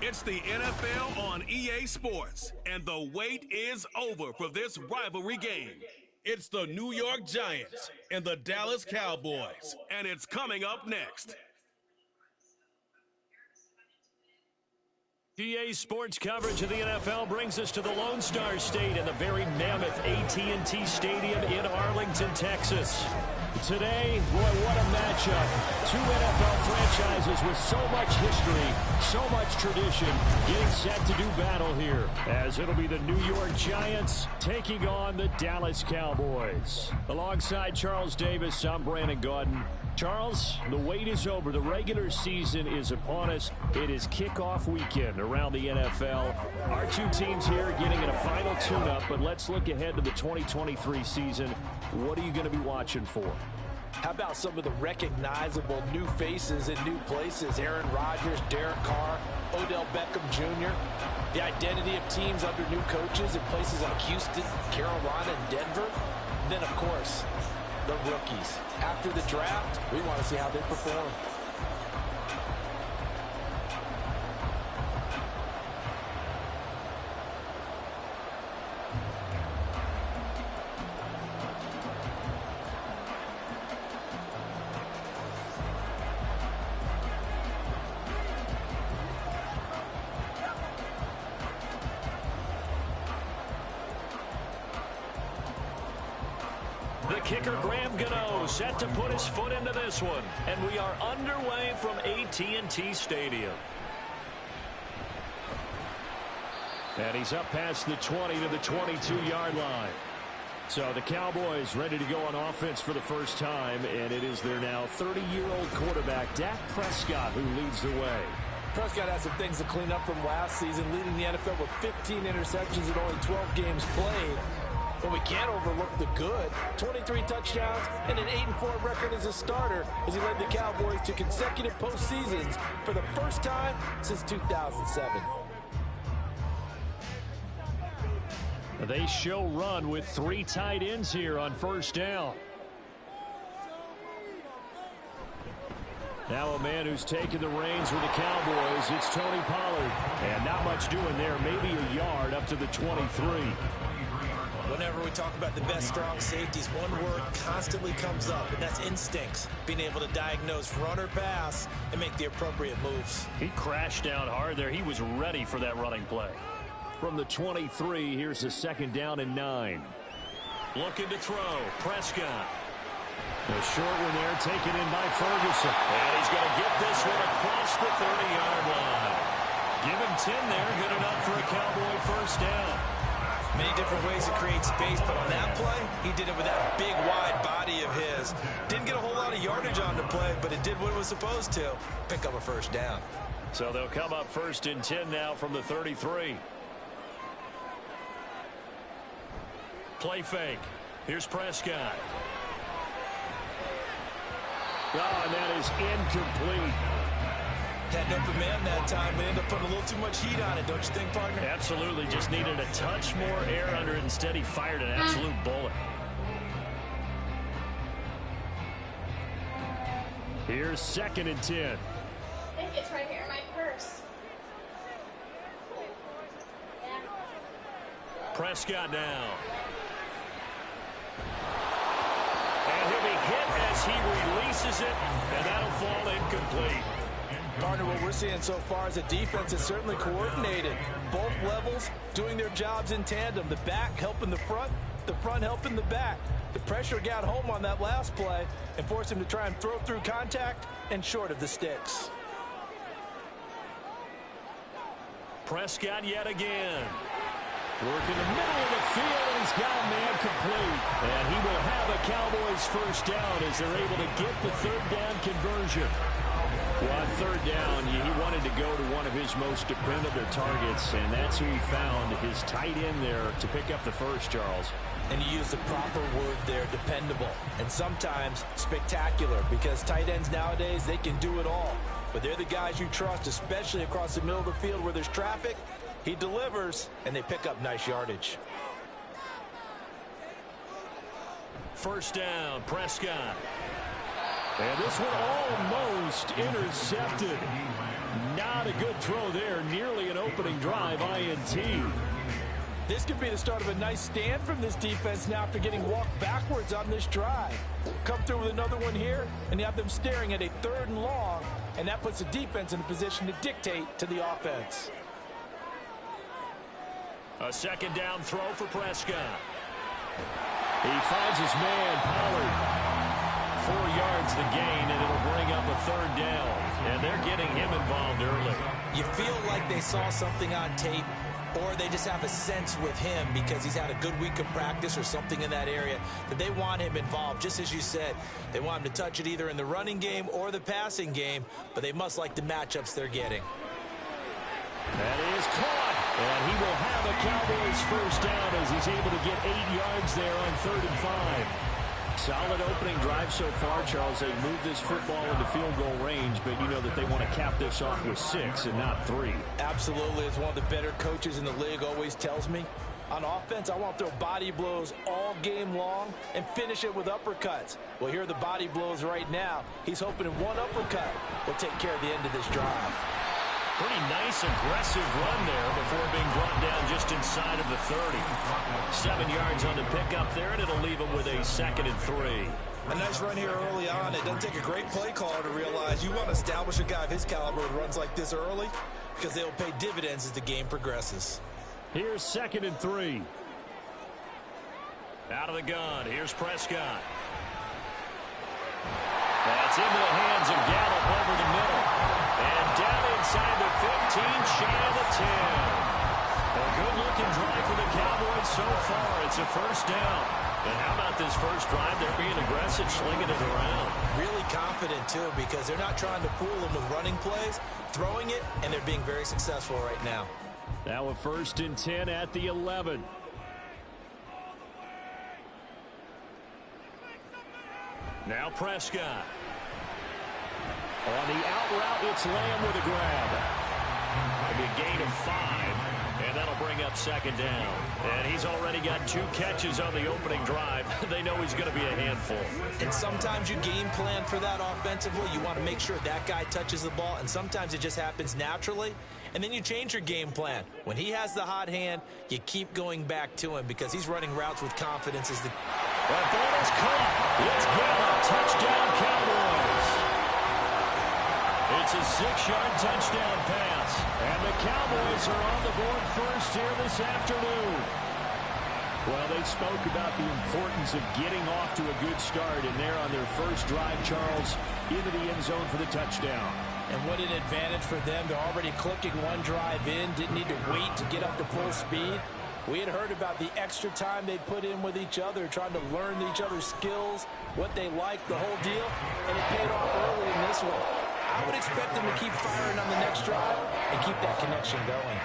It's the NFL on EA Sports, and the wait is over for this rivalry game. It's the New York Giants and the Dallas Cowboys, and it's coming up next. EA Sports coverage of the NFL brings us to the Lone Star State and the very mammoth AT&T Stadium in Arlington, Texas. Today, boy, what a matchup. Two NFL franchises with so much history, so much tradition, getting set to do battle here, as it'll be the New York Giants taking on the Dallas Cowboys. Alongside Charles Davis, I'm Brandon Gaudin. Charles, the wait is over. The regular season is upon us. It is kickoff weekend around the NFL. Our two teams here getting in a final tune-up, but let's look ahead to the 2023 season. What are you going to be watching for? How about some of the recognizable new faces in new places? Aaron Rodgers, Derek Carr, Odell Beckham Jr. The identity of teams under new coaches in places like Houston, Carolina, and Denver. And then, of course, the rookies. After the draft, we want to see how they perform. Kicker Graham Gano set to put his foot into this one, and we are underway from AT&T Stadium. And he's up past the 20 to the 22-yard line. So the Cowboys ready to go on offense for the first time, and it is their now 30-year-old quarterback, Dak Prescott, who leads the way. Prescott has some things to clean up from last season, leading the NFL with 15 interceptions in only 12 games played. But we can't overlook the good. 23 touchdowns and an 8-4 record as a starter as he led the Cowboys to consecutive postseasons for the first time since 2007. They show run with 3 tight ends here on first down. Now a man who's taken the reins with the Cowboys, it's Tony Pollard. And not much doing there, maybe a yard up to the 23. Whenever we talk about the best strong safeties, one word constantly comes up, and that's instincts. Being able to diagnose run or pass and make the appropriate moves. He crashed down hard there. He was ready for that running play. From the 23, here's a second down and 9. Looking to throw, Prescott. The short one there taken in by Ferguson. And he's going to get this one across the 30-yard line. Give him 10 there, good enough for a Cowboy first down. Many different ways to create space, but on that play, he did it with that big, wide body of his. Didn't get a whole lot of yardage on the play, but it did what it was supposed to, pick up a first down. So they'll come up first and 10 now from the 33. Play fake. Here's Prescott. Oh, and that is incomplete. Had an open man that time, but ended up putting a little too much heat on it, don't you think, partner? Absolutely. Just needed a touch more air under it. Instead, he fired an absolute bullet. Here's second and 10. I think it's right here in my purse. Yeah. Prescott down. And he'll be hit as he releases it, and that'll fall incomplete. Partner, what we're seeing so far is a defense that's certainly coordinated. Both levels doing their jobs in tandem. The back helping the front helping the back. The pressure got home on that last play and forced him to try and throw through contact and short of the sticks. Prescott yet again. Working the middle of the field, and he's got a man complete. And he will have a Cowboys first down as they're able to get the third down conversion. Well, on third down, he wanted to go to one of his most dependable targets, and that's who he found, his tight end there, to pick up the first, Charles. And you use the proper word there, dependable, and sometimes spectacular, because tight ends nowadays, they can do it all. But they're the guys you trust, especially across the middle of the field where there's traffic. He delivers, and they pick up nice yardage. First down, Prescott. And this one almost intercepted. Not a good throw there. Nearly an opening drive, INT. This could be the start of a nice stand from this defense now after getting walked backwards on this drive. Come through with another one here, and you have them staring at a 3rd and long, and that puts the defense in a position to dictate to the offense. A 2nd down throw for Prescott. He finds his man, Pollard. 4 yards the gain, and it'll bring up a 3rd down. And they're getting him involved early. You feel like they saw something on tape, or they just have a sense with him because he's had a good week of practice or something in that area that they want him involved. Just as you said, they want him to touch it either in the running game or the passing game, but they must like the matchups they're getting. That is caught, and he will have a Cowboys 1st down as he's able to get 8 yards there on 3rd and 5. Solid opening drive so far, Charles. They moved this football into field goal range, but you know that they want to cap this off with 6 and not 3. Absolutely. As one of the better coaches in the league always tells me, on offense, I want to throw body blows all game long and finish it with uppercuts. Well, here are the body blows right now. He's hoping in one uppercut will take care of the end of this drive. Pretty nice, aggressive run there before being brought down just inside of the 30. 7 yards on the pickup there, and it'll leave him with a 2nd and 3. A nice run here early on. It doesn't take a great play caller to realize you want to establish a guy of his caliber who runs like this early because they'll pay dividends as the game progresses. Here's 2nd and 3. Out of the gun. Here's Prescott. That's into the hands of Gallup over the middle. And down inside the 15, shy of the 10. A good-looking drive for the Cowboys so far. It's a 1st down. And how about this first drive? They're being aggressive, slinging it around. Really confident, too, because they're not trying to fool them with running plays, throwing it, and they're being very successful right now. Now a 1st and 10 at the 11. Now Prescott. On the out route, it's Lamb with a grab. It'll be a gain of 5, and that'll bring up 2nd down. And he's already got 2 catches on the opening drive. They know he's going to be a handful. And sometimes you game plan for that offensively. You want to make sure that guy touches the ball, and sometimes it just happens naturally. And then you change your game plan. When he has the hot hand, you keep going back to him because he's running routes with confidence. As the ball is caught. It's Gallup. Touchdown, Cowboys. It's a 6-yard touchdown pass. And the Cowboys are on the board first here this afternoon. Well, they spoke about the importance of getting off to a good start, and they're on their first drive, Charles, into the end zone for the touchdown. And what an advantage for them. They're already clicking one drive in, didn't need to wait to get up to full speed. We had heard about the extra time they put in with each other, trying to learn each other's skills, what they like, the whole deal, and it paid off early in this one. I would expect them to keep firing on the next drive and keep that connection going.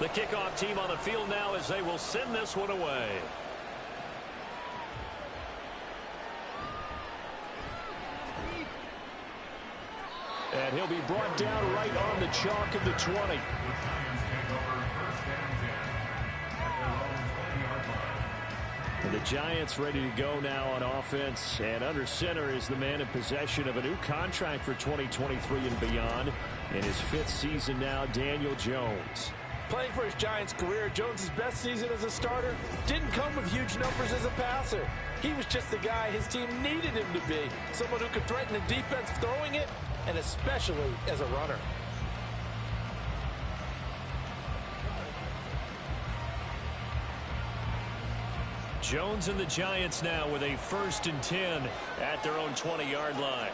The kickoff team on the field now as they will send this one away. And he'll be brought down right on the chalk of the 20. And the Giants ready to go now on offense. And under center is the man in possession of a new contract for 2023 and beyond. In his 5th season now, Daniel Jones. Playing for his Giants career, Jones' best season as a starter didn't come with huge numbers as a passer. He was just the guy his team needed him to be. Someone who could threaten the defense throwing it, and especially as a runner. Jones and the Giants now with a 1st and 10 at their own 20-yard line.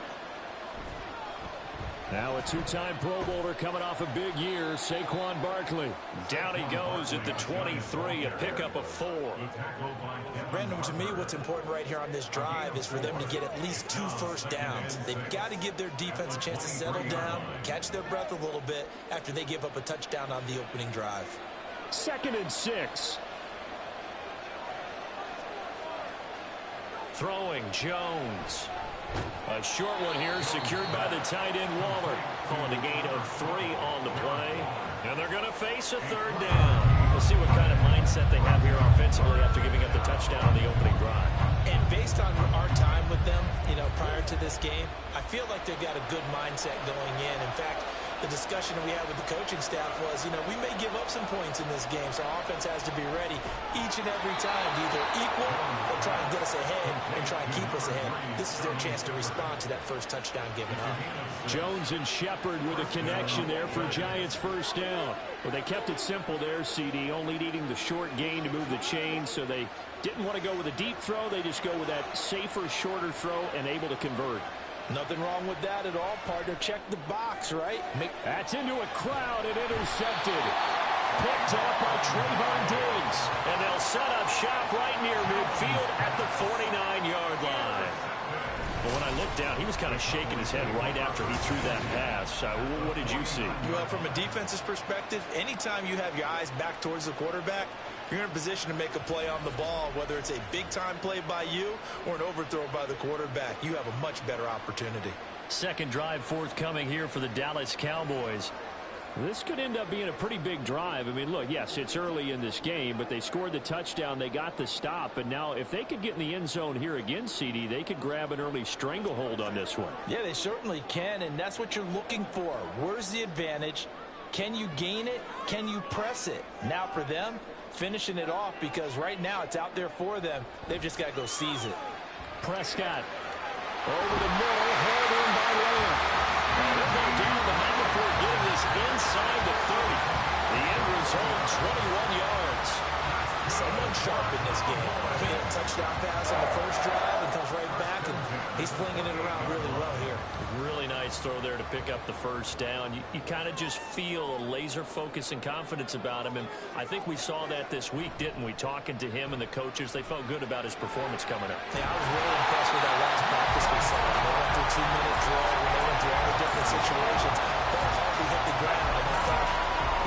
Now a two-time Pro Bowler coming off a big year, Saquon Barkley. Down he goes at the 23, a pickup of 4. Brandon, to me, what's important right here on this drive is for them to get at least 2 first downs. They've got to give their defense a chance to settle down, catch their breath a little bit after they give up a touchdown on the opening drive. 2nd and 6. Throwing, Jones. A short one here, secured by the tight end Waller. Calling a gain of 3 on the play. And they're going to face a 3rd down. We'll see what kind of mindset they have here offensively after giving up the touchdown on the opening drive. And based on our time with them, prior to this game, I feel like they've got a good mindset going in. In fact, the discussion we had with the coaching staff was, we may give up some points in this game, so our offense has to be ready each and every time to either equal or try and get us ahead and try and keep us ahead. This is their chance to respond to that first touchdown given up. Jones and Shepard with a connection there for Giants first down. Well, they kept it simple there, CD, only needing the short gain to move the chains, so they didn't want to go with a deep throw. They just go with that safer, shorter throw and able to convert. Nothing wrong with that at all, partner. Check the box, right? That's into a crowd and intercepted. Picked up by Trayvon Diggs. And they'll set up shop right near midfield at the 49-yard line. But when I looked down, he was kind of shaking his head right after he threw that pass. What did you see? Well, from a defense's perspective, anytime you have your eyes back towards the quarterback, you're in a position to make a play on the ball, whether it's a big-time play by you or an overthrow by the quarterback. You have a much better opportunity. 2nd drive forthcoming here for the Dallas Cowboys. This could end up being a pretty big drive. I mean, look, yes, it's early in this game, but they scored the touchdown. They got the stop. And now if they could get in the end zone here again, CD, they could grab an early stranglehold on this one. Yeah, they certainly can, and that's what you're looking for. Where's the advantage? Can you gain it? Can you press it? Now for them, finishing it off, because right now it's out there for them. They've just got to go seize it. Prescott over the middle, held in by Lamb. And they'll go down the line before getting this inside the 30. The end result, 21 yards. Someone sharp in this game. He had a touchdown pass on the first drive and comes right back, and he's flinging it around really well here. Really nice throw there to pick up the first down. You kind of just feel a laser focus and confidence about him, and I think we saw that this week, didn't we? Talking to him and the coaches, they felt good about his performance coming up. Yeah, I was really impressed with that last practice we saw. When they went through 2-minute drill, when they went through all the different situations, ball hardly hit the ground, and I thought,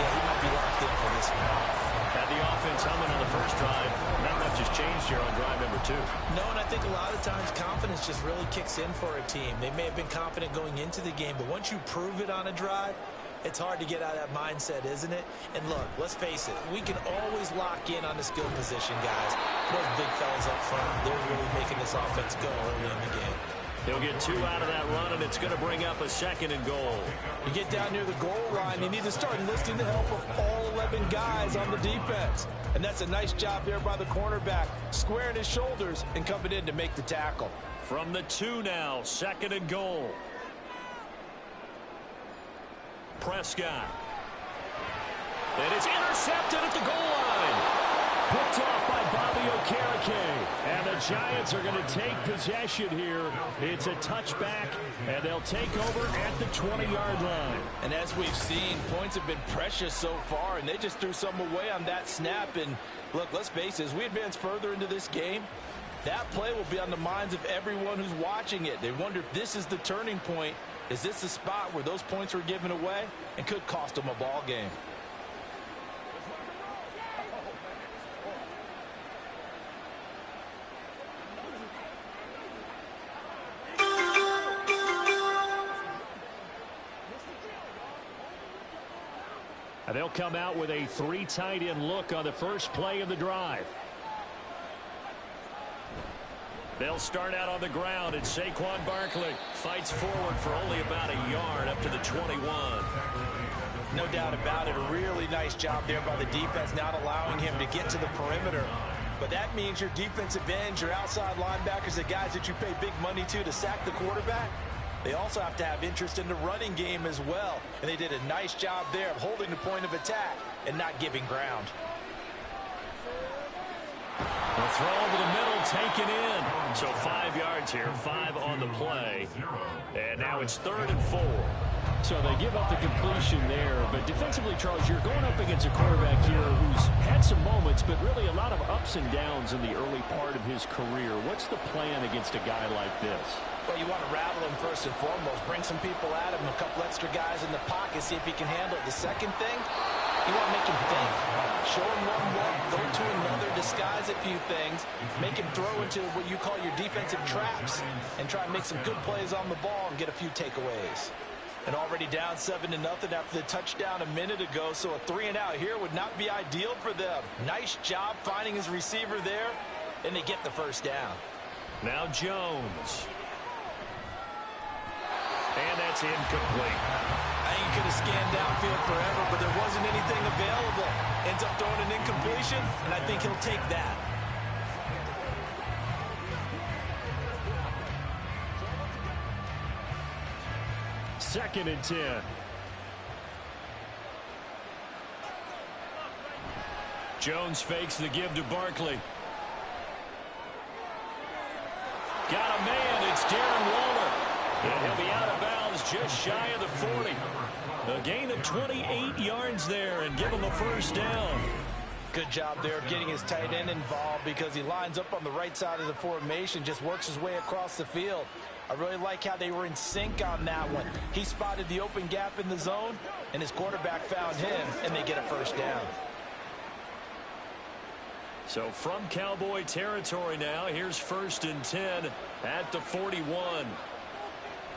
yeah, he might be locked in for this one. Had the offense humming on the first drive. Not much has changed here on drive number 2. No, and I think a lot of times confidence just really kicks in for a team. They may have been confident going into the game, but once you prove it on a drive, it's hard to get out of that mindset, isn't it? And look, let's face it, we can always lock in on the skill position, guys. Those big fellas up front, they're really making this offense go early in the game. He'll get 2 out of that run, and it's going to bring up a 2nd and goal. You get down near the goal line, you need to start enlisting the help of all 11 guys on the defense. And that's a nice job there by the cornerback, squaring his shoulders and coming in to make the tackle. From the 2 now, 2nd and goal. Prescott. And it's intercepted at the goal line. Picked off by Bobby Okereke. And the Giants are going to take possession here. It's a touchback, and they'll take over at the 20-yard line. And as we've seen, points have been precious so far, and they just threw some away on that snap. And look, let's face it, as we advance further into this game, that play will be on the minds of everyone who's watching it. They wonder if this is the turning point. Is this the spot where those points were given away and could cost them a ball game? And they'll come out with a 3 tight end look on the first play of the drive. They'll start out on the ground, and Saquon Barkley fights forward for only about a yard up to the 21. No doubt about it. A really nice job there by the defense, not allowing him to get to the perimeter. But that means your defensive ends, your outside linebackers, the guys that you pay big money to sack the quarterback, they also have to have interest in the running game as well. And they did a nice job there of holding the point of attack and not giving ground. The throw over the middle, taken in. So 5 yards here, 5 on the play. And now it's 3rd and 4. So they give up the completion there. But defensively, Charles, you're going up against a quarterback here who's had some moments, but really a lot of ups and downs in the early part of his career. What's the plan against a guy like this? Well, you want to rattle him first and foremost. Bring some people at him, a couple extra guys in the pocket, see if he can handle it. The second thing, you want to make him think. Show him one look, go to another, disguise a few things, make him throw into what you call your defensive traps, and try and make some good plays on the ball and get a few takeaways. And already down 7-0 after the touchdown a minute ago, so a 3-and-out here would not be ideal for them. Nice job finding his receiver there, and they get the first down. Now Jones. And that's incomplete. I think he could have scanned downfield forever, but there wasn't anything available. Ends up throwing an incompletion, and I think he'll take that. Second and 10. Jones fakes the give to Barkley. Got a man. It's Darren Waller. And he'll be out of bounds just shy of the 40. A gain of 28 yards there and give him a first down. Good job there of getting his tight end involved because he lines up on the right side of the formation, just works his way across the field. I really like how they were in sync on that one. He spotted the open gap in the zone, and his quarterback found him, and they get a first down. So from Cowboy territory now, here's 1st and 10 at the 41.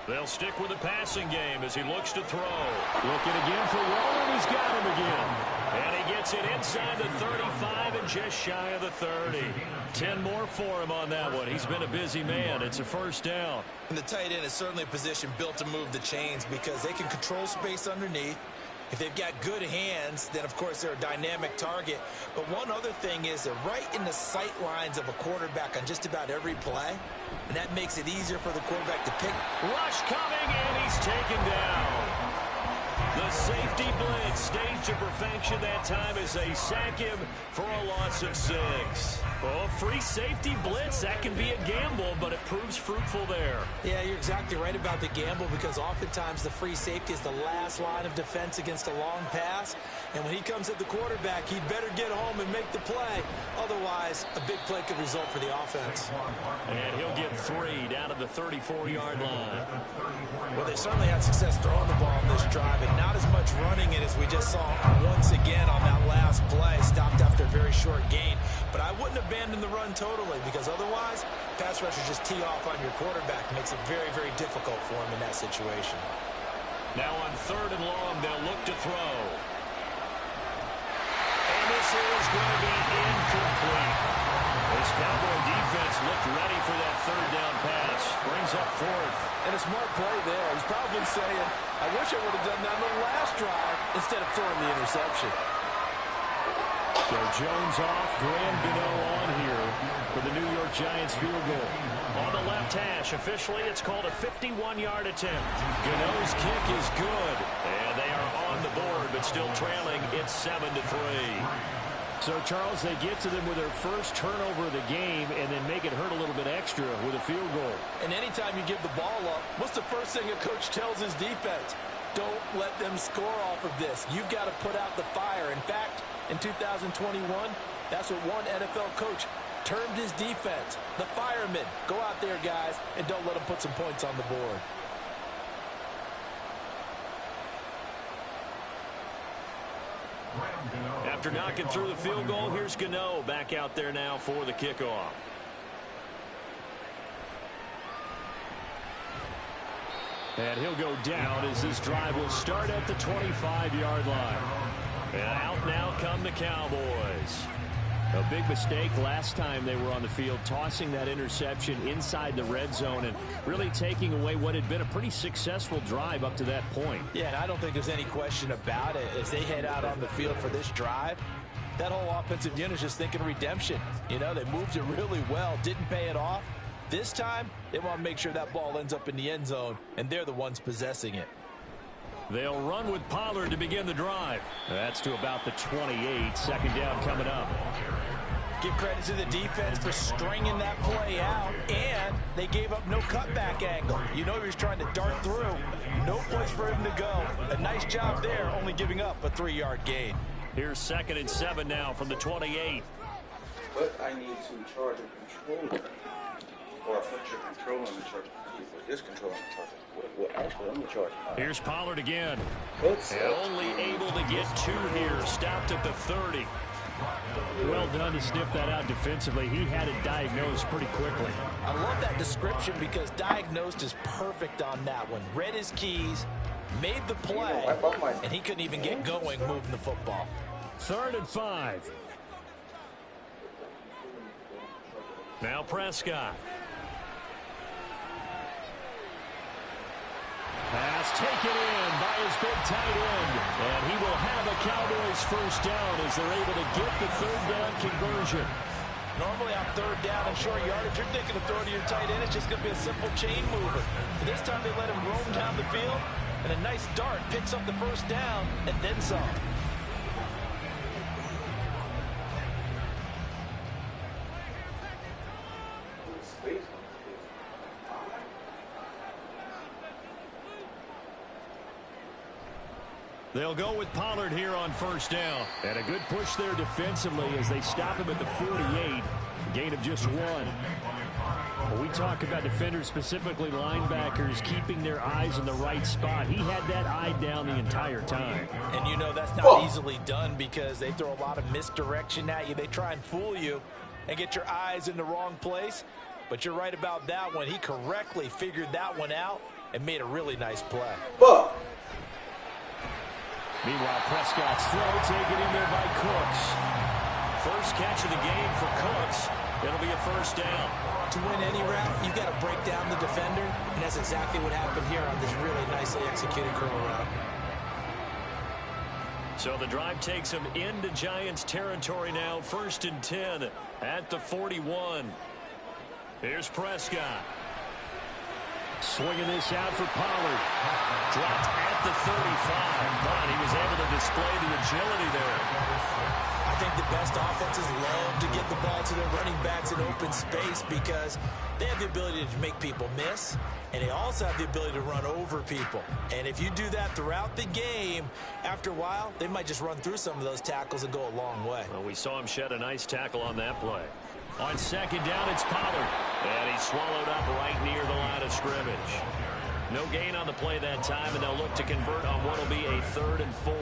They'll stick with the passing game as he looks to throw. Looking again for Waller, and he's got him again. And he gets it inside the 35 and just shy of the 30. 10 more for him on that one. He's been a busy man. It's a first down. And the tight end is certainly a position built to move the chains because they can control space underneath. If they've got good hands, then, of course, they're a dynamic target. But one other thing is they're right in the sight lines of a quarterback on just about every play, and that makes it easier for the quarterback to pick. Rush coming, and he's taken down. The safety blitz staged to perfection that time as they sack him for a loss of 6. Well, free safety blitz, that can be a gamble, but it proves fruitful there. Yeah, you're exactly right about the gamble because oftentimes the free safety is the last line of defense against a long pass. And when he comes at the quarterback, he'd better get home and make the play. Otherwise, a big play could result for the offense. And he'll get 3 down to the 34-yard line. Well, they certainly had success throwing the ball in this drive, and not as much running it as we just saw once again on that last play. Stopped after a very short gain. But I wouldn't abandon the run totally because otherwise, pass rushers just tee off on your quarterback. It makes it very, very difficult for him in that situation. Now on 3rd and long, they'll look to throw. And this is going to be incomplete. This Cowboy defense looked ready for that 3rd down pass. Brings up 4th. And a smart play there. He's probably saying, I wish I would have done that on the last drive instead of throwing the interception. So Jones off, Graham Gano on here for the New York Giants field goal. On the left hash, officially it's called a 51-yard attempt. Gano's kick is good, and they are on the board, but still trailing. It's 7-3. So, Charles, they get to them with their first turnover of the game and then make it hurt a little bit extra with a field goal. And anytime you give the ball up, what's the first thing a coach tells his defense? Don't let them score off of this. You've got to put out the fire. In fact, in 2021, that's what one NFL coach termed his defense. The firemen. Go out there, guys, and don't let them put some points on the board. After knocking through the field goal, here's Gano back out there now for the kickoff. And he'll go down as this drive will start at the 25-yard line. And out now come the Cowboys. A big mistake last time they were on the field, tossing that interception inside the red zone and really taking away what had been a pretty successful drive up to that point. Yeah, and I don't think there's any question about it. As they head out on the field for this drive, that whole offensive unit is just thinking redemption. You know, they moved it really well, didn't pay it off. This time, they want to make sure that ball ends up in the end zone, and they're the ones possessing it. They'll run with Pollard to begin the drive. That's to about the 28. 2nd down coming up. Give credit to the defense for stringing that play out, and they gave up no cutback angle. You know he was trying to dart through. No place for him to go. A nice job there, only giving up a 3-yard gain. Here's 2nd and 7 now from the 28. But I need to charge a controller. Or put your controller on the charger. This controller on the charger. Well, actually, let me charge it. Here's Pollard again. And only able to get 2 here. Stopped at the 30. Well done to sniff that out defensively. He had it diagnosed pretty quickly. I love that description because diagnosed is perfect on that one. Read his keys, made the play, and he couldn't even get going moving the football. 3rd and 5. Now Prescott. Pass taken in by his big tight end. And he will have a Cowboys first down as they're able to get the 3rd down conversion. Normally on 3rd down and short yardage, you're thinking of throwing to your tight end. It's just going to be a simple chain mover. But this time they let him roam down the field, and a nice dart picks up the first down and then some. They'll go with Pollard here on first down. And a good push there defensively as they stop him at the 48. Gain of just 1. When we talk about defenders, specifically linebackers, keeping their eyes in the right spot. He had that eye down the entire time. And you know that's not easily done because they throw a lot of misdirection at you. They try and fool you and get your eyes in the wrong place. But you're right about that one. He correctly figured that one out and made a really nice play. Meanwhile, Prescott's throw taken in there by Cooks. First catch of the game for Cooks. It'll be a first down. To win any route, you've got to break down the defender, and that's exactly what happened here on this really nicely executed curl route. So the drive takes him into Giants territory now. 1st and 10 at the 41. Here's Prescott. Swinging this out for Pollard. Dropped at the 35, but he was able to display the agility there. I think the best offenses love to get the ball to their running backs in open space because they have the ability to make people miss, and they also have the ability to run over people. And if you do that throughout the game, after a while, they might just run through some of those tackles and go a long way. Well, we saw him shed a nice tackle on that play. On 2nd down, it's Pollard. And he's swallowed up right near the line of scrimmage. No gain on the play that time, and they'll look to convert on what will be a 3rd and 4.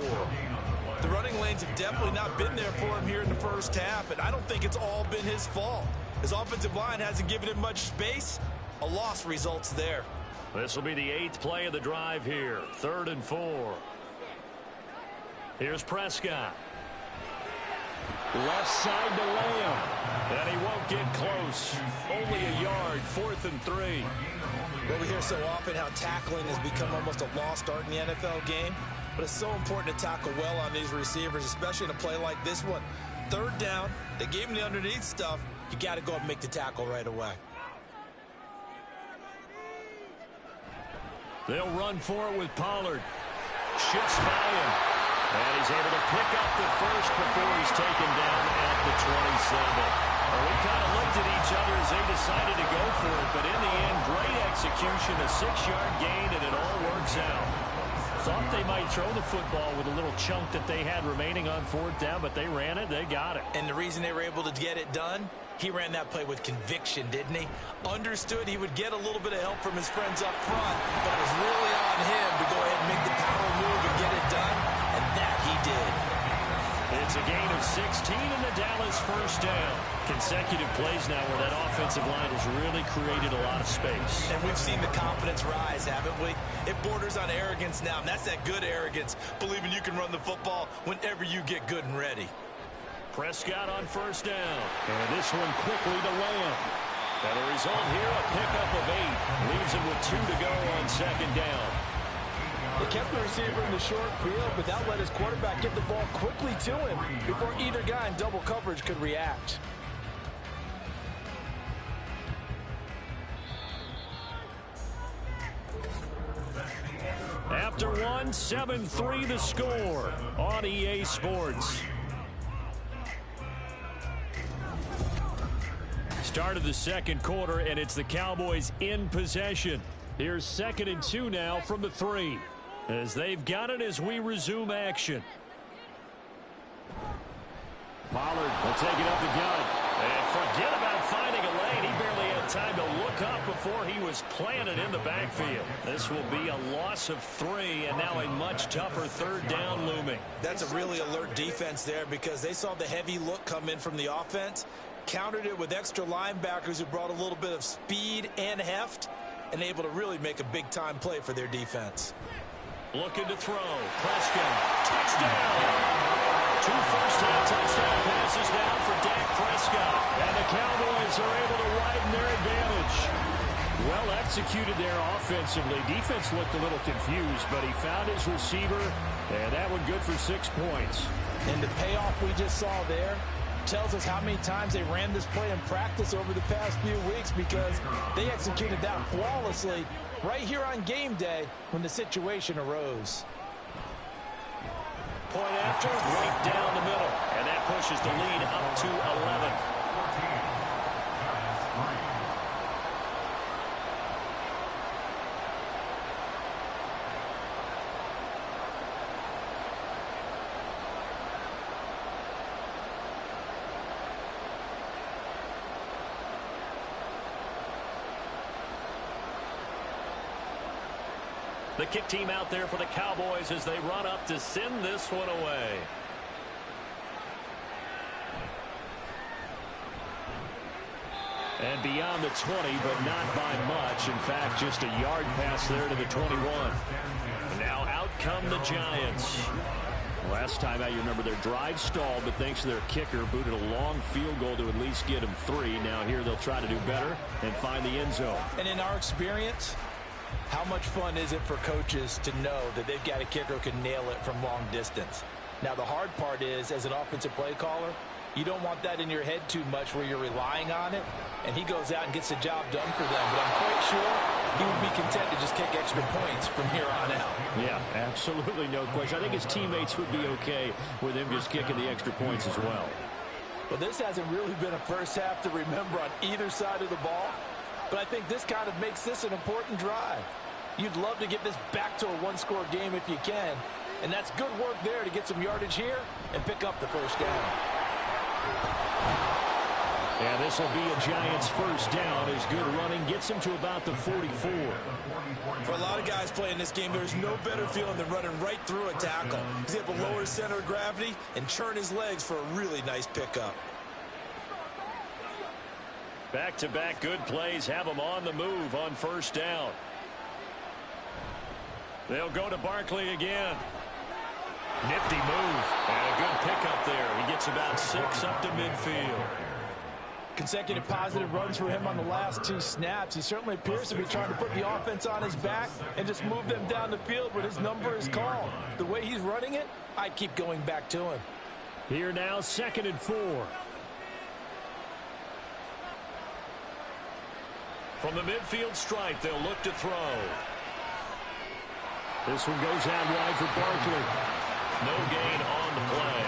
The running lanes have definitely not been there for him here in the first half, and I don't think it's all been his fault. His offensive line hasn't given him much space. A loss results there. This will be the 8th play of the drive here. 3rd and 4. Here's Prescott. Left side to Lamb. And he won't get close. Only a yard. 4th and 3. Well, we hear so often how tackling has become almost a lost art in the NFL game. But it's so important to tackle well on these receivers, especially in a play like this one. 3rd down, they gave him the underneath stuff. You got to go up and make the tackle right away. They'll run for it with Pollard. Shifts by him. And he's able to pick up the first before he's taken down at the 27. Well, we kind of looked at each other as they decided to go for it, but in the end, great execution, a 6-yard gain, and it all works out. Thought they might throw the football with a little chunk that they had remaining on 4th down, but they ran it, they got it. And the reason they were able to get it done, he ran that play with conviction, didn't he? Understood he would get a little bit of help from his friends up front, but it was really on him to go ahead and make the power move and get it done, and that he did. It's a gain of 16 in the Dallas first down. Consecutive plays now where that offensive line has really created a lot of space. And we've seen the confidence rise, haven't we? It borders on arrogance now, and that's that good arrogance, believing you can run the football whenever you get good and ready. Prescott on first down. And this one quickly to Lamb. And the result here, a pickup of 8. Leaves him with 2 to go on 2nd down. They kept the receiver in the short field, but that let his quarterback get the ball quickly to him before either guy in double coverage could react. After 1, 7-3 the score on EA Sports. Start of the second quarter, and it's the Cowboys in possession. Here's 2nd and 2 now from the 3. As they've got it as we resume action. Pollard will take it up the gut. And forget about finding a lane. He barely had time to look up before he was planted in the backfield. This will be a loss of 3, and now a much tougher 3rd down looming. That's a really alert defense there because they saw the heavy look come in from the offense, countered it with extra linebackers who brought a little bit of speed and heft, and able to really make a big-time play for their defense. Looking to throw. Prescott. Touchdown! 2 first-half touchdown passes now for Dak Prescott. And the Cowboys are able to widen their advantage. Well executed there offensively. Defense looked a little confused, but he found his receiver, and that one good for 6 points. And the payoff we just saw there tells us how many times they ran this play in practice over the past few weeks, because they executed that flawlessly right here on game day when the situation arose. Point after, right down the middle. And that pushes the lead up to 11. The kick team out there for the Cowboys as they run up to send this one away. And beyond the 20, but not by much. In fact, just a yard pass there to the 21. Now out come the Giants. Last time out, you remember their drive stalled, but thanks to their kicker, booted a long field goal to at least get them 3. Now here they'll try to do better and find the end zone. And in our experience, how much fun is it for coaches to know that they've got a kicker who can nail it from long distance? Now, the hard part is, as an offensive play caller, you don't want that in your head too much where you're relying on it, and he goes out and gets the job done for them. But I'm quite sure he would be content to just kick extra points from here on out. Yeah, absolutely no question. I think his teammates would be okay with him just kicking the extra points as well. Well, this hasn't really been a first half to remember on either side of the ball. But I think this kind of makes this an important drive. You'd love to get this back to a one-score game if you can. And that's good work there to get some yardage here and pick up the first down. And this will be a Giants first down as good running gets them to about the 44. For a lot of guys playing this game, there's no better feeling than running right through a tackle. He's able to lower his center of gravity and churn his legs for a really nice pickup. Back-to-back good plays have them on the move on first down. They'll go to Barkley again. Nifty move. And a good pickup there. He gets about 6 up to midfield. Consecutive positive runs for him on the last 2 snaps. He certainly appears to be trying to put the offense on his back and just move them down the field when his number is called. The way he's running it, I keep going back to him. Here now, 2nd and 4. From the midfield stripe, they'll look to throw. This one goes out wide for Barkley. No gain on the play.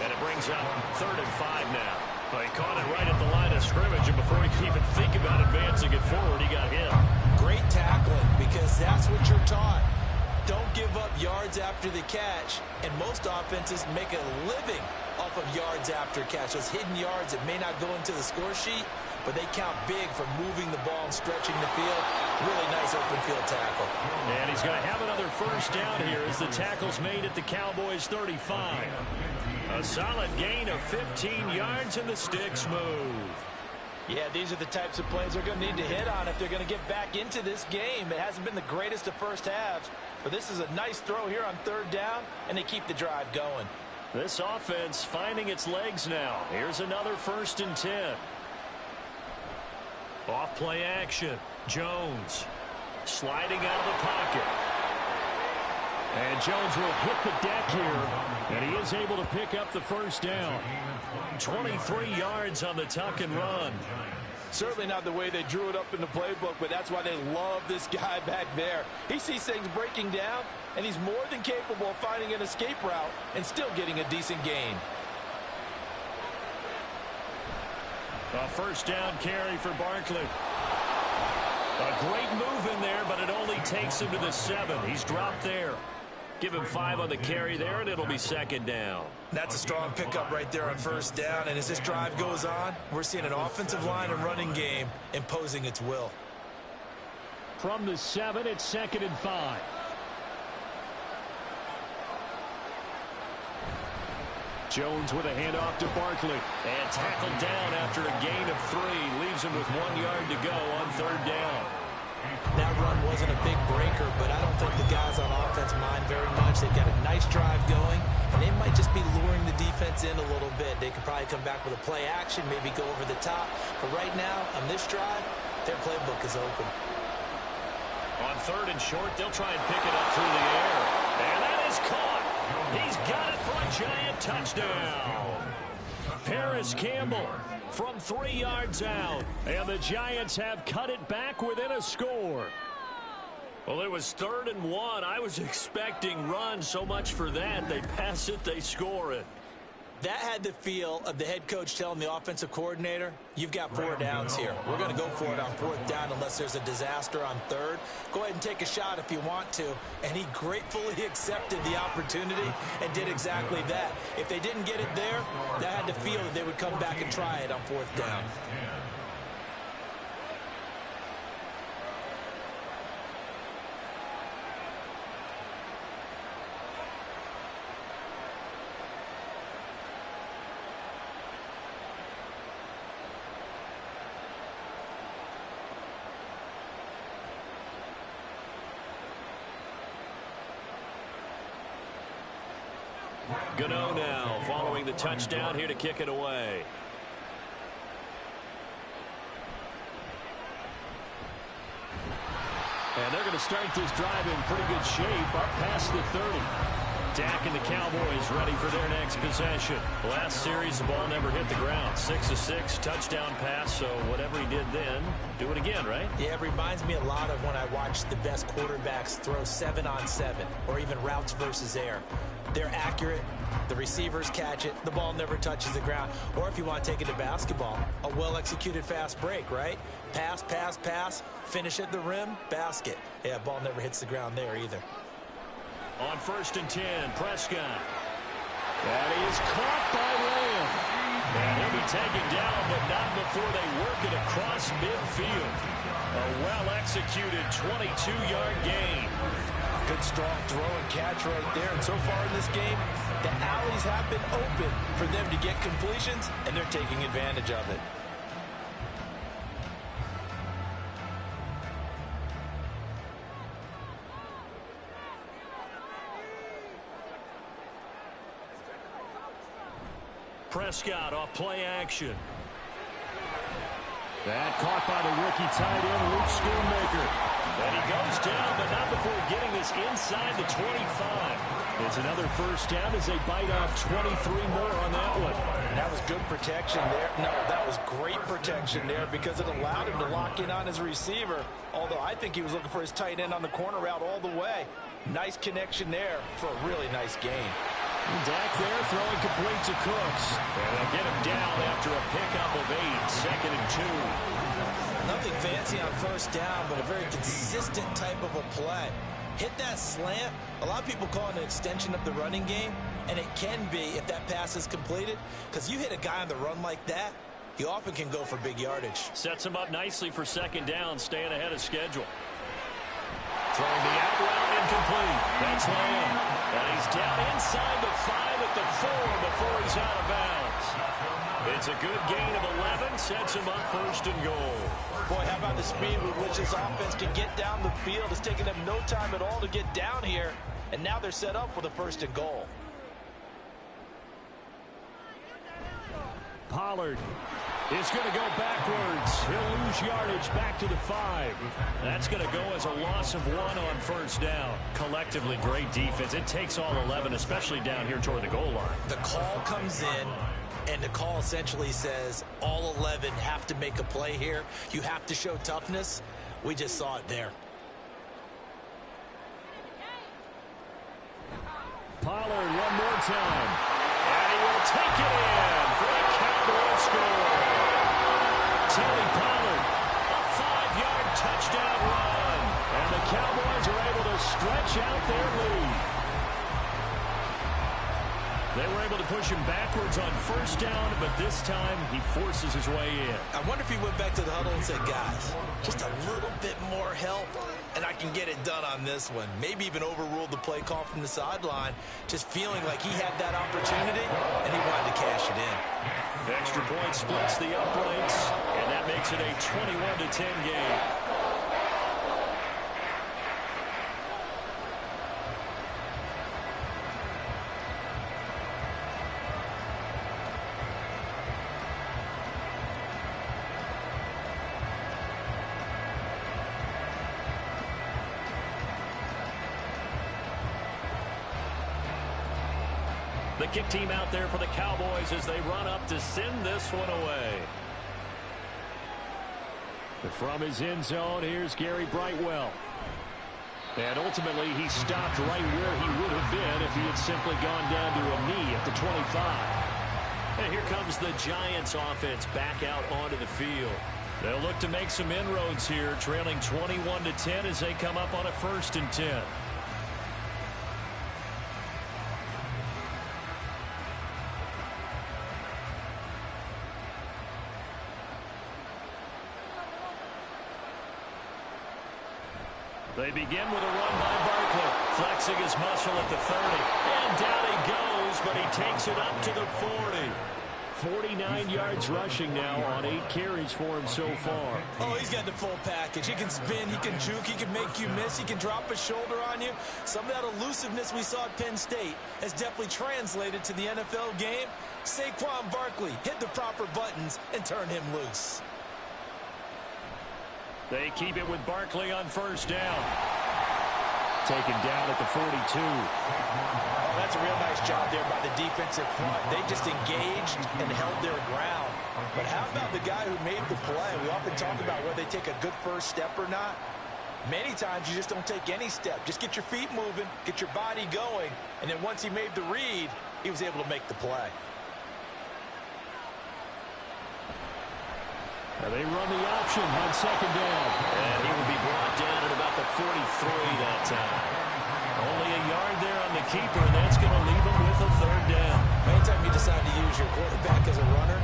And it brings up 3rd and 5 now. Well, he caught it right at the line of scrimmage, and before he could even think about advancing it forward, he got hit. Great tackling, because that's what you're taught. Don't give up yards after the catch, and most offenses make a living off of yards after catch. Those hidden yards that may not go into the score sheet, but they count big for moving the ball and stretching the field. Really nice open field tackle. And he's going to have another first down here as the tackle's made at the Cowboys' 35. A solid gain of 15 yards, and the sticks move. Yeah, these are the types of plays they're going to need to hit on if they're going to get back into this game. It hasn't been the greatest of first halves, but this is a nice throw here on 3rd down, and they keep the drive going. This offense finding its legs now. Here's another 1st and 10. Off play action. Jones sliding out of the pocket. And Jones will hit the deck here, and he is able to pick up the first down. 23 yards on the tuck and run. Certainly not the way they drew it up in the playbook, but that's why they love this guy back there. He sees things breaking down, and he's more than capable of finding an escape route and still getting a decent gain. A first down carry for Barkley. A great move in there, but it only takes him to the 7. He's dropped there. Give him 5 on the carry there, and it'll be second down. That's a strong pickup right there on first down. And as this drive goes on, we're seeing an offensive line and running game imposing its will. From the 7, it's 2nd and 5. Jones with a handoff to Barkley. And tackled down after a gain of 3. Leaves him with 1 yard to go on third down. That run wasn't a big breaker, but I don't think the guys on offense mind very much. They've got a nice drive going, and they might just be luring the defense in a little bit. They could probably come back with a play action, maybe go over the top. But right now, on this drive, their playbook is open. On third and short, they'll try and pick it up through the air. And that is caught. He's got it for a giant touchdown. Paris Campbell from 3 yards out. And the Giants have cut it back within a score. Well, it was 3rd and 1. I was expecting run, so much for that. They pass it, they score it. That had the feel of the head coach telling the offensive coordinator, you've got 4 downs here. We're going to go for it on 4th down unless there's a disaster on 3rd. Go ahead and take a shot if you want to. And he gratefully accepted the opportunity and did exactly that. If they didn't get it there, that had the feel that they would come back and try it on 4th down. Gano now following the touchdown here to kick it away. And they're going to start this drive in pretty good shape up past the 30. Dak and the Cowboys ready for their next possession. Last series, the ball never hit the ground. 6 of 6, touchdown pass, so whatever he did then, do it again, right? Yeah, it reminds me a lot of when I watched the best quarterbacks throw 7-on-7 or even routes versus air. They're accurate. The receivers catch it. The ball never touches the ground. Or if you want to take it to basketball, a well-executed fast break, right? Pass, pass, pass, finish at the rim, basket. Yeah, ball never hits the ground there either. On 1st and 10, Prescott. That is caught by Lamb. And he'll be taken down, but not before they work it across midfield. A well-executed 22-yard gain. Good strong throw and catch right there. And so far in this game, the alleys have been open for them to get completions, and they're taking advantage of it. Prescott off play action. That caught by the rookie tight end, Luke Schoonmaker. And he goes down, but not before getting this inside the 25. It's another first down as they bite off 23 more on that one. That was good protection there. No, that was great protection there because it allowed him to lock in on his receiver. Although I think he was looking for his tight end on the corner route all the way. Nice connection there for a really nice gain. Dak there throwing complete to Cooks. And they'll get him down after a pickup of 8, 2nd and 2. Nothing fancy on first down, but a very consistent type of a play. Hit that slant. A lot of people call it an extension of the running game, and it can be if that pass is completed, because you hit a guy on the run like that, you often can go for big yardage. Sets him up nicely for 2nd down, staying ahead of schedule. Throwing the out route incomplete. That's Lamb. And he's down inside the 5 at the 4 before he's out of bounds. It's a good gain of 11, sets him up 1st and goal. Boy, how about the speed with which this offense can get down the field? It's taken them no time at all to get down here, and now they're set up with a 1st and goal. Pollard is going to go backwards. He'll lose yardage back to the 5. That's going to go as a loss of 1 on 1st down. Collectively, great defense. It takes all 11, especially down here toward the goal line. The call comes in, and the call essentially says all 11 have to make a play here. You have to show toughness. We just saw it there. Pollard one more time. And he will take it in for a Cowboy score. Cowboys are able to stretch out their lead. They were able to push him backwards on first down, but this time he forces his way in. I wonder if he went back to the huddle and said, guys, just a little bit more help, and I can get it done on this one. Maybe even overruled the play call from the sideline, just feeling like he had that opportunity, and he wanted to cash it in. The extra point splits the uprights, and that makes it a 21-10 game. The kick team out there for the Cowboys as they run up to send this one away. From his end zone, here's Gary Brightwell. And ultimately, he stopped right where he would have been if he had simply gone down to a knee at the 25. And here comes the Giants offense back out onto the field. They'll look to make some inroads here, trailing 21-10 as they come up on a 1st and 10. They begin with a run by Barkley, flexing his muscle at the 30. And down he goes, but he takes it up to the 40. 49 yards rushing now on 8 carries for him so far. Oh, he's got the full package. He can spin, he can juke, he can make you miss, he can drop a shoulder on you. Some of that elusiveness we saw at Penn State has definitely translated to the NFL game. Saquon Barkley hit the proper buttons and turn him loose. They keep it with Barkley on first down. Taken down at the 42. Oh, that's a real nice job there by the defensive front. They just engaged and held their ground. But how about the guy who made the play? We often talk about whether they take a good first step or not. Many times you just don't take any step. Just get your feet moving, get your body going, and then once he made the read, he was able to make the play. They run the option on second down. And he will be brought down at about the 43 that time. Only a yard there on the keeper, and that's going to leave him with a 3rd down. Anytime you decide to use your quarterback as a runner,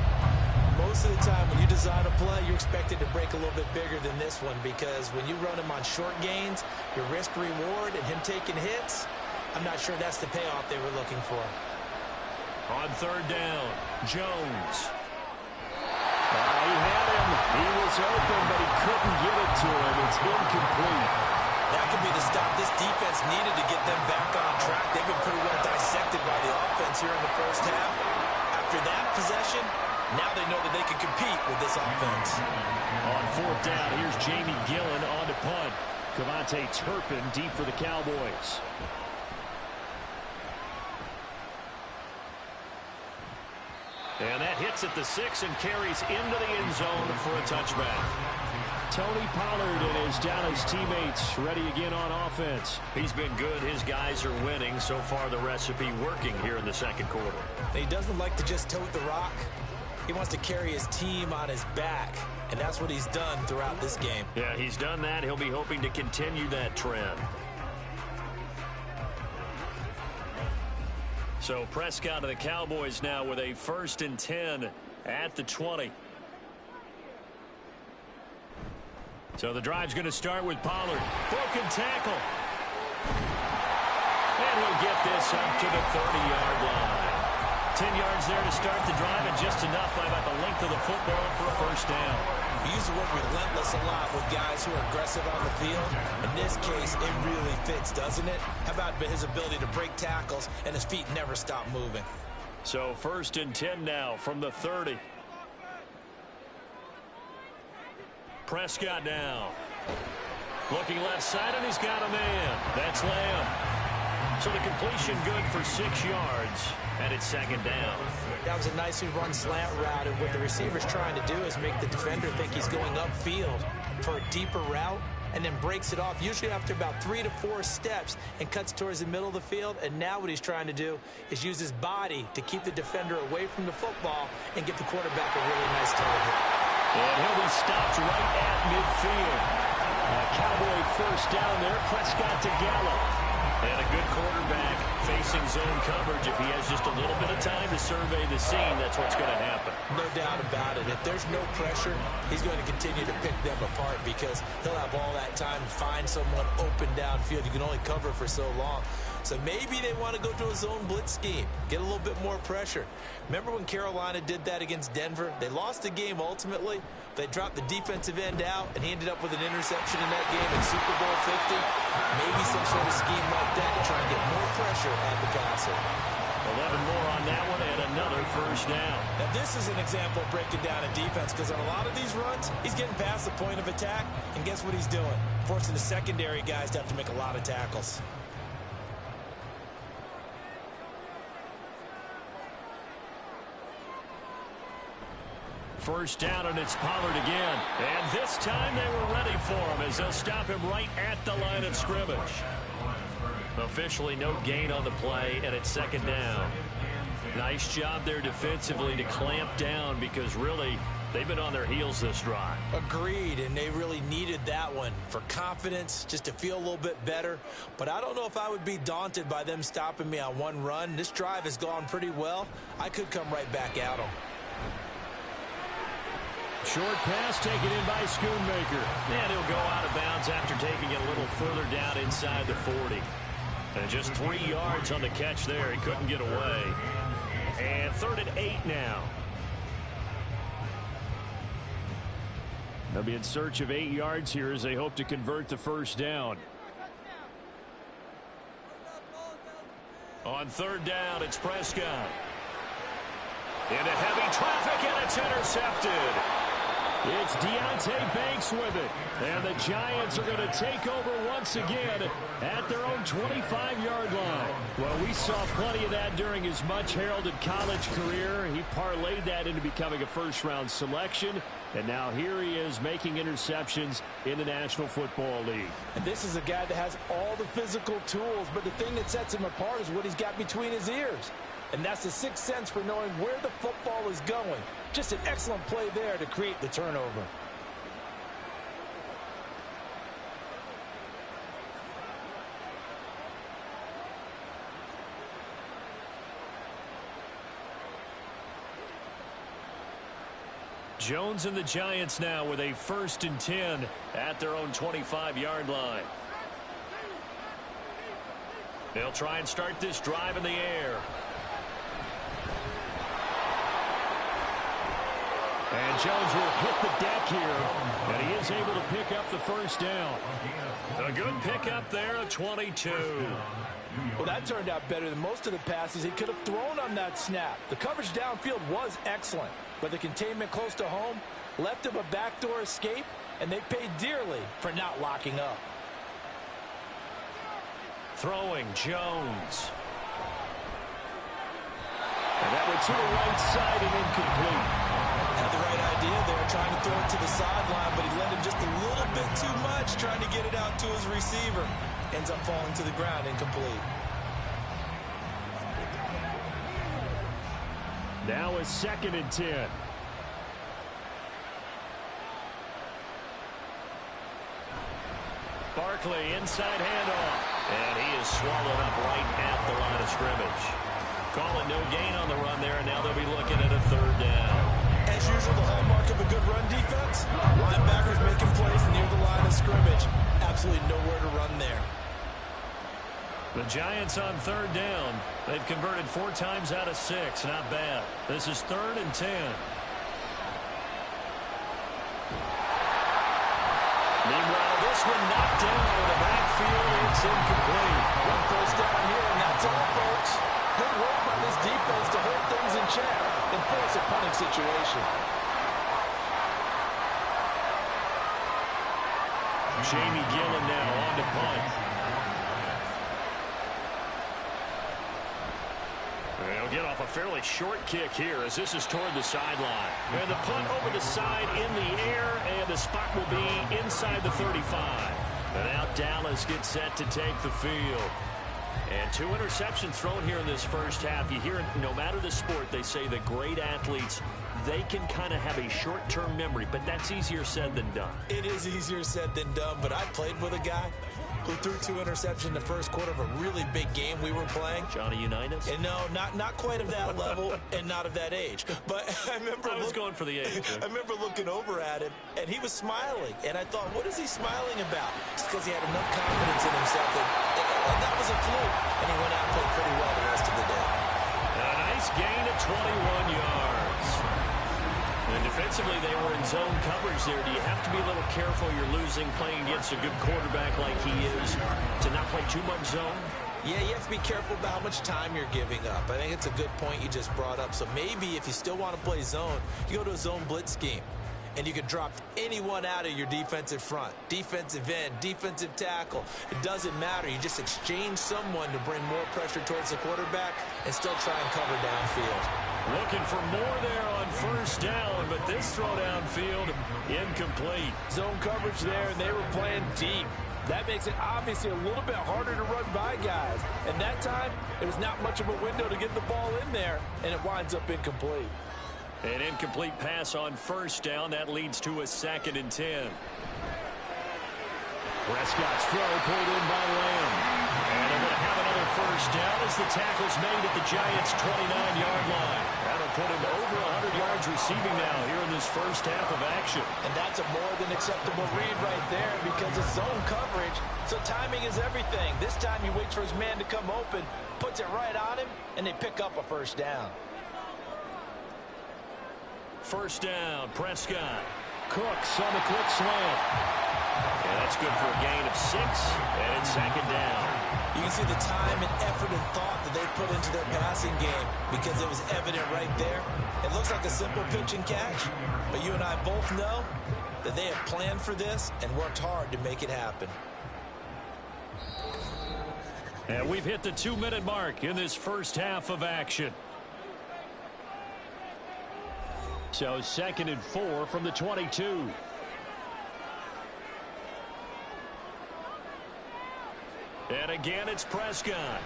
most of the time when you design a play, you're expected to break a little bit bigger than this one, because when you run him on short gains, your risk-reward and him taking hits, I'm not sure that's the payoff they were looking for. On 3rd down, Jones. He had him. He was open, but he couldn't get it to him. It's incomplete. That could be the stop this defense needed to get them back on track. They've been pretty well dissected by the offense here in the first half. After that possession, now they know that they can compete with this offense. On 4th down, here's Jamie Gillen on to punt. Cavante Turpin deep for the Cowboys. And that hits at the 6 and carries into the end zone for a touchback. Tony Pollard and his Dallas teammates ready again on offense. He's been good. His guys are winning. So far, the recipe working here in the 2nd quarter. He doesn't like to just tote the rock. He wants to carry his team on his back, and that's what he's done throughout this game. Yeah, he's done that. He'll be hoping to continue that trend. So Prescott of the Cowboys now with a 1st and 10 at the 20. So the drive's going to start with Pollard. Broken tackle. And he'll get this up to the 30-yard line. 10 yards there to start the drive, and just enough by about the length of the football for a 1st down. We use the word relentless a lot with guys who are aggressive on the field. In this case, it really fits, doesn't it? How about his ability to break tackles and his feet never stop moving? So 1st and 10 now from the 30. Prescott now. Looking left side, and he's got a man. That's Lamb. So the completion good for 6 yards, and it's 2nd down. That was a nicely run slant route, and what the receiver's trying to do is make the defender think he's going upfield for a deeper route, and then breaks it off, usually after about 3 to 4 steps, and cuts towards the middle of the field. And now what he's trying to do is use his body to keep the defender away from the football and give the quarterback a really nice target. And he'll be stopped right at midfield. Cowboy first down there. Prescott to Gallup. And a good quarterback facing zone coverage. If he has just a little bit of time to survey the scene, that's what's going to happen. No doubt about it. If there's no pressure, he's going to continue to pick them apart because he'll have all that time to find someone open downfield. You can only cover for so long. So maybe they want to go to a zone blitz scheme, get a little bit more pressure. Remember when Carolina did that against Denver? They lost the game ultimately. They dropped the defensive end out, and he ended up with an interception in that game in Super Bowl 50. Maybe some sort of scheme like that to try and get more pressure at the passer. 11 more on that one and another first down. Now this is an example of breaking down a defense because on a lot of these runs, he's getting past the point of attack, and guess what he's doing? Forcing the secondary guys to have to make a lot of tackles. First down, and it's Pollard again. And this time they were ready for him as they'll stop him right at the line of scrimmage. Officially no gain on the play, and it's second down. Nice job there defensively to clamp down because really they've been on their heels this drive. Agreed, and they really needed that one for confidence, just to feel a little bit better. But I don't know if I would be daunted by them stopping me on one run. This drive has gone pretty well. I could come right back at them. Short pass taken in by Schoonmaker. And he'll go out of bounds after taking it a little further down inside the 40. And just 3 yards on the catch there. He couldn't get away. And 3rd and 8 now. They'll be in search of 8 yards here as they hope to convert the first down. On 3rd down, it's Prescott. Into heavy traffic, and it's intercepted. It's Deontay Banks with it. And the Giants are going to take over once again at their own 25-yard line. Well, we saw plenty of that during his much-heralded college career. He parlayed that into becoming a first-round selection. And now here he is making interceptions in the National Football League. And this is a guy that has all the physical tools, but the thing that sets him apart is what he's got between his ears. And that's the sixth sense for knowing where the football is going. Just an excellent play there to create the turnover. Jones and the Giants now with a 1st and 10 at their own 25-yard line. They'll try and start this drive in the air. And Jones will hit the deck here, and he is able to pick up the first down. A good pickup there at 22. Well, that turned out better than most of the passes he could have thrown on that snap. The coverage downfield was excellent, but the containment close to home left him a backdoor escape, and they paid dearly for not locking up. Throwing Jones. And that went to the right side and incomplete. Had the right idea there, trying to throw it to the sideline, but he led him just a little bit too much, trying to get it out to his receiver. Ends up falling to the ground, incomplete. Now a 2nd and 10. Barkley inside handoff. And he is swallowed up right at the line of scrimmage. Calling no gain on the run there, and now they'll be looking at a 3rd down. As usual, the hallmark of a good run defense, linebackers making plays near the line of scrimmage. Absolutely nowhere to run there. The Giants on 3rd down. They've converted 4 times out of 6. Not bad. This is 3rd and 10. Meanwhile, this one knocked down in the backfield. It's incomplete. One first down here, and that's all, folks. Good work by this defense to hold things in check and force a punting situation. Jamie Gillen now on to punt. They'll get off a fairly short kick here as this is toward the sideline. And the punt over the side in the air, and the spot will be inside the 35. And now Dallas gets set to take the field. And 2 interceptions thrown here in this first half. You hear it, no matter the sport, they say that great athletes, they can kind of have a short-term memory, but that's easier said than done. It is easier said than done, but I played with a guy who threw 2 interceptions in the first quarter of a really big game we were playing. Johnny Unitas? And no, not quite of that level and not of that age. But I remember I was going for the age. I remember looking over at him, and he was smiling. And I thought, what is he smiling about? It's because he had enough confidence in himself that was a fluke. And he went out and played pretty well the rest of the day. A nice gain of 21 yards. And defensively, they were in zone coverage there. Do you have to be a little careful you're losing playing against a good quarterback like he is to not play too much zone? Yeah, you have to be careful about how much time you're giving up. I think it's a good point you just brought up. So maybe if you still want to play zone, you go to a zone blitz scheme. And you can drop anyone out of your defensive front. Defensive end, defensive tackle. It doesn't matter. You just exchange someone to bring more pressure towards the quarterback and still try and cover downfield. Looking for more there on first down, but this throw downfield incomplete. Zone coverage there, and they were playing deep. That makes it obviously a little bit harder to run by guys. And that time, it was not much of a window to get the ball in there, and it winds up incomplete. An incomplete pass on first down. That leads to a 2nd and 10. Prescott's throw pulled in by Lamb. And they're going to have another first down as the tackle's made at the Giants' 29-yard line. That'll put him over 100 yards receiving now here in this first half of action. And that's a more than acceptable read right there because it's zone coverage, so timing is everything. This time he waits for his man to come open, puts it right on him, and they pick up a first down. First down, Prescott. Cooks on the quick slant. And that's good for a gain of 6, and it's 2nd down. You can see the time and effort and thought that they put into their passing game because it was evident right there. It looks like a simple pitch and catch, but you and I both know that they have planned for this and worked hard to make it happen. And we've hit the 2-minute mark in this first half of action. So 2nd and 4 from the 22. And again, it's Prescott.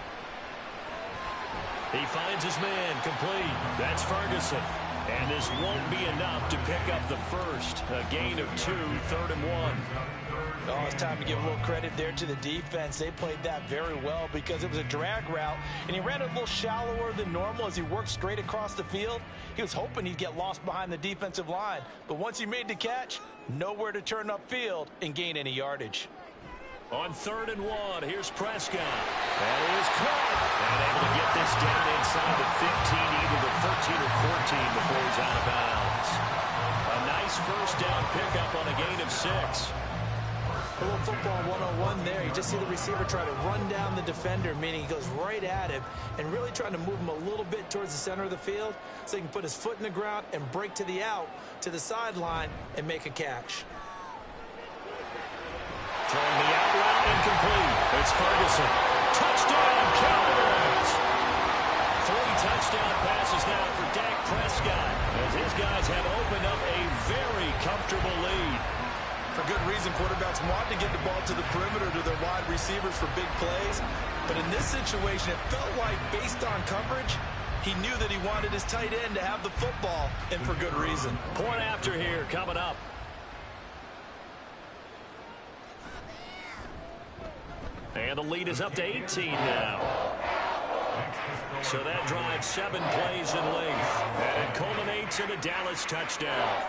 He finds his man complete. That's Ferguson. And this won't be enough to pick up the first. A gain of 2, 3rd and 1. Oh, it's time to give a little credit there to the defense. They played that very well because it was a drag route, and he ran it a little shallower than normal as he worked straight across the field. He was hoping he'd get lost behind the defensive line, but once he made the catch, nowhere to turn upfield and gain any yardage. On 3rd and 1, here's Prescott. That is caught. And able to get this down inside the 15, either the 13 or 14 before he's out of bounds. A nice first down pickup on a gain of 6. A little football 101 there. You just see the receiver try to run down the defender, meaning he goes right at him and really trying to move him a little bit towards the center of the field so he can put his foot in the ground and break to the out, to the sideline, and make a catch. Throwing the out route incomplete. It's Ferguson. Touchdown, Cowboys! 3 touchdown passes now for Dak Prescott as his guys have opened up a very comfortable lead. For good reason, quarterbacks want to get the ball to the perimeter to their wide receivers for big plays. But in this situation, it felt like, based on coverage, he knew that he wanted his tight end to have the football, and for good reason. Point after here coming up. And the lead is up to 18 now. So that drives 7 plays in length. And it culminates in a Dallas touchdown.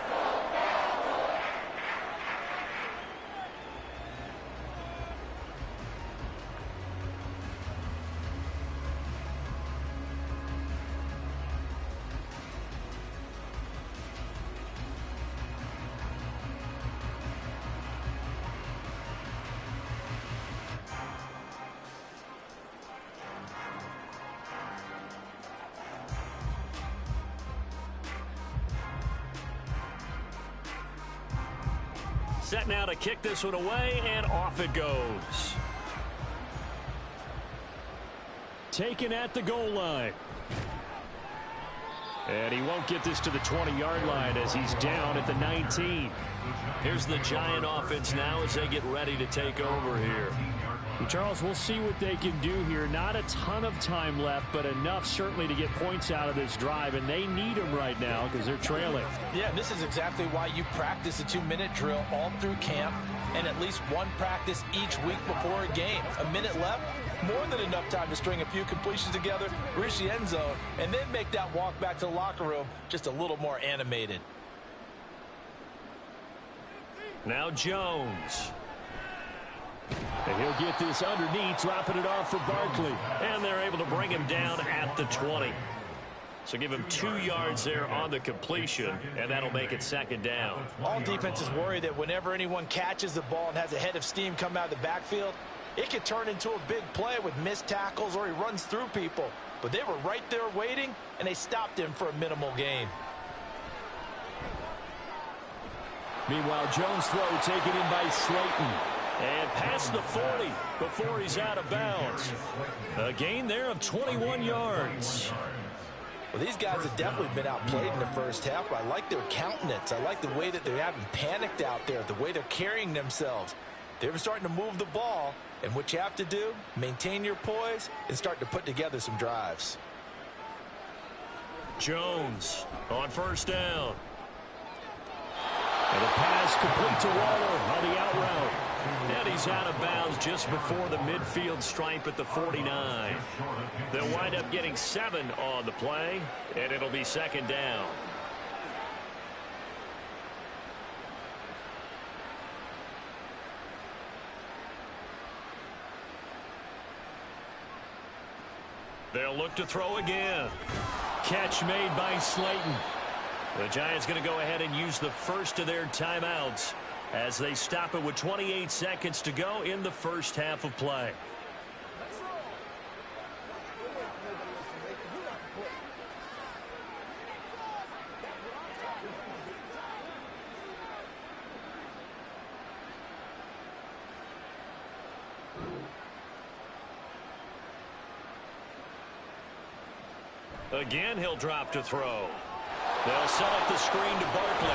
Set now to kick this one away, and off it goes. Taken at the goal line. And he won't get this to the 20-yard line as he's down at the 19. Here's the Giant offense now as they get ready to take over here. Charles, we'll see what they can do here. Not a ton of time left, but enough certainly to get points out of this drive, and they need them right now because they're trailing. Yeah, this is exactly why you practice a 2-minute drill all through camp and at least one practice each week before a game. A minute left, more than enough time to string a few completions together, reach the end zone, and then make that walk back to the locker room just a little more animated. Now Jones. And he'll get this underneath, dropping it off for Barkley. And they're able to bring him down at the 20. So give him 2 yards there on the completion, and that'll make it second down. All defenses worry that whenever anyone catches the ball and has a head of steam come out of the backfield, it could turn into a big play with missed tackles or he runs through people. But they were right there waiting, and they stopped him for a minimal gain. Meanwhile, Jones' throw taken in by Slayton. And past the 40 before he's out of bounds. A gain there of 21 yards. Well, these guys have definitely been outplayed in the first half, but I like their countenance. I like the way that they haven't panicked out there, the way they're carrying themselves. They're starting to move the ball, and what you have to do, maintain your poise and start to put together some drives. Jones on first down. And a pass complete to Waller on the out route. And he's out of bounds just before the midfield stripe at the 49. They'll wind up getting 7 on the play, and it'll be second down. They'll look to throw again. Catch made by Slayton. The Giants going to go ahead and use the first of their timeouts as they stop it with 28 seconds to go in the first half of play. Again, he'll drop to throw. They'll set up the screen to Barkley.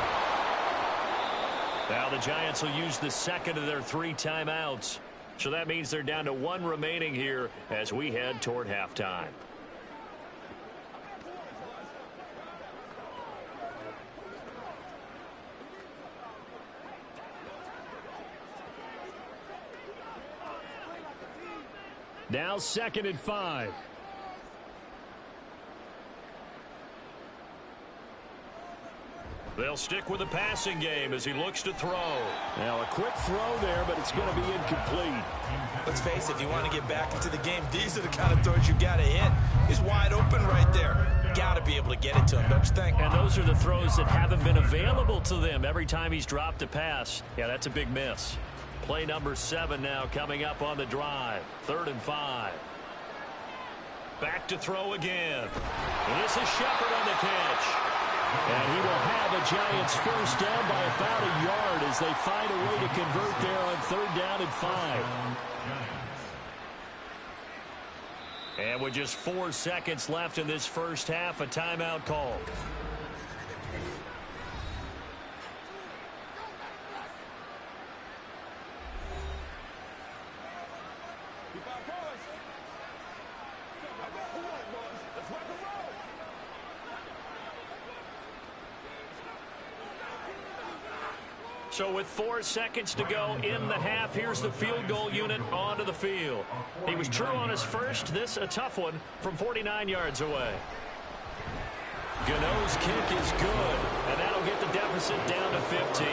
Now the Giants will use the second of their 3 timeouts. So that means they're down to 1 remaining here as we head toward halftime. Now 2nd and 5. They'll stick with the passing game as he looks to throw. Now a quick throw there, but it's going to be incomplete. Let's face it, if you want to get back into the game, these are the kind of throws you got to hit. He's wide open right there. Got to be able to get it to him, don't you think? And those are the throws that haven't been available to them every time he's dropped a pass. Yeah, that's a big miss. Play number 7 now coming up on the drive. 3rd and 5. Back to throw again. And this is Shepard on the catch. And he will have a Giants first down by about a yard as they find a way to convert there on 3rd down and 5. And with just 4 seconds left in this first half, a timeout call. So with 4 seconds to go in the half, here's the field goal unit onto the field. He was true on his first. This a tough one from 49 yards away. Gano's kick is good, and that'll get the deficit down to 15.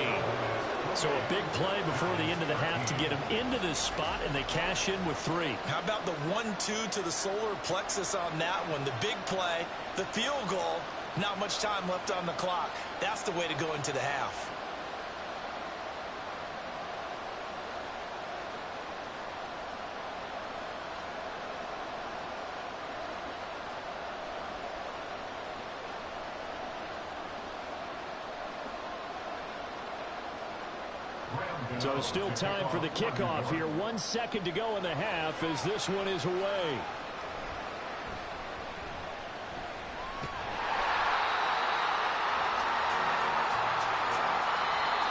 So a big play before the end of the half to get him into this spot, and they cash in with 3. How about the 1-2 to the solar plexus on that one? The big play, the field goal, not much time left on the clock. That's the way to go into the half. So still time for the kickoff here. 1 second to go in the half as this one is away.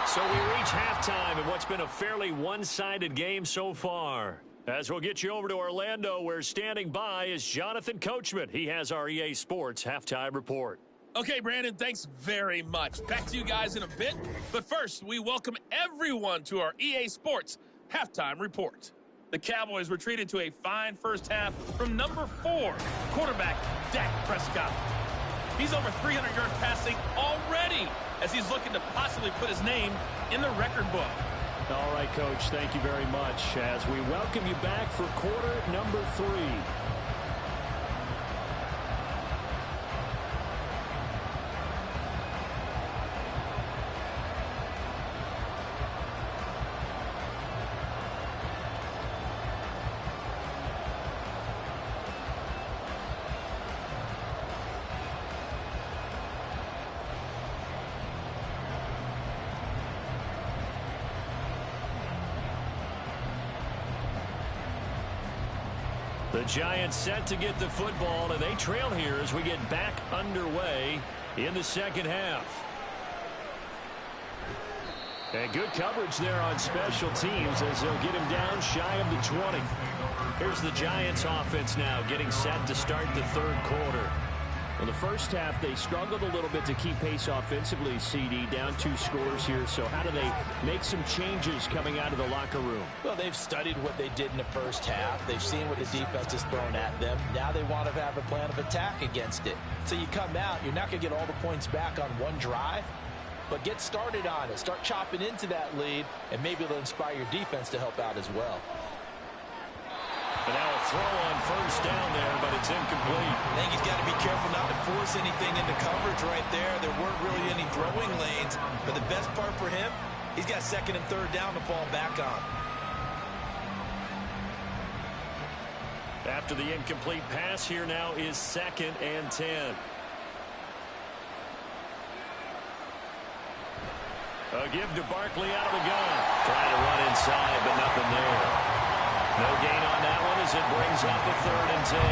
So we reach halftime in what's been a fairly one-sided game so far. As we'll get you over to Orlando, where standing by is Jonathan Coachman. He has our EA Sports Halftime Report. Okay, Brandon, thanks very much. Back to you guys in a bit. But first, we welcome everyone to our EA Sports Halftime Report. The Cowboys were treated to a fine first half from number 4, quarterback Dak Prescott. He's over 300 yards passing already as he's looking to possibly put his name in the record book. All right, Coach, thank you very much as we welcome you back for quarter number 3. The Giants set to get the football, and they trail here as we get back underway in the second half. And good coverage there on special teams as they'll get him down shy of the 20. Here's the Giants offense now getting set to start the third quarter. Well, the first half, they struggled a little bit to keep pace offensively, CD, down 2 scores here. So how do they make some changes coming out of the locker room? Well, they've studied what they did in the first half. They've seen what the defense has thrown at them. Now they want to have a plan of attack against it. So you come out, you're not going to get all the points back on one drive, but get started on it. Start chopping into that lead, and maybe it'll inspire your defense to help out as well. And now a throw on first down there, but it's incomplete. I think he's got to be careful not to force anything into coverage right there. There weren't really any throwing lanes, but the best part for him, he's got second and third down to fall back on. After the incomplete pass, here now is 2nd and 10. A give to Barkley out of the gun. Trying to run inside, but nothing there. No gain on that one as it brings up a 3rd and 10.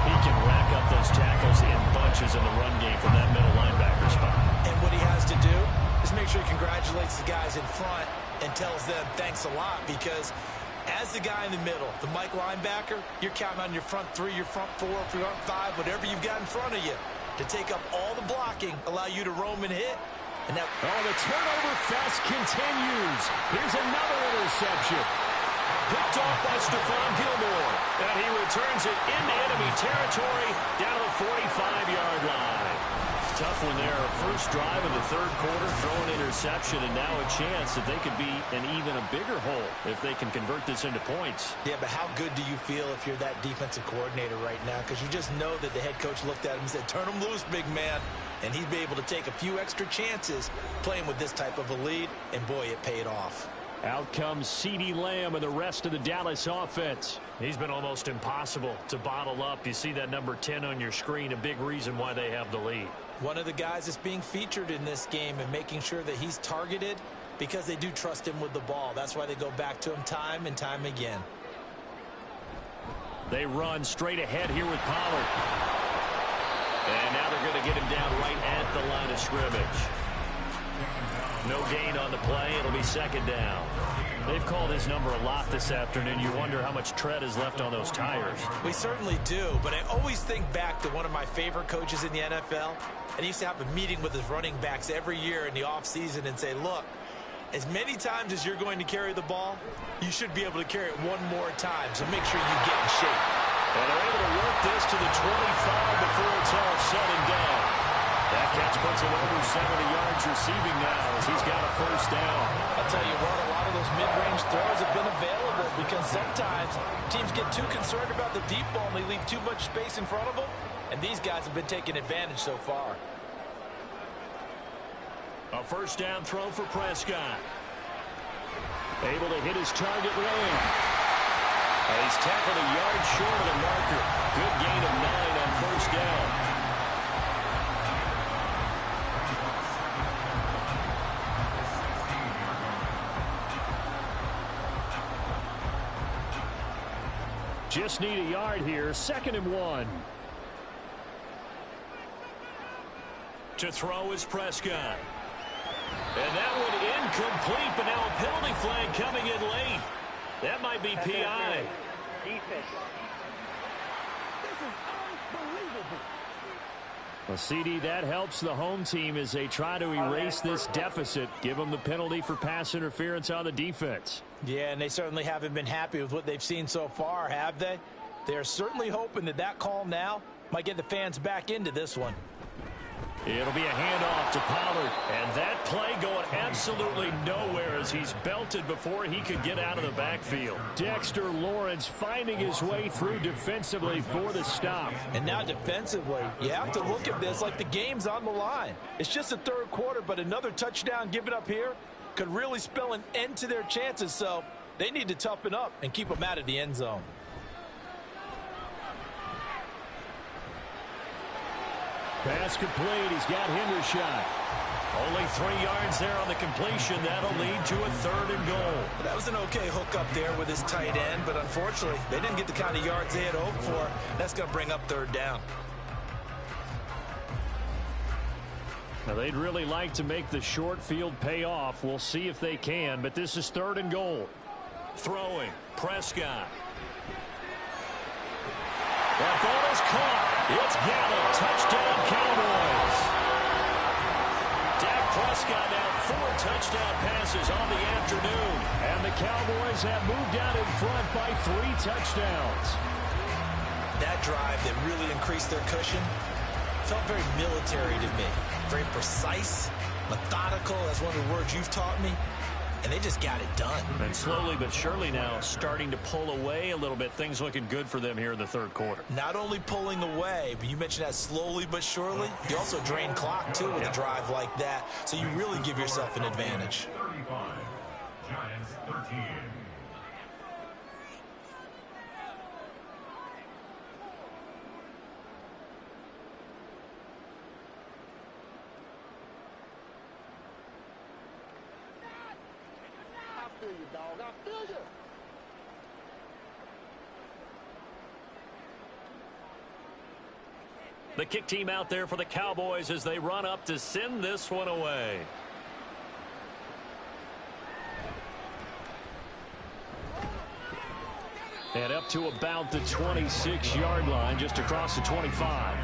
He can rack up those tackles in bunches in the run game from that middle linebacker spot. And what he has to do is make sure he congratulates the guys in front and tells them thanks a lot, because as the guy in the middle, the Mike linebacker, you're counting on your front 3, your front 4, your front 5, whatever you've got in front of you to take up all the blocking, allow you to roam and hit. And that the turnover fest continues. Here's another interception. Picked off by Stephon Gilmore. And he returns it into enemy territory down to the 45-yard line. Tough one there. First drive of the third quarter, throw an interception, and now a chance that they could be in even a bigger hole if they can convert this into points. Yeah, but how good do you feel if you're that defensive coordinator right now? Because you just know that the head coach looked at him and said, turn him loose, big man. And he'd be able to take a few extra chances playing with this type of a lead, and boy, it paid off. Out comes CeeDee Lamb and the rest of the Dallas offense. He's been almost impossible to bottle up. You see that number 10 on your screen, a big reason why they have the lead. One of the guys that's being featured in this game and making sure that he's targeted because they do trust him with the ball. That's why they go back to him time and time again. They run straight ahead here with Pollard. And now they're going to get him down right at the line of scrimmage. No gain on the play. It'll be 2nd down. They've called his number a lot this afternoon. You wonder how much tread is left on those tires. We certainly do, but I always think back to one of my favorite coaches in the NFL, and he used to have a meeting with his running backs every year in the offseason and say, look, as many times as you're going to carry the ball, you should be able to carry it one more time, so make sure you get in shape. And they're able to work this to the 25 before it's all said and done. That catch puts him over 70 yards receiving now as he's got a first down. I'll tell you what, a lot of those mid-range throws have been available because sometimes teams get too concerned about the deep ball and they leave too much space in front of them, and these guys have been taking advantage so far. A first down throw for Prescott. Able to hit his target lane. And he's tackled a yard short of the marker. Good gain of 9 on first down. Just need a yard here. 2nd and 1. To throw is Prescott. And that one incomplete, but now a penalty flag coming in late. That might be PI. Well, CD, that helps the home team as they try to erase this deficit, give them the penalty for pass interference on the defense. Yeah, and they certainly haven't been happy with what they've seen so far, have they? They're certainly hoping that that call now might get the fans back into this one. It'll be a handoff to Pollard, and that play going absolutely nowhere as he's belted before he could get out of the backfield. Dexter Lawrence finding his way through defensively for the stop. And now defensively, you have to look at this like the game's on the line. It's just the third quarter, but another touchdown given up here could really spell an end to their chances, so they need to toughen up and keep them out of the end zone. Pass complete. He's got Hendershot. Only 3 yards there on the completion. That'll lead to a 3rd and goal. That was an okay hook up there with his tight end, but unfortunately, they didn't get the kind of yards they had hoped for. That's going to bring up 3rd down. Now, they'd really like to make the short field pay off. We'll see if they can, but this is 3rd and goal. Throwing. Prescott. That ball is caught. It's Gallup. Touchdown, Cowboys. Dak Prescott now 4 touchdown passes on the afternoon. And the Cowboys have moved out in front by 3 touchdowns. That drive that really increased their cushion felt very military to me. Very precise, methodical, that's one of the words you've taught me. And they just got it done. And slowly but surely now starting to pull away a little bit. Things looking good for them here in the 3rd quarter. Not only pulling away, but you mentioned that slowly but surely. You also drain clock, too, with a drive like that. So you really give yourself an advantage. 35, Giants 13. The kick team out there for the Cowboys as they run up to send this one away. And up to about the 26-yard line, just across the 25.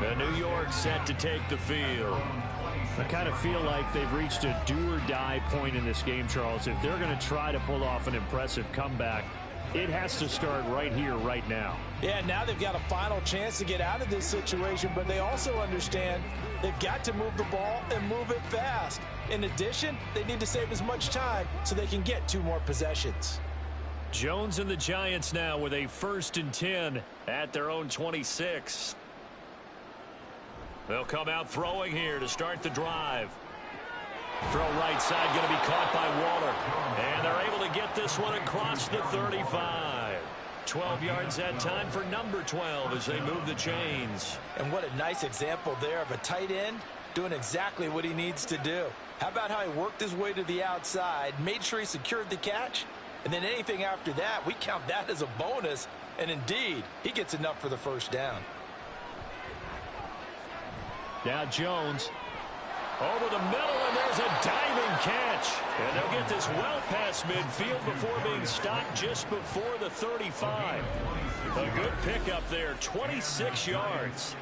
And New York set to take the field. I kind of feel like they've reached a do-or-die point in this game, Charles. If they're going to try to pull off an impressive comeback, it has to start right here, right now. Yeah, now they've got a final chance to get out of this situation, but they also understand they've got to move the ball and move it fast. In addition, they need to save as much time so they can get 2 more possessions. Jones and the Giants now with a 1st and 10 at their own 26. They'll come out throwing here to start the drive. Throw right side going to be caught by Waller. And they're able to get this one across the 35. 12 yards that time for number 12 as they move the chains. And what a nice example there of a tight end doing exactly what he needs to do. How about how he worked his way to the outside, made sure he secured the catch, and then anything after that, we count that as a bonus. And indeed, he gets enough for the 1st down. Now Jones over the middle, and there's a diving catch. And they'll get this well past midfield before being stopped just before the 35. A good pickup there, 26 yards.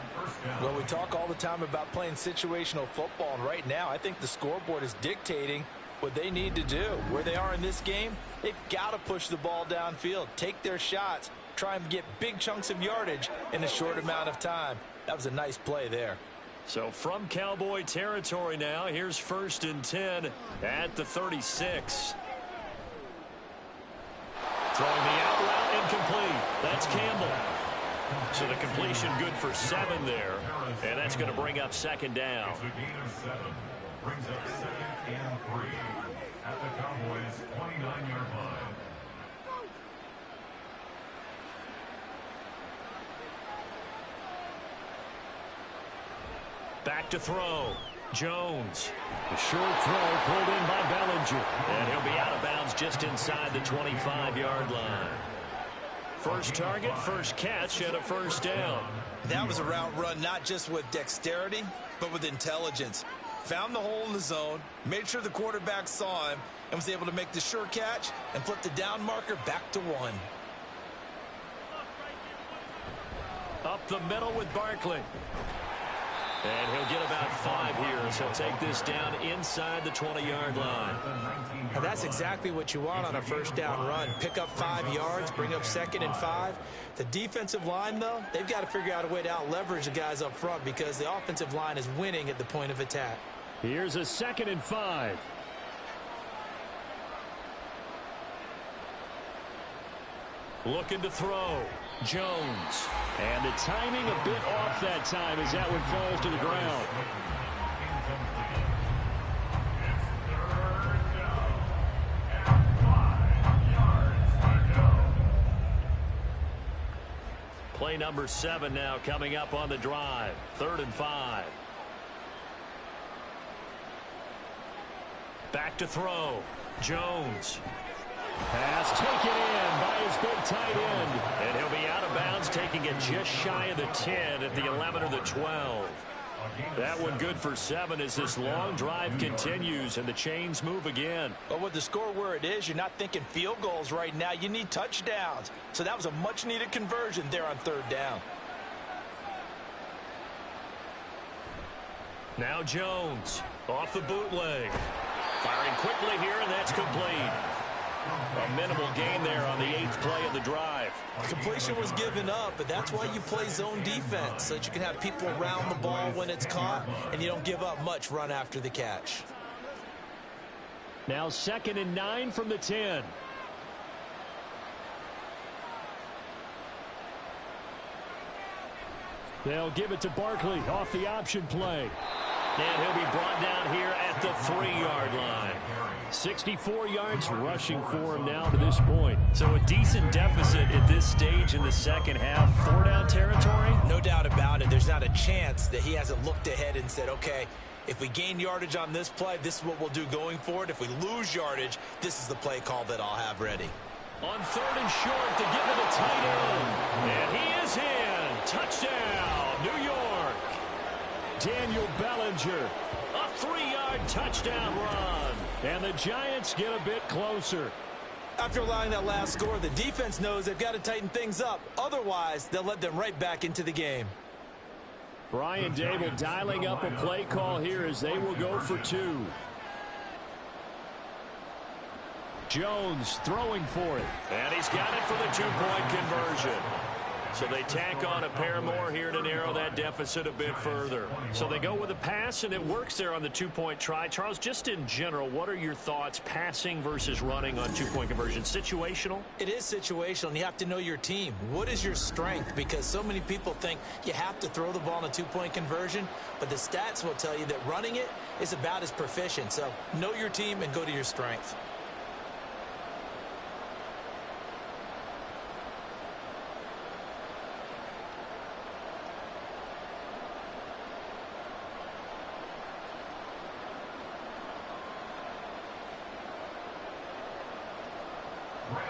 Well, we talk all the time about playing situational football, and right now I think the scoreboard is dictating what they need to do. Where they are in this game, they've got to push the ball downfield, take their shots, try and get big chunks of yardage in a short amount of time. That was a nice play there. So from Cowboy territory now, here's 1st and 10 at the 36. Throwing the out route incomplete. That's Campbell. So the completion good for 7 there. And that's going to bring up 2nd down. It's a gain of 7. Brings up 2nd and 3 at the Cowboys' 29-yard line. Back to throw. Jones. A short throw pulled in by Bellinger. And he'll be out of bounds just inside the 25-yard line. First target, first catch, and a 1st down. That was a route run not just with dexterity, but with intelligence. Found the hole in the zone, made sure the quarterback saw him, and was able to make the sure catch and flip the down marker back to 1. Up the middle with Barkley. And he'll get about 5 here as he'll take this down inside the 20-yard line. And that's exactly what you want on a first down run. Pick up 5 yards, bring up 2nd and 5. The defensive line, though, they've got to figure out a way to out-leverage the guys up front because the offensive line is winning at the point of attack. Here's a 2nd and 5. Looking to throw. Jones. And the timing a bit off that time as that one falls to the ground. Play number 7 now coming up on the drive. 3rd and 5. Back to throw. Jones. Pass taken in by his big tight end. And he'll be out of bounds, taking it just shy of the 10 at the 11 or the 12. That one good for 7 as this long drive continues and the chains move again. But with the score where it is, you're not thinking field goals right now. You need touchdowns. So that was a much-needed conversion there on 3rd down. Now Jones off the bootleg. Firing quickly here, and that's complete. A minimal gain there on the 8th play of the drive. Completion was given up, but that's why you play zone defense, so that you can have people around the ball when it's caught, and you don't give up much run after the catch. Now 2nd and 9 from the 10. They'll give it to Barkley off the option play. And he'll be brought down here at the 3-yard line. 64 yards rushing for him now to this point. So a decent deficit at this stage in the second half. 4-down territory? No doubt about it. There's not a chance that he hasn't looked ahead and said, okay, if we gain yardage on this play, this is what we'll do going forward. If we lose yardage, this is the play call that I'll have ready. On 3rd and short to give it a tight end. And he is in. Touchdown, New York. Daniel Bellinger. A 3-yard touchdown run. And the Giants get a bit closer. After allowing that last score, the defense knows they've got to tighten things up. Otherwise, they'll let them right back into the game. Brian Dable dialing up a play call here as they will go for 2. Jones throwing for it. And he's got it for the 2-point conversion. So they tack on a pair more here to narrow that deficit a bit further. So they go with a pass, and it works there on the 2-point try. Charles, just in general, what are your thoughts passing versus running on 2-point conversion? Situational? It is situational, and you have to know your team. What is your strength? Because so many people think you have to throw the ball in a 2-point conversion, but the stats will tell you that running it is about as proficient. So know your team and go to your strength.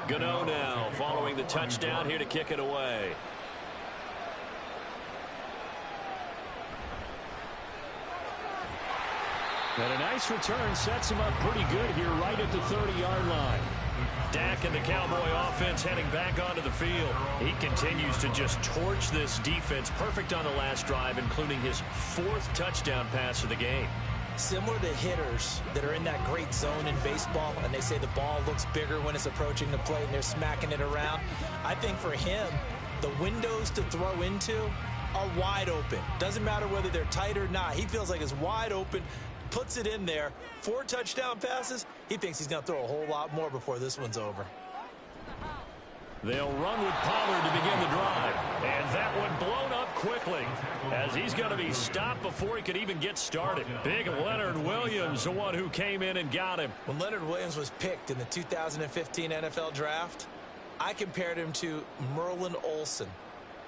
Gano now following the touchdown here to kick it away. And a nice return sets him up pretty good here right at the 30-yard line. Dak and the Cowboy offense heading back onto the field. He continues to just torch this defense. Perfect on the last drive, including his 4th touchdown pass of the game. Similar to hitters that are in that great zone in baseball, and they say the ball looks bigger when it's approaching the plate and they're smacking it around. I think for him, the windows to throw into are wide open. Doesn't matter whether they're tight or not. He feels like it's wide open, puts it in there. 4 touchdown passes. He thinks he's going to throw a whole lot more before this one's over. They'll run with Pollard to begin the drive. And that one blown up quickly as he's going to be stopped before he could even get started. Big Leonard Williams, the one who came in and got him. When Leonard Williams was picked in the 2015 NFL Draft, I compared him to Merlin Olsen,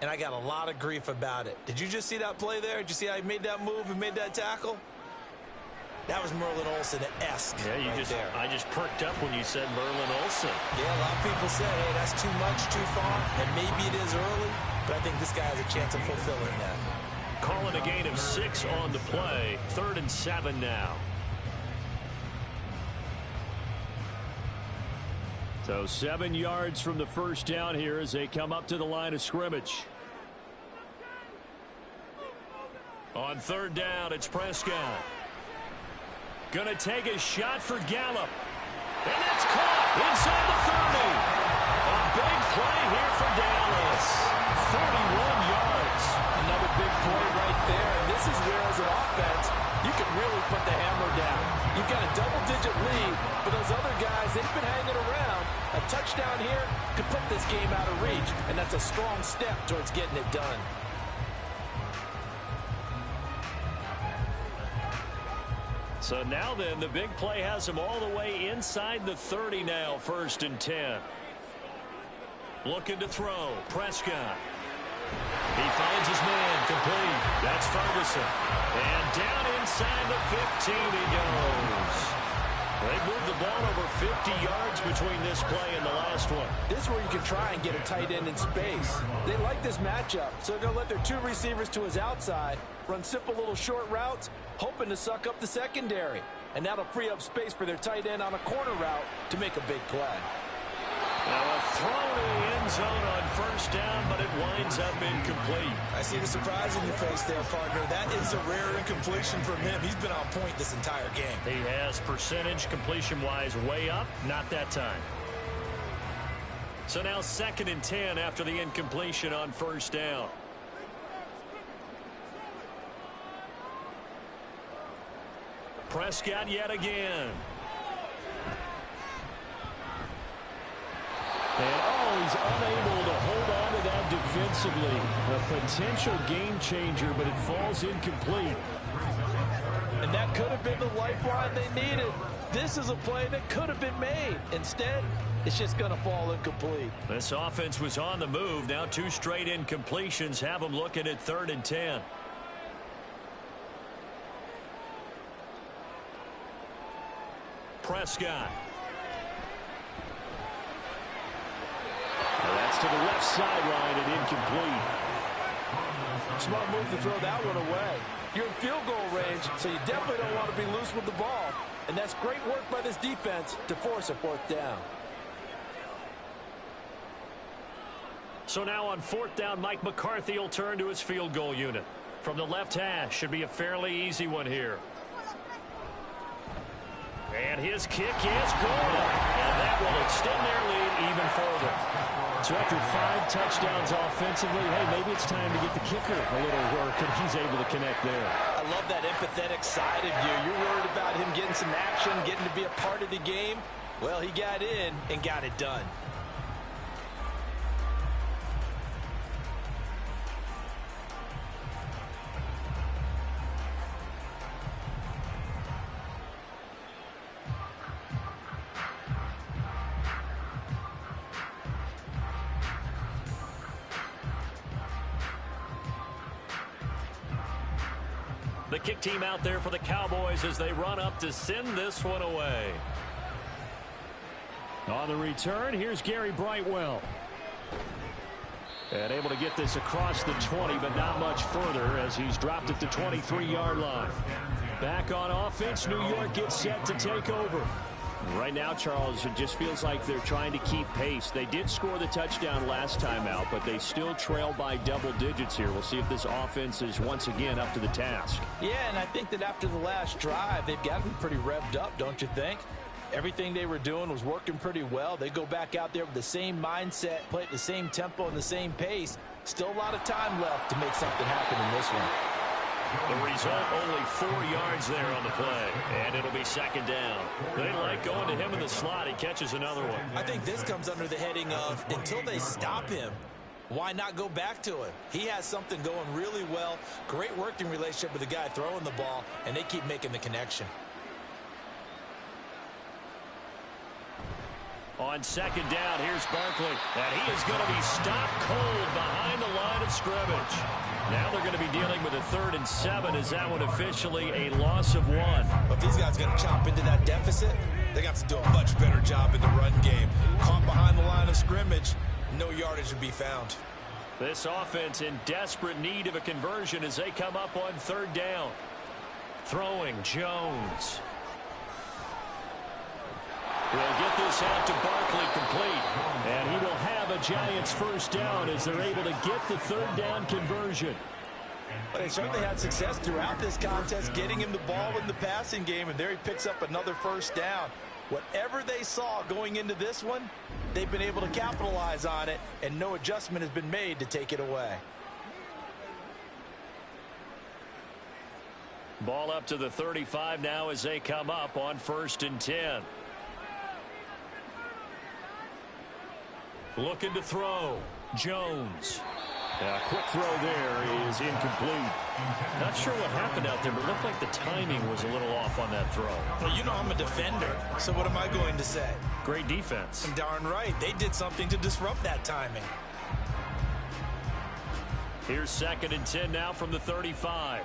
and I got a lot of grief about it. Did you just see that play there? Did you see how he made that move and made that tackle? That was Merlin Olsen-esque. Yeah, I just perked up when you said Merlin Olsen. Yeah, a lot of people said, hey, that's too much, too far, and maybe it is early, but I think this guy has a chance of fulfilling that. Calling a gain of 6 on the play. 3rd and 7 now. So 7 yards from the first down here as they come up to the line of scrimmage. On third down, it's Prescott. Going to take a shot for Gallup. And that's caught inside the 30. A big play here for Dallas. 41 yards. Another big play right there. And this is where, as an offense, you can really put the hammer down. You've got a double-digit lead, but those other guys, they've been hanging around. A touchdown here could put this game out of reach, and that's a strong step towards getting it done. So now then, the big play has him all the way inside the 30 now, 1st and 10. Looking to throw, Prescott. He finds his man, complete. That's Ferguson. And down inside the 15 he goes. They moved the ball over 50 yards between this play and the last one. This is where you can try and get a tight end in space. They like this matchup, so they're going to let their 2 receivers to his outside, run simple little short routes, hoping to suck up the secondary. And that'll free up space for their tight end on a corner route to make a big play. Now a throw to the end zone on 1st down, but it winds up incomplete. I see the surprise in your face there, partner. That is a rare incompletion from him. He's been on point this entire game. He has percentage completion-wise way up, not that time. So now 2nd and 10 after the incompletion on 1st down. Prescott yet again. And he's unable to hold on to that defensively. A potential game changer, but it falls incomplete. And that could have been the lifeline they needed. This is a play that could have been made. Instead, it's just going to fall incomplete. This offense was on the move. Now 2 straight incompletions have them looking at 3rd and 10. Prescott. Well, that's to the left sideline and incomplete. Smart move to throw that one away. You're in field goal range, so you definitely don't want to be loose with the ball. And that's great work by this defense to force a 4th down. So now on 4th down, Mike McCarthy will turn to his field goal unit. From the left hash, should be a fairly easy one here. And his kick is good. And that will extend their lead even further. So after 5 touchdowns offensively, hey, maybe it's time to get the kicker a little work, and he's able to connect there. I love that empathetic side of you. You're worried about him getting some action, getting to be a part of the game. Well, he got in and got it done. The kick team out there for the Cowboys as they run up to send this one away. On the return, here's Gary Brightwell. And able to get this across the 20, but not much further as he's dropped it to 23-yard line. Back on offense, New York gets set to take over. Right now, Charles, it just feels like they're trying to keep pace. They did score the touchdown last time out, but they still trail by double digits here. We'll see if this offense is once again up to the task. Yeah, and I think that after the last drive, they've got to be pretty revved up, don't you think? Everything they were doing was working pretty well. They go back out there with the same mindset, play at the same tempo and the same pace. Still a lot of time left to make something happen in this one. The result, only 4 yards there on the play, and it'll be 2nd down. They like going to him in the slot. He catches another one. I think this comes under the heading of until they stop him, why not go back to him? He has something going really well, great working relationship with the guy throwing the ball, and they keep making the connection. On 2nd down, here's Barkley, and he is going to be stopped cold behind the line of scrimmage. Now they're going to be dealing with a 3rd and 7. Is that one officially a loss of 1? But if these guys are going to chop into that deficit, they're going to have to do a much better job in the run game. Caught behind the line of scrimmage, no yardage to be found. This offense in desperate need of a conversion as they come up on 3rd down. Throwing, Jones. We'll get this out to Barkley complete. And he will have a Giants first down as they're able to get the third down conversion. But they certainly had success throughout this contest, getting him the ball in the passing game, and there he picks up another first down. Whatever they saw going into this one, they've been able to capitalize on it, and no adjustment has been made to take it away. Ball up to the 35 now as they come up on 1st and 10. Looking to throw. Jones. A quick throw there is incomplete. Not sure what happened out there, but it looked like the timing was a little off on that throw. Well, you know I'm a defender, so what am I going to say? Great defense. And darn right, they did something to disrupt that timing. Here's 2nd and 10 now from the 35.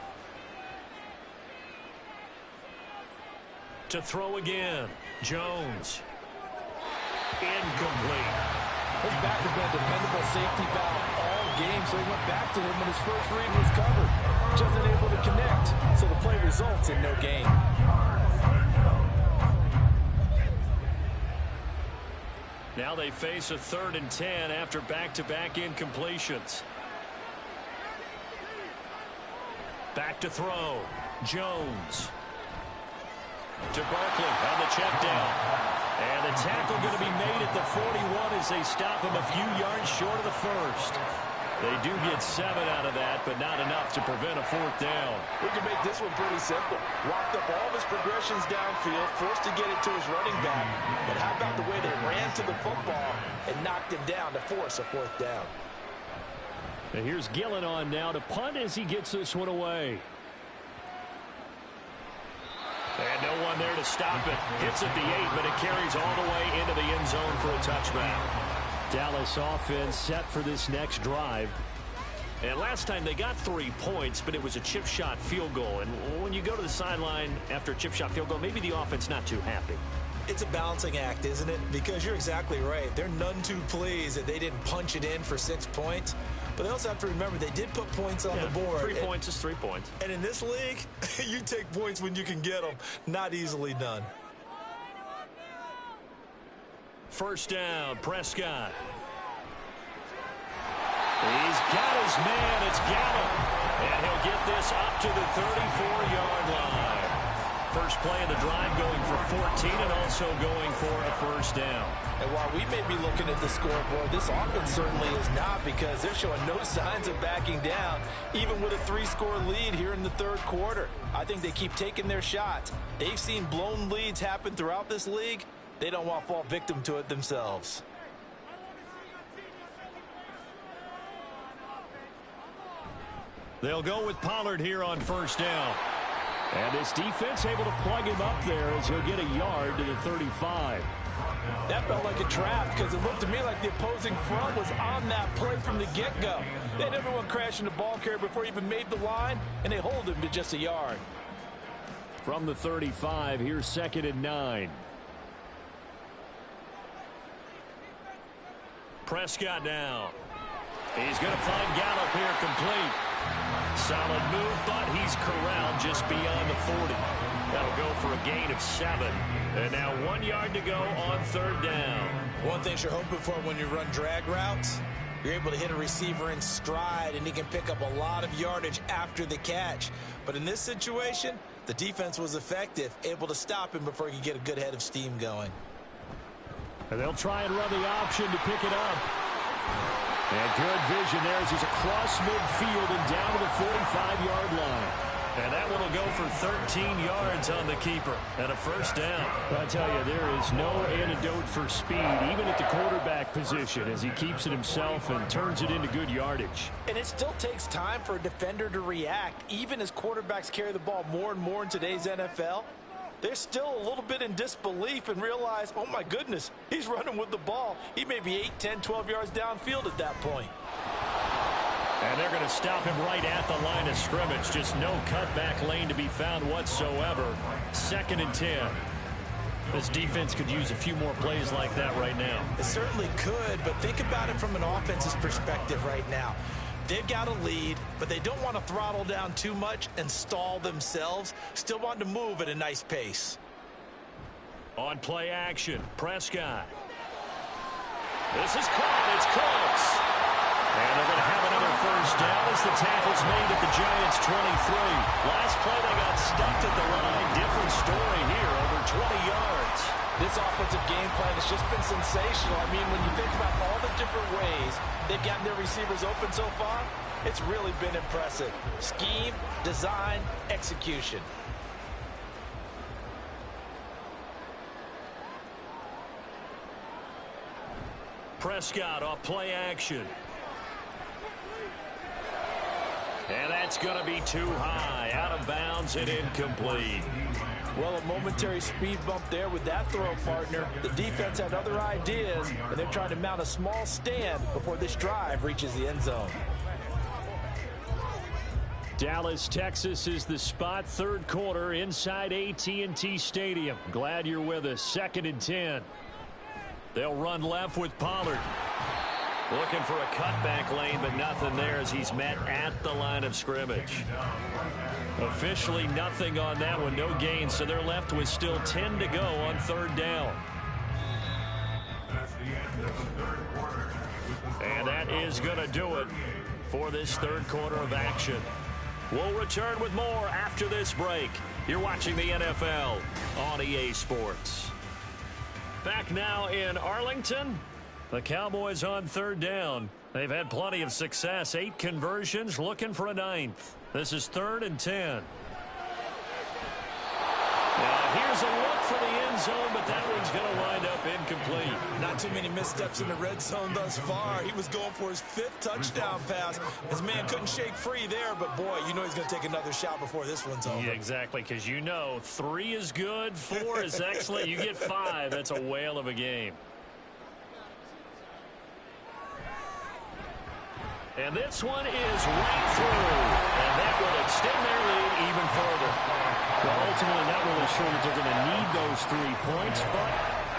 To throw again. Jones. Incomplete. His back has been a dependable safety valve all game, so he went back to him when his first read was covered. Just unable to connect, so the play results in no gain. Now they face a 3rd and 10 after back-to-back incompletions. Back to throw. Jones. To Barkley on the check down. And the tackle going to be made at the 41 as they stop him a few yards short of the first. They do get 7 out of that, but not enough to prevent a 4th down. We can make this one pretty simple. Locked up all of his progressions downfield, forced to get it to his running back. But how about the way they ran to the football and knocked him down to force a 4th down? And here's Gillen on now to punt as he gets this one away. And no one there to stop it. Hits at the 8, but it carries all the way into the end zone for a touchback. Dallas offense set for this next drive. And last time they got 3 points, but it was a chip shot field goal. And when you go to the sideline after a chip shot field goal, maybe the offense not too happy. It's a balancing act, isn't it? Because you're exactly right. They're none too pleased that they didn't punch it in for 6 points. But they also have to remember they did put points on the board. 3 points is 3 points. And in this league, you take points when you can get them. Not easily done. First down, Prescott. He's got his man. It's Gallup. And he'll get this up to the 34-yard line. First play of the drive going for 14 and also going for a first down. And while we may be looking at the scoreboard, this offense certainly is not, because they're showing no signs of backing down, even with a 3-score lead here in the 3rd quarter. I think they keep taking their shots. They've seen blown leads happen throughout this league. They don't want to fall victim to it themselves. They'll go with Pollard here on first down. And this defense able to plug him up there as he'll get a yard to the 35. That felt like a trap, because it looked to me like the opposing front was on that play from the get-go. They had everyone crashing the ball carrier before he even made the line, and they hold him to just a yard. From the 35, here's 2nd and 9. Prescott now. He's going to find Gallup here complete. Solid move, but he's corralled just beyond the 40. That'll go for a gain of 7. And now 1 yard to go on 3rd down. One thing you're hoping for when you run drag routes, you're able to hit a receiver in stride, and he can pick up a lot of yardage after the catch. But in this situation, the defense was effective, able to stop him before he could get a good head of steam going. And they'll try and run the option to pick it up. And good vision there as he's across midfield and down to the 45-yard line. And that one will go for 13 yards on the keeper and a first down. I tell you, there is no antidote for speed, even at the quarterback position, as he keeps it himself and turns it into good yardage. And it still takes time for a defender to react, even as quarterbacks carry the ball more and more in today's NFL. They're still a little bit in disbelief and realize, oh my goodness, he's running with the ball. He may be 8, 10, 12 yards downfield at that point. And they're going to stop him right at the line of scrimmage. Just no cutback lane to be found whatsoever. 2nd and 10. This defense could use a few more plays like that right now. It certainly could, but think about it from an offense's perspective right now. They've got a lead, but they don't want to throttle down too much and stall themselves. Still want to move at a nice pace. On play action, Prescott. This is caught. It's close. And they're going to have another first down as the tackle's made at the Giants' 23. Last play, they got stuffed at the line. Different story here, over 20 yards. This offensive game plan has just been sensational. I mean, when you think about all the different ways they've gotten their receivers open so far, it's really been impressive. Scheme, design, execution. Prescott off play action. And that's going to be too high. Out of bounds and incomplete. Well, a momentary speed bump there with that throw, partner. The defense had other ideas, and they're trying to mount a small stand before this drive reaches the end zone. Dallas, Texas is the spot. Third quarter inside AT&T Stadium. Glad you're with us. 2nd and 10. They'll run left with Pollard. Looking for a cutback lane, but nothing there as he's met at the line of scrimmage. Officially nothing on that one, no gain, so they're left with still 10 to go on 3rd down. And that is going to do it for this 3rd quarter of action. We'll return with more after this break. You're watching the NFL on EA Sports. Back now in Arlington. The Cowboys on 3rd down. They've had plenty of success. 8 conversions, looking for a 9th. This is 3rd and 10. Now here's a look for the end zone, but that one's going to wind up incomplete. Not too many missteps in the red zone thus far. He was going for his 5th touchdown pass. His man couldn't shake free there, but boy, you know he's going to take another shot before this one's over. Yeah, exactly, because you know 3 is good, 4 is excellent. You get 5, that's a whale of a game. And this one is right through. And that will extend their lead even further. Well, ultimately, not really sure that they're going to need those 3 points, but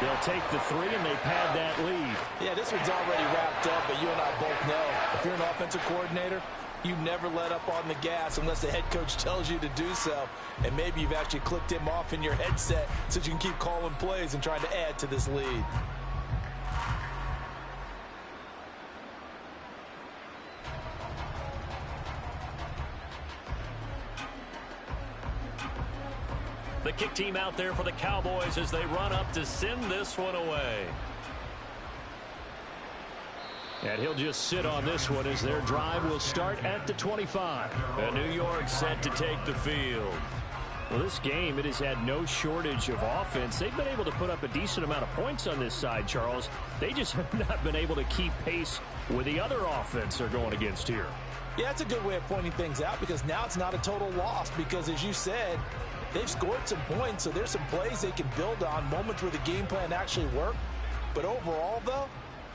they'll take the 3 and they pad that lead. Yeah, this one's already wrapped up, but you and I both know if you're an offensive coordinator, you never let up on the gas unless the head coach tells you to do so. And maybe you've actually clicked him off in your headset so you can keep calling plays and trying to add to this lead. The kick team out there for the Cowboys as they run up to send this one away. And he'll just sit on this one as their drive will start at the 25. And New York set to take the field. Well, this game, it has had no shortage of offense. They've been able to put up a decent amount of points on this side, Charles. They just have not been able to keep pace with the other offense they're going against here. Yeah, that's a good way of pointing things out because now it's not a total loss because, as you said, they've scored some points, so there's some plays they can build on, moments where the game plan actually worked. But overall, though,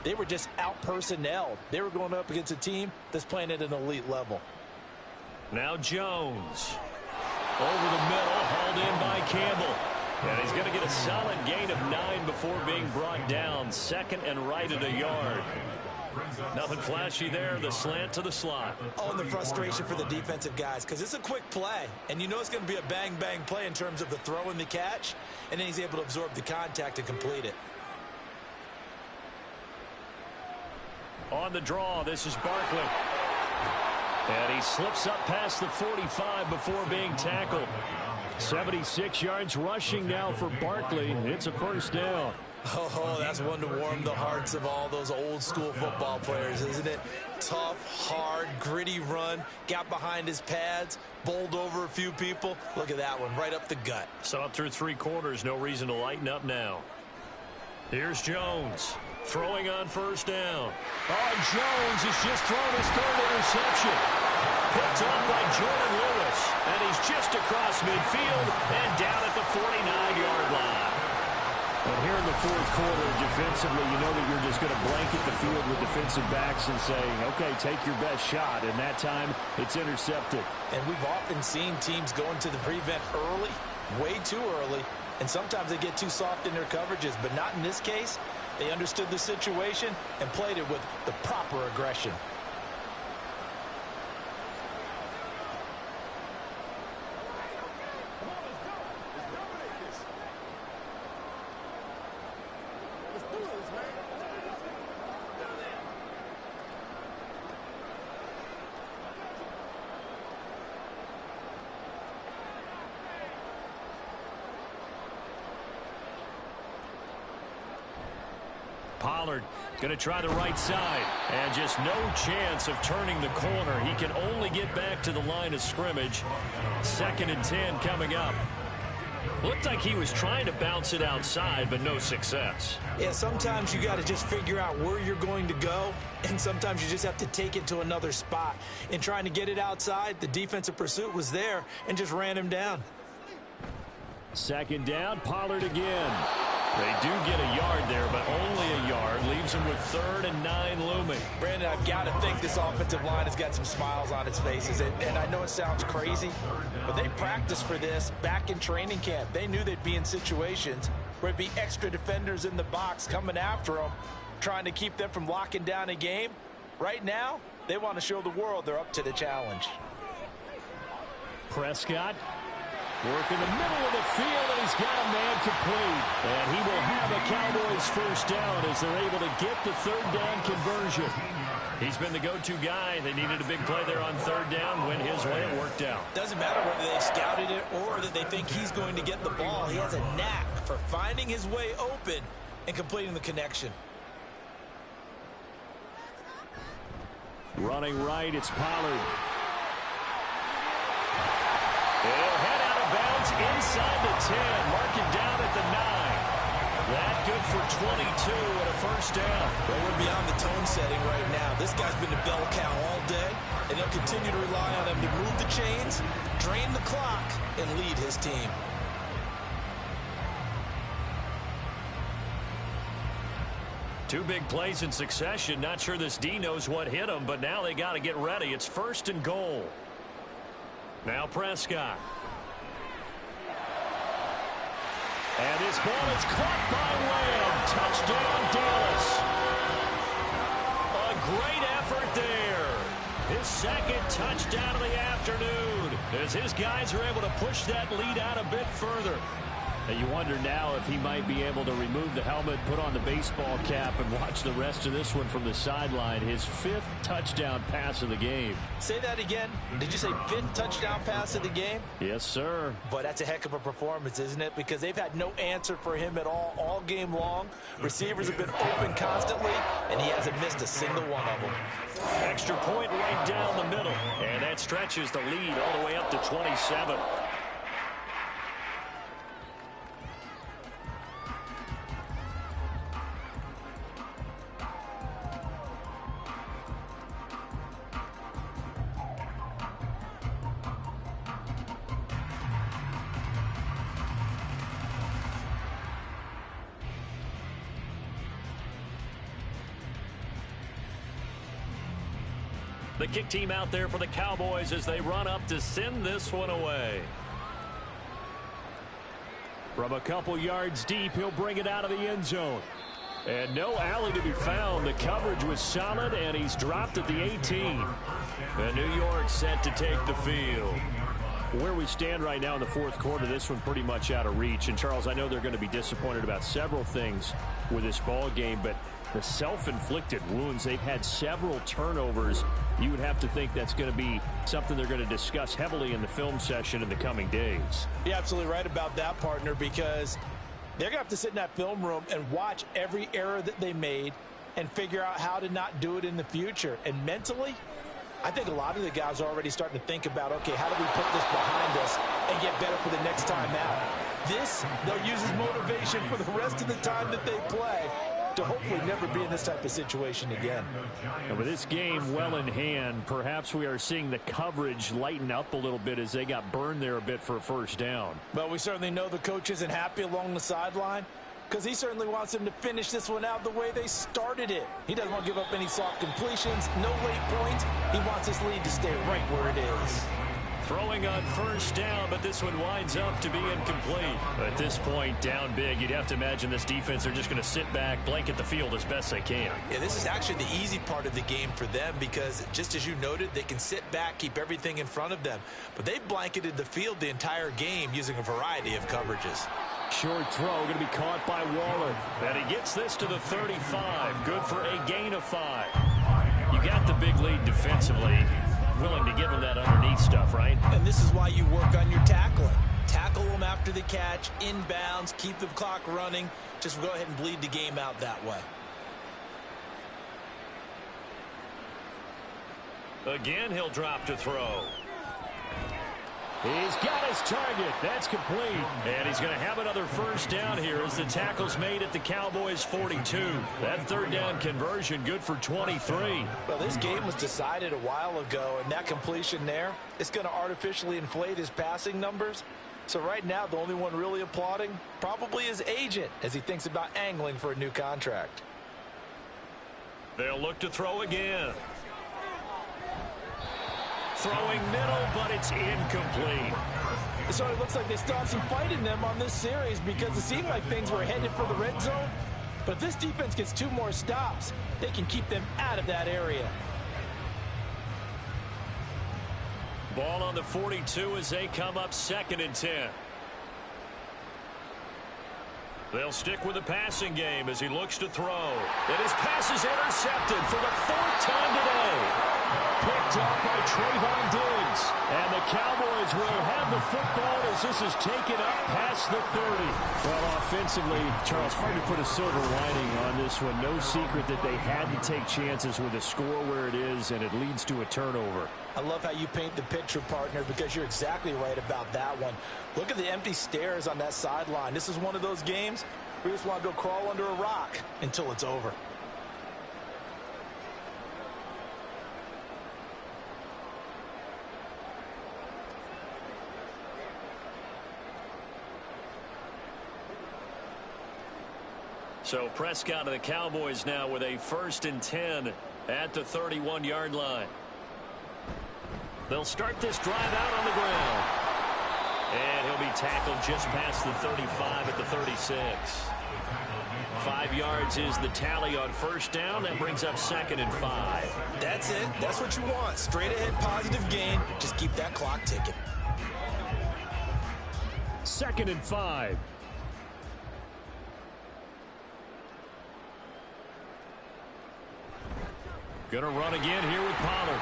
they were just out-personnelled. They were going up against a team that's playing at an elite level. Now Jones. Over the middle, hauled in by Campbell. And he's going to get a solid gain of 9 before being brought down. 2nd and right at a yard. Nothing flashy there. The slant to the slot. Oh, and the frustration for the defensive guys because it's a quick play. And you know it's going to be a bang-bang play in terms of the throw and the catch. And then he's able to absorb the contact and complete it. On the draw, this is Barkley. And he slips up past the 45 before being tackled. 76 yards rushing now for Barkley. It's a first down. Oh, that's one to warm the hearts of all those old school football players, isn't it? Tough, hard, gritty run. Got behind his pads, bowled over a few people. Look at that one, right up the gut. So up through 3 quarters, no reason to lighten up now. Here's Jones. Throwing on first down. Oh, Jones has just thrown his 3rd interception. Picked up by Jordan Lewis. And he's just across midfield and down at the 49-yard line. And here in the 4th quarter, defensively, you know that you're just going to blanket the field with defensive backs and saying, okay, take your best shot. And that time, it's intercepted. And we've often seen teams go into the prevent early, way too early. And sometimes they get too soft in their coverages, but not in this case. They understood the situation and played it with the proper aggression. Pollard going to try the right side. And just no chance of turning the corner. He can only get back to the line of scrimmage. 2nd and 10 coming up. Looked like he was trying to bounce it outside, but no success. Yeah, sometimes you got to just figure out where you're going to go, and sometimes you just have to take it to another spot. In trying to get it outside, the defensive pursuit was there and just ran him down. 2nd down, Pollard again. They do get a yard there, but only a yard. Leaves him with 3rd and 9 looming. Brandon, I've got to think this offensive line has got some smiles on its faces. And I know it sounds crazy, but they practiced for this back in training camp. They knew they'd be in situations where it'd be extra defenders in the box coming after them, trying to keep them from locking down a game. Right now, they want to show the world they're up to the challenge. Prescott. Work in the middle of the field, and he's got a man complete. And he will have a Cowboys first down as they're able to get the 3rd down conversion. He's been the go-to guy. They needed a big play there on 3rd down. Went his way, it worked out. Doesn't matter whether they scouted it or that they think he's going to get the ball. He has a knack for finding his way open and completing the connection. Running right, it's Pollard. He'll head out of bounds inside the 10. Mark him down at the 9. That good for 22 and a first down. Well, we're beyond the tone setting right now. This guy's been a bell cow all day, and they'll continue to rely on him to move the chains, drain the clock, and lead his team. Two big plays in succession. Not sure this D knows what hit him, but now they got to get ready. It's 1st and goal. Now Prescott. And his ball is caught by Lamb. Touchdown, Dallas. A great effort there. His 2nd touchdown of the afternoon as his guys are able to push that lead out a bit further. And you wonder now if he might be able to remove the helmet, put on the baseball cap, and watch the rest of this one from the sideline. His 5th touchdown pass of the game. Say that again. Did you say 5th touchdown pass of the game? Yes, sir. But that's a heck of a performance, isn't it? Because they've had no answer for him at all game long. Receivers have been open constantly, and he hasn't missed a single one of them. Extra point right down the middle. And that stretches the lead all the way up to 27. The kick team out there for the Cowboys as they run up to send this one away. From a couple yards deep, he'll bring it out of the end zone. And no alley to be found. The coverage was solid, and he's dropped at the 18. And New York set to take the field. Where we stand right now in the 4th quarter, this one pretty much out of reach. And, Charles, I know they're going to be disappointed about several things with this ball game, but the self-inflicted wounds, they've had several turnovers. You would have to think that's going to be something they're going to discuss heavily in the film session in the coming days. You're absolutely right about that, partner, because they're going to have to sit in that film room and watch every error that they made and figure out how to not do it in the future. And mentally, I think a lot of the guys are already starting to think about, okay, how do we put this behind us and get better for the next time out? This, they'll use as motivation for the rest of the time that they play to hopefully never be in this type of situation again. And with this game well in hand, perhaps we are seeing the coverage lighten up a little bit as they got burned there a bit for a first down. Well, we certainly know the coach isn't happy along the sideline because he certainly wants them to finish this one out the way they started it. He doesn't want to give up any soft completions, no late points. He wants this lead to stay right where it is. Throwing on first down, but this one winds up to be incomplete. At this point, down big, you'd have to imagine this defense are just going to sit back, blanket the field as best they can. Yeah, this is actually the easy part of the game for them because, just as you noted, they can sit back, keep everything in front of them. But they blanketed the field the entire game using a variety of coverages. Short throw going to be caught by Waller. And he gets this to the 35. Good for a gain of 5. You got the big lead defensively. Willing to give him that underneath stuff, right? And this is why you work on your tackling. Tackle them after the catch, inbounds, keep the clock running. Just go ahead and bleed the game out that way. Again, he'll drop to throw. He's got his target. That's complete. And he's going to have another first down here as the tackle's made at the Cowboys' 42. That third down conversion good for 23. Well, this game was decided a while ago, and that completion there is going to artificially inflate his passing numbers. So right now, the only one really applauding probably his agent as he thinks about angling for a new contract. They'll look to throw again. Throwing middle, but it's incomplete. So it looks like they still have some fight in them on this series because it seemed like things were headed for the red zone. But if this defense gets 2 more stops, they can keep them out of that area. Ball on the 42 as they come up 2nd and 10. They'll stick with the passing game as he looks to throw. And his pass is intercepted for the 4th time today. Picked up by Trayvon Diggs. And the Cowboys will have the football as this is taken up past the 30. Well, offensively, Charles, hard to put a silver lining on this one. No secret that they had to take chances with a score where it is, and it leads to a turnover. I love how you paint the picture, partner, because you're exactly right about that one. Look at the empty stares on that sideline. This is one of those games where you just want to go crawl under a rock until it's over. So Prescott and the Cowboys now with a 1st and 10 at the 31-yard line. They'll start this drive out on the ground. And he'll be tackled just past the 35 at the 36. 5 yards is the tally on first down. That brings up 2nd and 5. That's it. That's what you want. Straight ahead positive gain. Just keep that clock ticking. 2nd and 5. Gonna run again here with Pollard.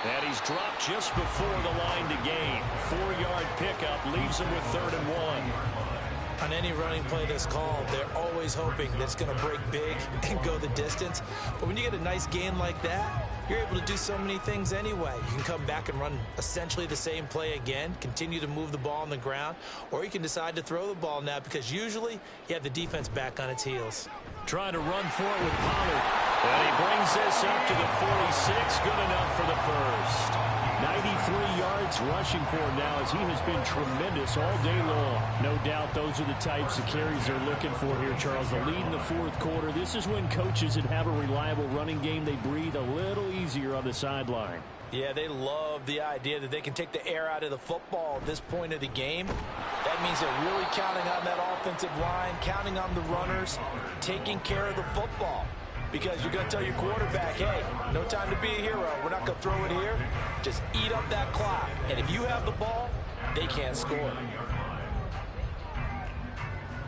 And he's dropped just before the line to gain. 4-yard pickup leaves him with 3rd and 1. On any running play that's called, they're always hoping that it's going to break big and go the distance. But when you get a nice gain like that, you're able to do so many things anyway. You can come back and run essentially the same play again, continue to move the ball on the ground, or you can decide to throw the ball now because usually you have the defense back on its heels. Trying to run for it with Pollard. And he brings this up to the 46. Good enough for the first. 93 yards rushing for him now as he has been tremendous all day long. No doubt those are the types of carries they're looking for here, Charles. The lead in the 4th quarter. This is when coaches that have a reliable running game, they breathe a little easier on the sideline. Yeah, they love the idea that they can take the air out of the football at this point of the game. That means they're really counting on that offensive line, counting on the runners, taking care of the football. Because you're going to tell your quarterback, hey, no time to be a hero. We're not going to throw it here. Just eat up that clock. And if you have the ball, they can't score.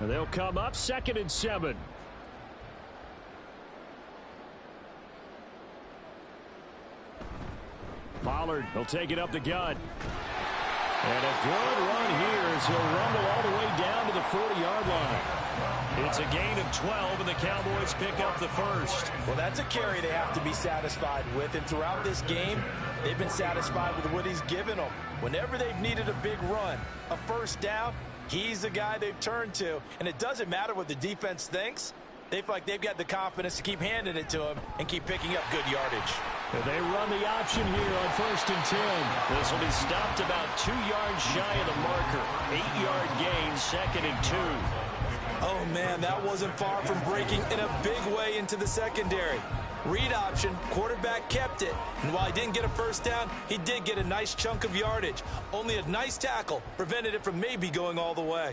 And they'll come up 2nd and 7. Pollard, he'll take it up the gut. And a good run here as he'll rumble all the way down to the 40-yard line. It's a gain of 12, and the Cowboys pick up the first. Well, that's a carry they have to be satisfied with. And throughout this game, they've been satisfied with what he's given them. Whenever they've needed a big run, a first down, he's the guy they've turned to. And it doesn't matter what the defense thinks. They feel like they've got the confidence to keep handing it to him and keep picking up good yardage. They run the option here on 1st and 10. This will be stopped about 2 yards shy of the marker. 8-yard gain, 2nd and 2. Oh, man, that wasn't far from breaking in a big way into the secondary. Read option, quarterback kept it. And while he didn't get a first down, he did get a nice chunk of yardage. Only a nice tackle prevented it from maybe going all the way.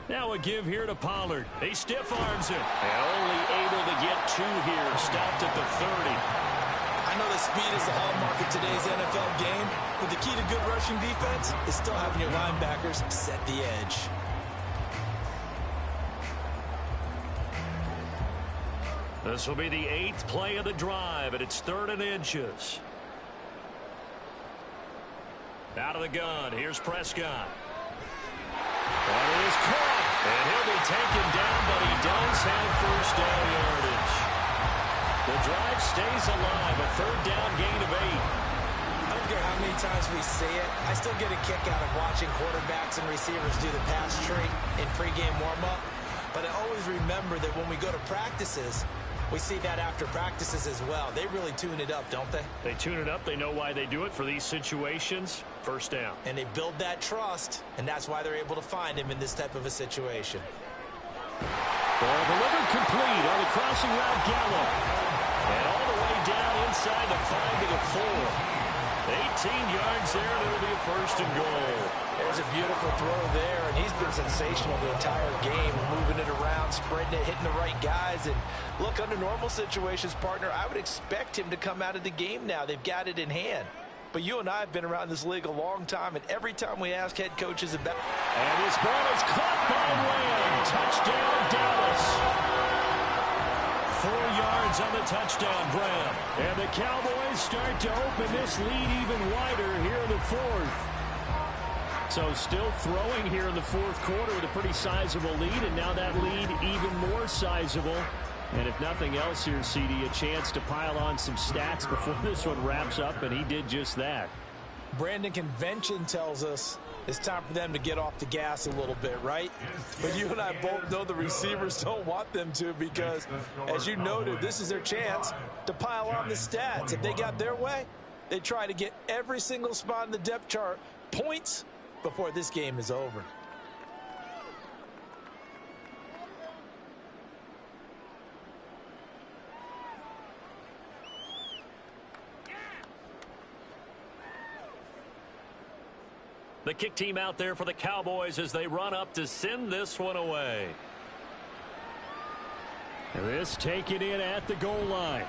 Now a give here to Pollard. He stiff arms him. And only able to get 2 here. Stopped at the 30. I know that speed is the hallmark of today's NFL game, but the key to good rushing defense is still having your linebackers set the edge. This will be the 8th play of the drive, and it's 3rd and inches. Out of the gun, here's Prescott. And it is caught, and he'll be taken down, but he does have first down yardage. The drive stays alive. A third down gain of 8. I don't care how many times we see it. I still get a kick out of watching quarterbacks and receivers do the pass tree in pregame warm-up. But I always remember that when we go to practices, we see that after practices as well. They really tune it up, don't they? They tune it up. They know why they do it for these situations. First down. And they build that trust, and that's why they're able to find him in this type of a situation. Ball delivered complete on the crossing route, Gallup. And all the way down inside the 5 to the 4. 18 yards there, and it'll be a first and goal. There's a beautiful throw there, and he's been sensational the entire game, moving it around, spreading it, hitting the right guys. And look, under normal situations, partner, I would expect him to come out of the game now. They've got it in hand. But you and I have been around this league a long time, and every time we ask head coaches about... And his ball is caught by Lamb. Touchdown, Dallas. 4 yards on the touchdown grab. And the Cowboys start to open this lead even wider here in the 4th. So still throwing here in the 4th quarter with a pretty sizable lead, and now that lead even more sizable. And if nothing else here, CD, a chance to pile on some stats before this one wraps up, and he did just that. Brandon, convention tells us it's time for them to get off the gas a little bit, right? But you and I both know the receivers don't want them to, because, as you noted, this is their chance to pile on the stats. If they got their way, they try to get every single spot in the depth chart points before this game is over. The kick team out there for the Cowboys as they run up to send this one away. This taken in at the goal line.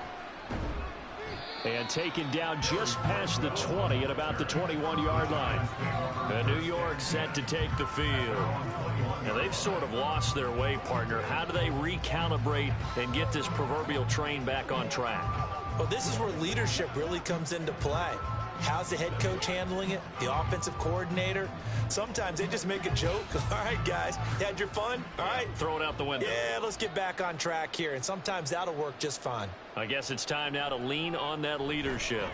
And taken down just past the 20 at about the 21-yard line. And New York set to take the field. Now they've sort of lost their way, partner. How do they recalibrate and get this proverbial train back on track? Well, this is where leadership really comes into play. How's the head coach handling it? The offensive coordinator? Sometimes they just make a joke. All right, guys, you had your fun? All right. Throw it out the window. Yeah, let's get back on track here. And sometimes that'll work just fine. I guess it's time now to lean on that leadership.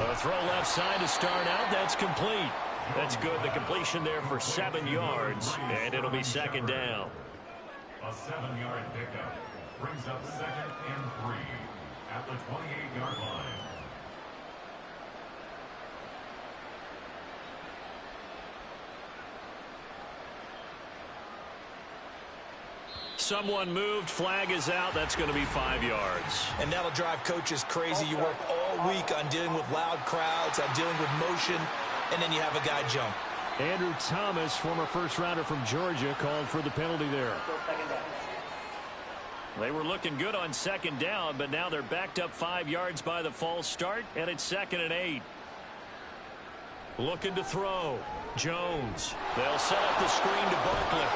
A throw left side to start out. That's complete. That's good. The completion there for 7 yards. And it'll be second down. A 7-yard pickup brings up 2nd and 3 at the 28-yard line. Someone moved. Flag is out. That's going to be 5 yards. And that'll drive coaches crazy. You work all week on dealing with loud crowds, on dealing with motion, and then you have a guy jump. Andrew Thomas, former first-rounder from Georgia, called for the penalty there. They were looking good on second down, but now they're backed up 5 yards by the false start, and it's 2nd and 8. Looking to throw. Jones. They'll set up the screen to Barkley.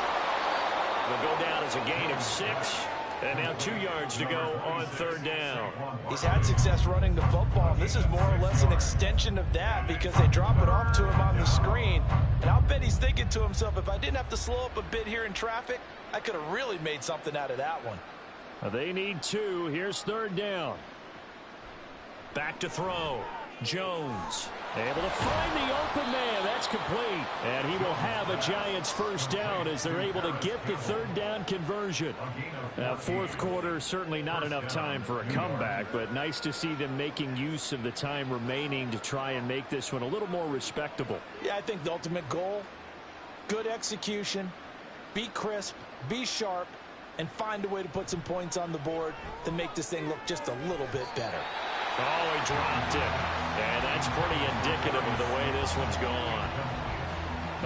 Will go down as a gain of 6. And now 2 yards to go on third down. He's had success running the football, and this is more or less an extension of that because they drop it off to him on the screen. And I'll bet he's thinking to himself, if I didn't have to slow up a bit here in traffic, I could have really made something out of that one. They need 2. Here's third down. Back to throw. Jones. Able to find the open man. That's complete. And he will have a Giants first down as they're able to get the third down conversion. Now, fourth quarter, certainly not enough time for a comeback, but nice to see them making use of the time remaining to try and make this one a little more respectable. Yeah, I think the ultimate goal, good execution, be crisp, be sharp, and find a way to put some points on the board to make this thing look just a little bit better. Oh, he dropped it. And that's pretty indicative of the way this one's gone.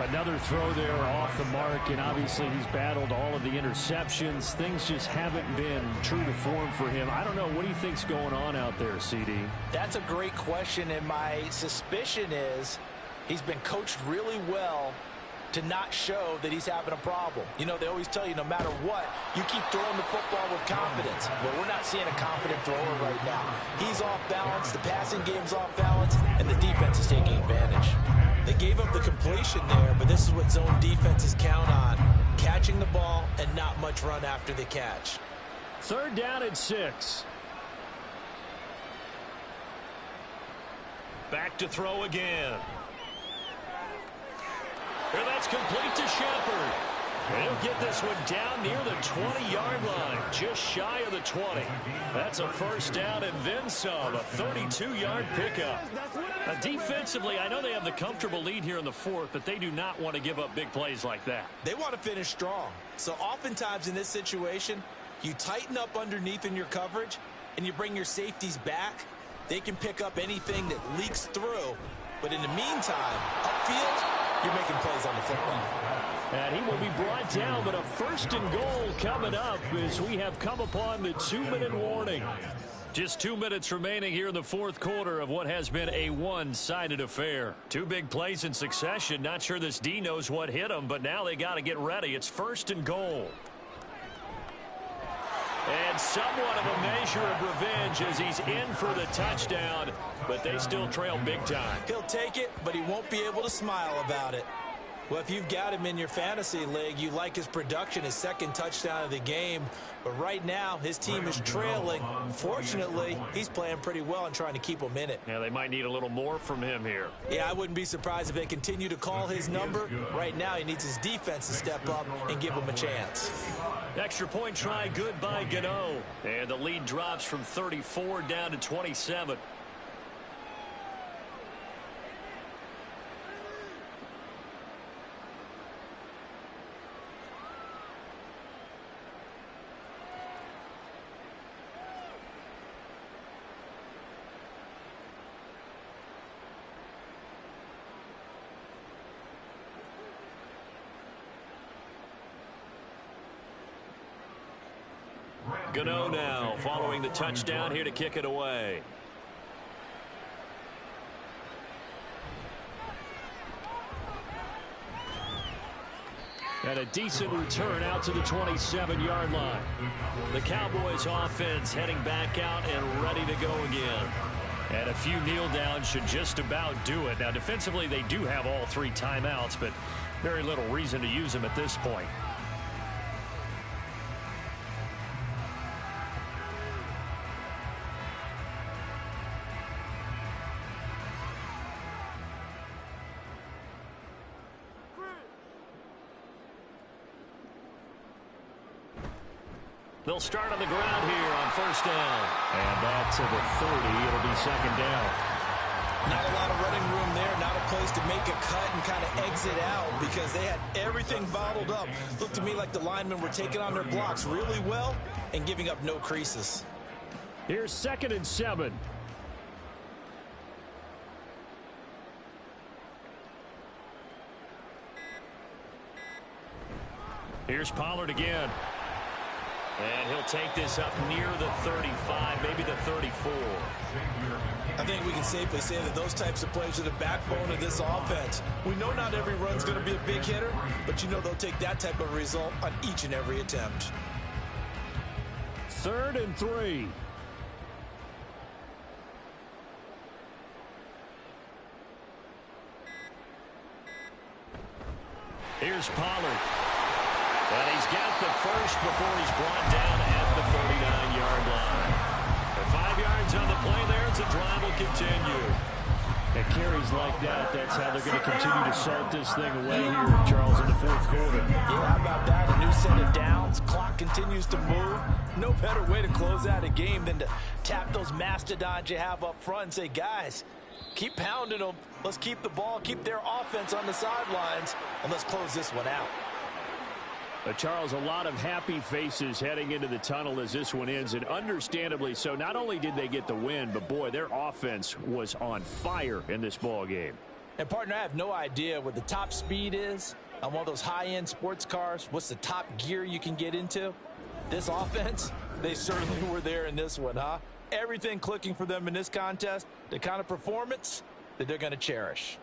Another throw there off the mark, and obviously he's battled all of the interceptions. Things just haven't been true to form for him. I don't know. What do you think's going on out there, CD? That's a great question, and my suspicion is he's been coached really well to not show that he's having a problem. You know, they always tell you no matter what, you keep throwing the football with confidence. Well, we're not seeing a confident thrower right now. He's off balance, the passing game's off balance, and the defense is taking advantage. They gave up the completion there, but this is what zone defenses count on. Catching the ball and not much run after the catch. Third down and 6. Back to throw again. And that's complete to Shepard. And he'll get this one down near the 20-yard line, just shy of the 20. That's a first down and then some, a 32-yard pickup. Defensively, I know they have the comfortable lead here in the fourth, but they do not want to give up big plays like that. They want to finish strong. So oftentimes in this situation, you tighten up underneath in your coverage, and you bring your safeties back. They can pick up anything that leaks through. But in the meantime, upfield, you're making plays on the football. And he will be brought down, but a first and goal coming up as we have come upon the 2-minute warning. Just 2 minutes remaining here in the fourth quarter of what has been a one-sided affair. Two big plays in succession. Not sure this D knows what hit him, but now they got to get ready. It's first and goal. And somewhat of a measure of revenge as he's in for the touchdown, but they still trail big time. He'll take it, but he won't be able to smile about it. Well, if you've got him in your fantasy league, you like his production, his second touchdown of the game. But right now, his team is trailing. Fortunately, he's playing pretty well and trying to keep them in it. Yeah, they might need a little more from him here. Yeah, I wouldn't be surprised if they continue to call his number. Right now, he needs his defense to step up and give him a chance. Extra point try good by Gano. And the lead drops from 34 down to 27. Gano now following the touchdown here to kick it away. And a decent return out to the 27-yard line. The Cowboys offense heading back out and ready to go again. And a few kneel downs should just about do it. Now defensively they do have all three timeouts, but very little reason to use them at this point. They'll start on the ground here on first down. And back to the 30. It'll be second down. Not a lot of running room there. Not a place to make a cut and kind of exit out because they had everything bottled up. Looked to me like the linemen were taking on their blocks really well and giving up no creases. Here's 2nd and 7. Here's Pollard again. And he'll take this up near the 35, maybe the 34. I think we can safely say that those types of plays are the backbone of this offense. We know not every run's going to be a big hitter, but you know they'll take that type of result on each and every attempt. 3rd and 3. Here's Pollard. And he's got the first before he's brought down at the 39-yard line. And 5 yards on the play there, and the drive will continue. And carries like that, that's how they're going to continue to salt this thing away here, Charles, in the fourth quarter. Yeah, how about that? A new set of downs. Clock continues to move. No better way to close out a game than to tap those mastodons you have up front and say, guys, keep pounding them. Let's keep the ball, keep their offense on the sidelines, and let's close this one out. Charles, a lot of happy faces heading into the tunnel as this one ends, and understandably so. Not only did they get the win, but boy, their offense was on fire in this ball game. And partner, I have no idea what the top speed is on one of those high-end sports cars. What's the top gear you can get into? This offense, they certainly were there in this one, huh? Everything clicking for them in this contest, the kind of performance that they're going to cherish.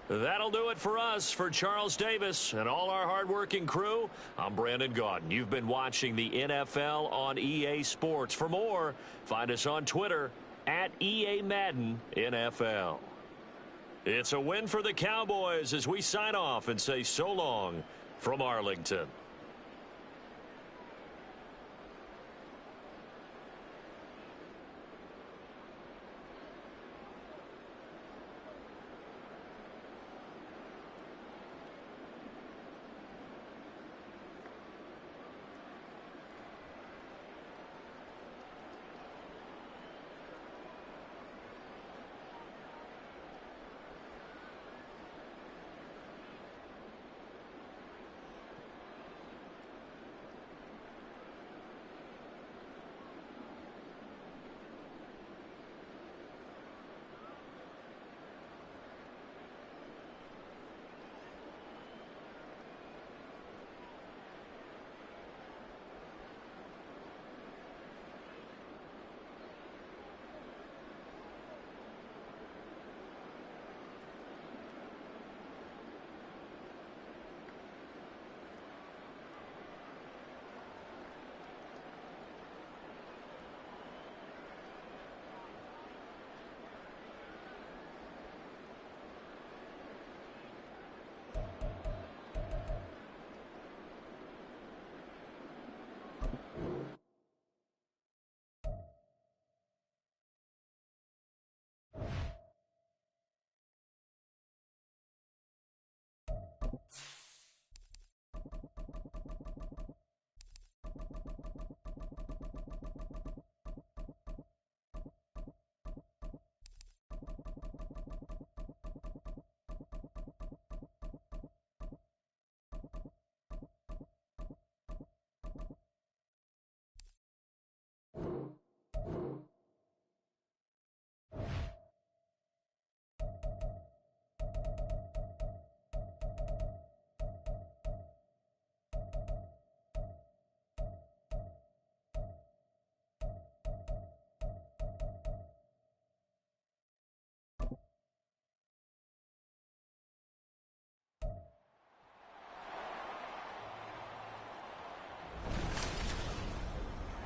That'll do it for us. For Charles Davis and all our hardworking crew, I'm Brandon Gaudin. You've been watching the NFL on EA Sports. For more, find us on Twitter at EA Madden NFL. It's a win for the Cowboys as we sign off and say so long from Arlington.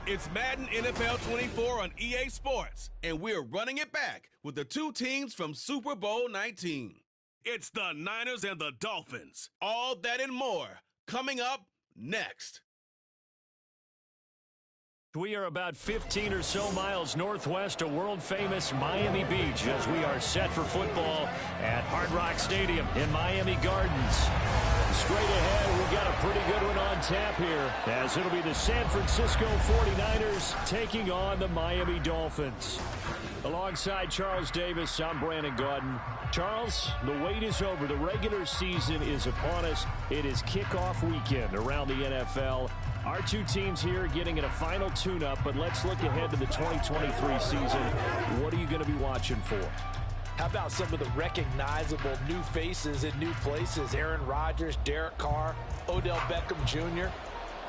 It's Madden NFL 24 on EA Sports, and we're running it back with the two teams from Super Bowl 19. It's the Niners and the Dolphins. All that and more coming up next. We are about 15 or so miles northwest of world-famous Miami Beach as we are set for football at Hard Rock Stadium in Miami Gardens. Straight ahead, we've got a pretty good one on tap here as it'll be the San Francisco 49ers taking on the Miami Dolphins. Alongside Charles Davis, I'm Brandon Gaudin. Charles, the wait is over. The regular season is upon us. It is kickoff weekend around the NFL. Our two teams here getting in a final tune-up, but let's look ahead to the 2023 season. What are you going to be watching for? How about some of the recognizable new faces in new places? Aaron Rodgers, Derek Carr, Odell Beckham Jr.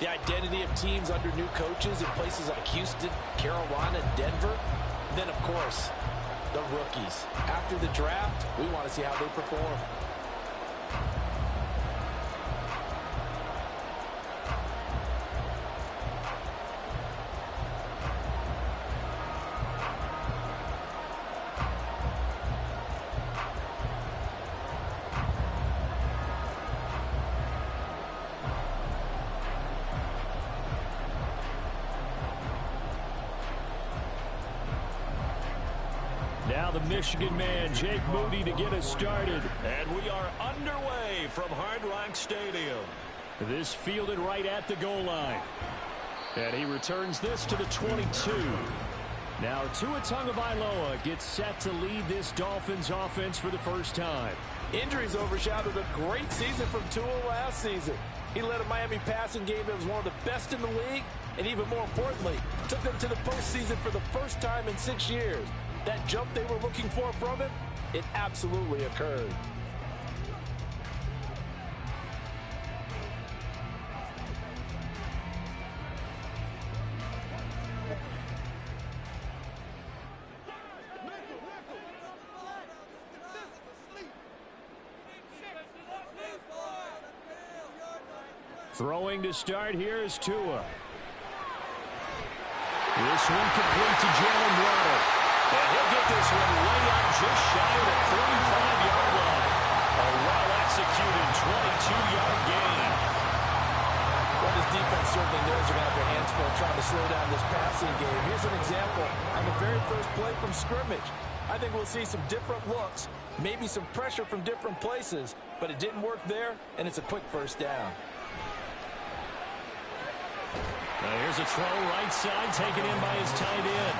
The identity of teams under new coaches in places like Houston, Carolina, Denver. And then, of course, the rookies. After the draft, we want to see how they perform. Now the Michigan man, Jake Moody, to get us started. And we are underway from Hard Rock Stadium. This fielded right at the goal line. And he returns this to the 22. Now Tua Tagovailoa gets set to lead this Dolphins offense for the first time. Injuries overshadowed a great season from Tua last season. He led a Miami passing game that was one of the best in the league, and even more importantly, took them to the postseason for the first time in 6 years. That jump they were looking for from him, it absolutely occurred. Throwing to start here is Tua. This one complete to Jalen Waddle. And he'll get this one way out just shy of the 35-yard line. A well-executed 22-yard gain. Well, this defense certainly knows they're going to have their hands full trying to slow down this passing game. Here's an example on the very first play from scrimmage. I think we'll see some different looks, maybe some pressure from different places, but it didn't work there, and it's a quick first down. Now here's a throw right side taken in by his tight end.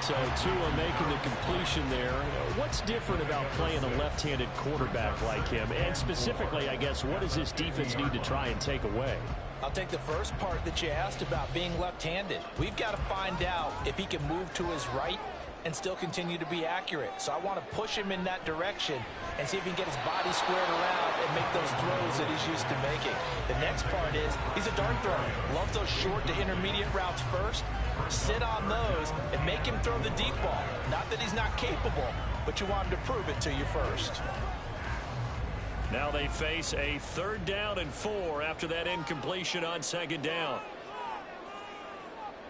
So Tua making the completion there. What's different about playing a left-handed quarterback like him? And specifically, I guess, what does this defense need to try and take away? I'll take the first part that you asked about being left-handed. We've got to find out if he can move to his right and still continue to be accurate. So I want to push him in that direction and see if he can get his body squared around and make those throws that he's used to making. The next part is he's a dart thrower. Loves those short to intermediate routes first. Sit on those and make him throw the deep ball. Not that he's not capable, but you want him to prove it to you first. Now they face a 3rd down and 4 after that incompletion on 2nd down.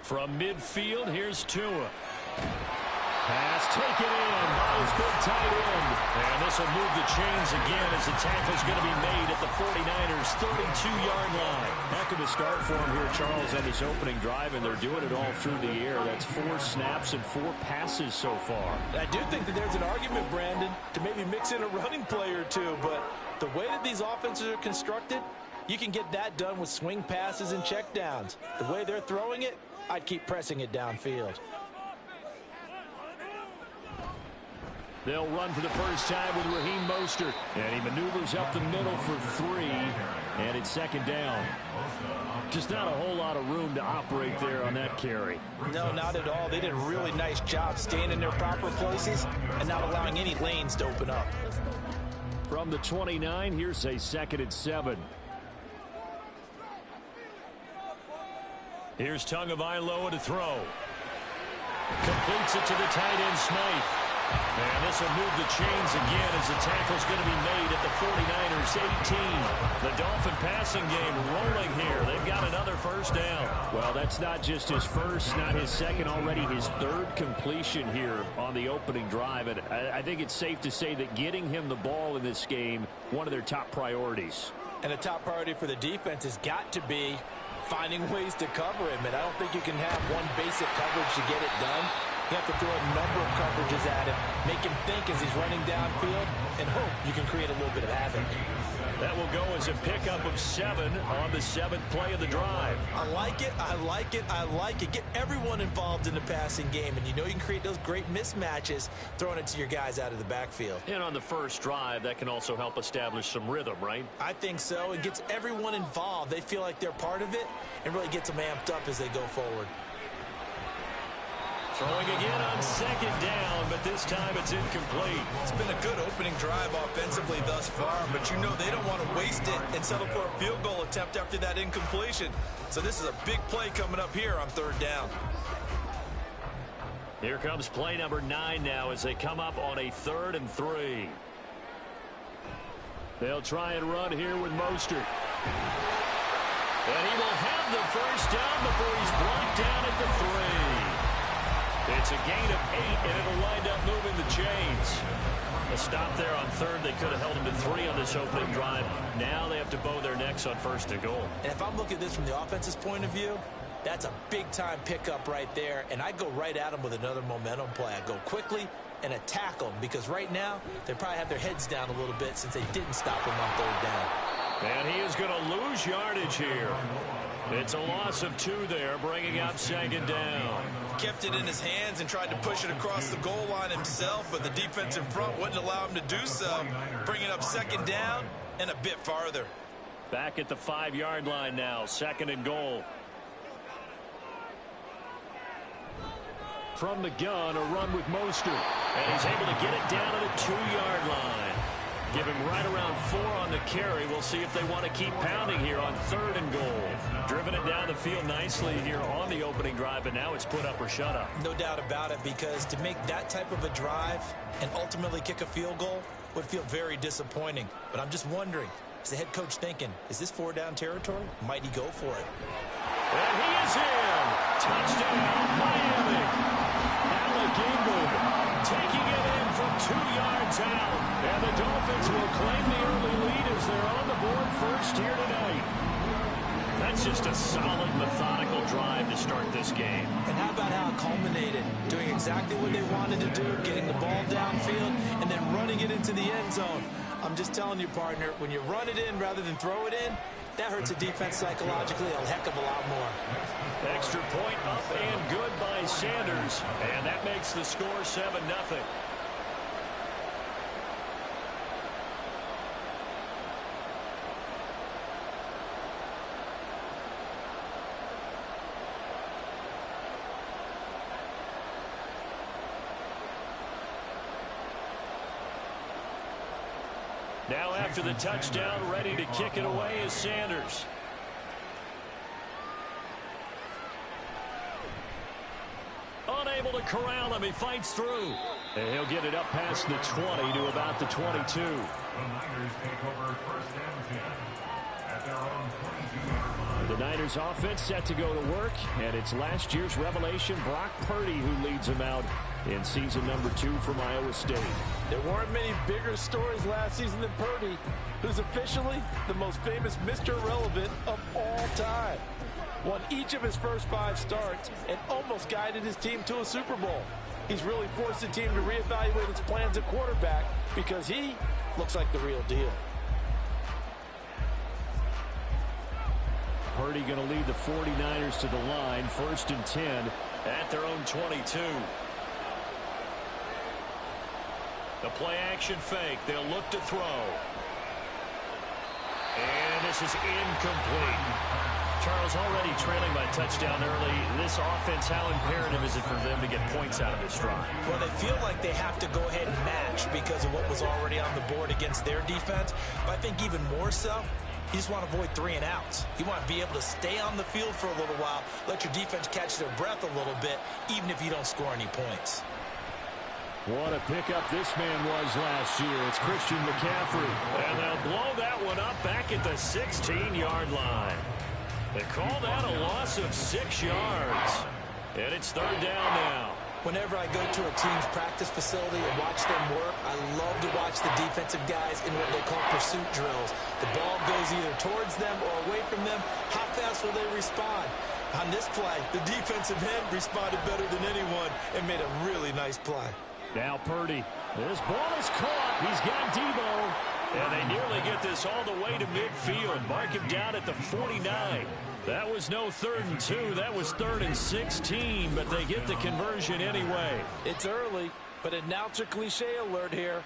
From midfield, here's Tua. Pass taken in by throws, big tight end. And this will move the chains again as the tackle's going to be made at the 49ers' 32-yard line. Heck of a start for him here, Charles, on this opening drive, and they're doing it all through the air. That's 4 snaps and 4 passes so far. I do think that there's an argument, Brandon, to maybe mix in a running play or two, but the way that these offenses are constructed, you can get that done with swing passes and checkdowns. The way they're throwing it, I'd keep pressing it downfield. They'll run for the first time with Raheem Mostert. And he maneuvers up the middle for 3. And it's second down. Just not a whole lot of room to operate there on that carry. No, not at all. They did a really nice job staying in their proper places and not allowing any lanes to open up. From the 29, here's a 2nd and 7. Here's Tagovailoa to throw. Completes it to the tight end, Smythe. And this will move the chains again as the tackle's going to be made at the 49ers' 18. The Dolphin passing game rolling here. They've got another first down. Well, that's not just his first, not his second, already his 3rd completion here on the opening drive. And I think it's safe to say that getting him the ball in this game, one of their top priorities. And a top priority for the defense has got to be finding ways to cover him. And I don't think you can have one basic coverage to get it done. You have to throw a number of coverages at him, make him think as he's running downfield, and hope you can create a little bit of havoc. That will go as a pickup of 7 on the 7th play of the drive. I like it, I like it, I like it. Get everyone involved in the passing game, and you know you can create those great mismatches throwing it to your guys out of the backfield. And on the first drive, that can also help establish some rhythm, right? I think so. It gets everyone involved. They feel like they're part of it, and really gets them amped up as they go forward. Throwing again on 2nd down, but this time it's incomplete. It's been a good opening drive offensively thus far, but you know they don't want to waste it and settle for a field goal attempt after that incompletion. So this is a big play coming up here on 3rd down. Here comes play number 9 now as they come up on a 3rd and 3. They'll try and run here with Mostert. And he will have the first down before he's blocked down at the 3. It's a gain of 8, and it'll wind up moving the chains. A stop there on 3rd. They could have held him to 3 on this opening drive. Now they have to bow their necks on 1st and goal. And if I'm looking at this from the offense's point of view, that's a big-time pickup right there, and I go right at him with another momentum play. I go quickly and attack them, because right now they probably have their heads down a little bit since they didn't stop him on 3rd down. And he is going to lose yardage here. It's a loss of 2 there, bringing up 2nd down. Kept it in his hands and tried to push it across the goal line himself, but the defensive front wouldn't allow him to do so, bringing up 2nd down and a bit farther. Back at the 5-yard line now, 2nd and goal. From the gun, a run with Mostert. And he's able to get it down to the 2-yard line. Give him right around 4 on the carry. We'll see if they want to keep pounding here on 3rd and goal. Driven it down the field nicely here on the opening drive, but now it's put up or shut up. No doubt about it, because to make that type of a drive and ultimately kick a field goal would feel very disappointing. But I'm just wondering, is the head coach thinking, is this 4-down territory? Might he go for it? And he is in. Touchdown, Miami. Alec Ingold taking it in from 2 yards out. And the Dolphins will claim the early lead as they're on the board first here tonight. That's just a solid, methodical drive to start this game. And how about how it culminated? Doing exactly what they wanted to do, getting the ball downfield, and then running it into the end zone. I'm just telling you, partner, when you run it in rather than throw it in, that hurts a defense psychologically a heck of a lot more. Extra point up and good by Sanders. And that makes the score 7-0. Now after the touchdown, ready to kick it away is Sanders. Unable to corral him. He fights through. And he'll get it up past the 20 to about the 22. The Niners take over 1st and 10 at their own 22-yard line. The Niners offense set to go to work, and it's last year's revelation, Brock Purdy, who leads them out in season number 2 from Iowa State. There weren't many bigger stories last season than Purdy, who's officially the most famous Mr. Irrelevant of all time. Won each of his first 5 starts and almost guided his team to a Super Bowl. He's really forced the team to reevaluate its plans at quarterback because he looks like the real deal. Purdy going to lead the 49ers to the line, 1st and 10 at their own 22. The play action fake. They'll look to throw. And this is incomplete. Charles, already trailing by touchdown early. This offense, how imperative is it for them to get points out of this drive? Well, they feel like they have to go ahead and match because of what was already on the board against their defense. But I think even more so, you just want to avoid 3 and outs. You want to be able to stay on the field for a little while, let your defense catch their breath a little bit, even if you don't score any points. What a pickup this man was last year. It's Christian McCaffrey. And they'll blow that one up back at the 16-yard line. They call that a loss of 6 yards. And it's 3rd down now. Whenever I go to a team's practice facility and watch them work, I love to watch the defensive guys in what they call pursuit drills. The ball goes either towards them or away from them. How fast will they respond? On this play, the defensive end responded better than anyone and made a really nice play. Now Purdy. This ball is caught. He's got Debo. And they nearly get this all the way to midfield. Mark him down at the 49. That was no 3rd and 2. That was 3rd and 16, but they get the conversion anyway. It's early, but announcer cliche alert here.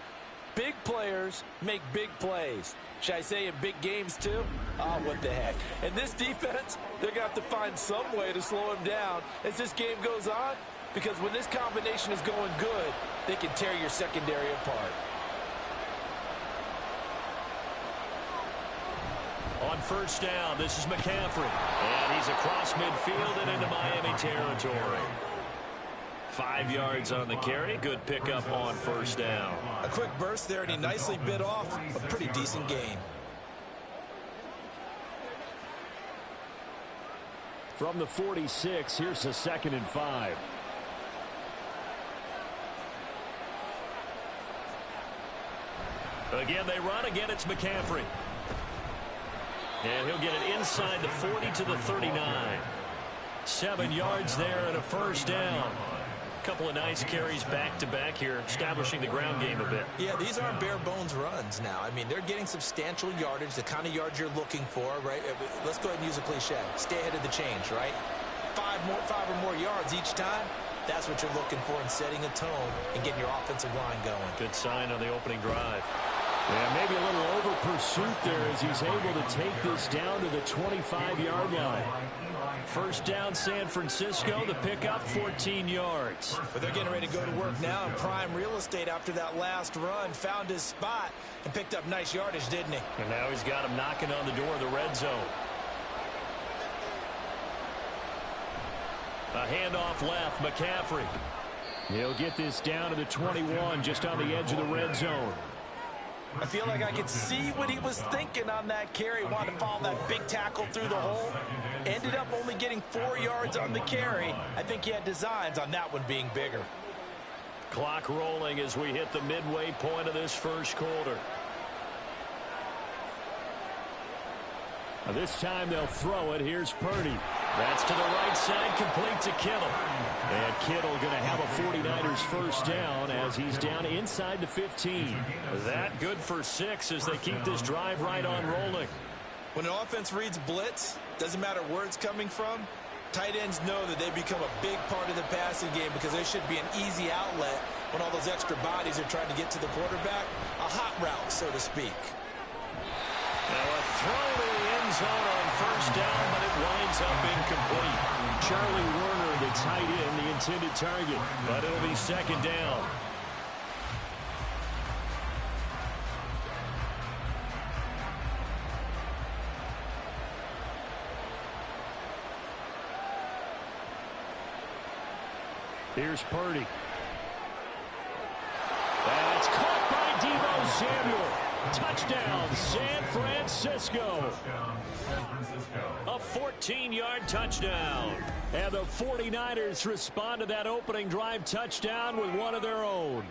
Big players make big plays. Should I say in big games too? Oh, what the heck. And this defense, they're going to have to find some way to slow him down as this game goes on, because when this combination is going good, they can tear your secondary apart. On 1st down, this is McCaffrey. And he's across midfield and into Miami territory. 5 yards on the carry. Good pickup on 1st down. A quick burst there, and he nicely bit off a pretty decent gain. From the 46, here's a 2nd and 5. Again, they run. Again, it's McCaffrey. And he'll get it inside the 40 to the 39. 7 yards there and a 1st down. A couple of nice carries back-to-back here, establishing the ground game a bit. Yeah, these aren't bare-bones runs now. I mean, they're getting substantial yardage, the kind of yards you're looking for, right? Let's go ahead and use a cliche. Stay ahead of the change, right? 5 or more yards each time. That's what you're looking for in setting a tone and getting your offensive line going. Good sign on the opening drive. Yeah, maybe a little over pursuit there as he's able to take this down to the 25-yard line. 1st down, San Francisco. The pickup, 14 yards. But they're getting ready to go to work now in prime real estate after that last run. Found his spot and picked up nice yardage, didn't he? And now he's got him knocking on the door of the red zone. A handoff left, McCaffrey. He'll get this down to the 21, just on the edge of the red zone. I feel like I could see what he was thinking on that carry. Wanted to follow that big tackle through the hole. Ended up only getting 4 yards on the carry. I think he had designs on that one being bigger. Clock rolling as we hit the midway point of this 1st quarter. Now this time they'll throw it. Here's Purdy. That's to the right side, complete to Kittle. And Kittle going to have a 49ers 1st down as he's down inside the 15. That good for 6 as they keep this drive right on rolling. When an offense reads blitz, doesn't matter where it's coming from, tight ends know that they become a big part of the passing game because they should be an easy outlet when all those extra bodies are trying to get to the quarterback. A hot route, so to speak. Now a throw to the end zone on 1st down, but it winds up incomplete. Charlie Werner, the tight end, the intended target. But it'll be 2nd down. Here's Purdy. That's caught by Debo Samuel. Touchdown, San Francisco. A 14-yard touchdown. And the 49ers respond to that opening drive touchdown with one of their own.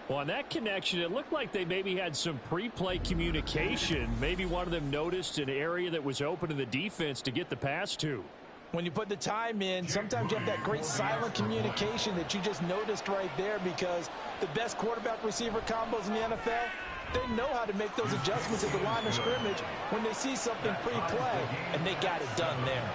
Well, on that connection, it looked like they maybe had some pre-play communication. Maybe one of them noticed an area that was open in the defense to get the pass to. When you put the time in, sometimes you have that great silent communication that you just noticed right there, because the best quarterback-receiver combos in the NFL, they know how to make those adjustments at the line of scrimmage when they see something pre-play, and they got it done there.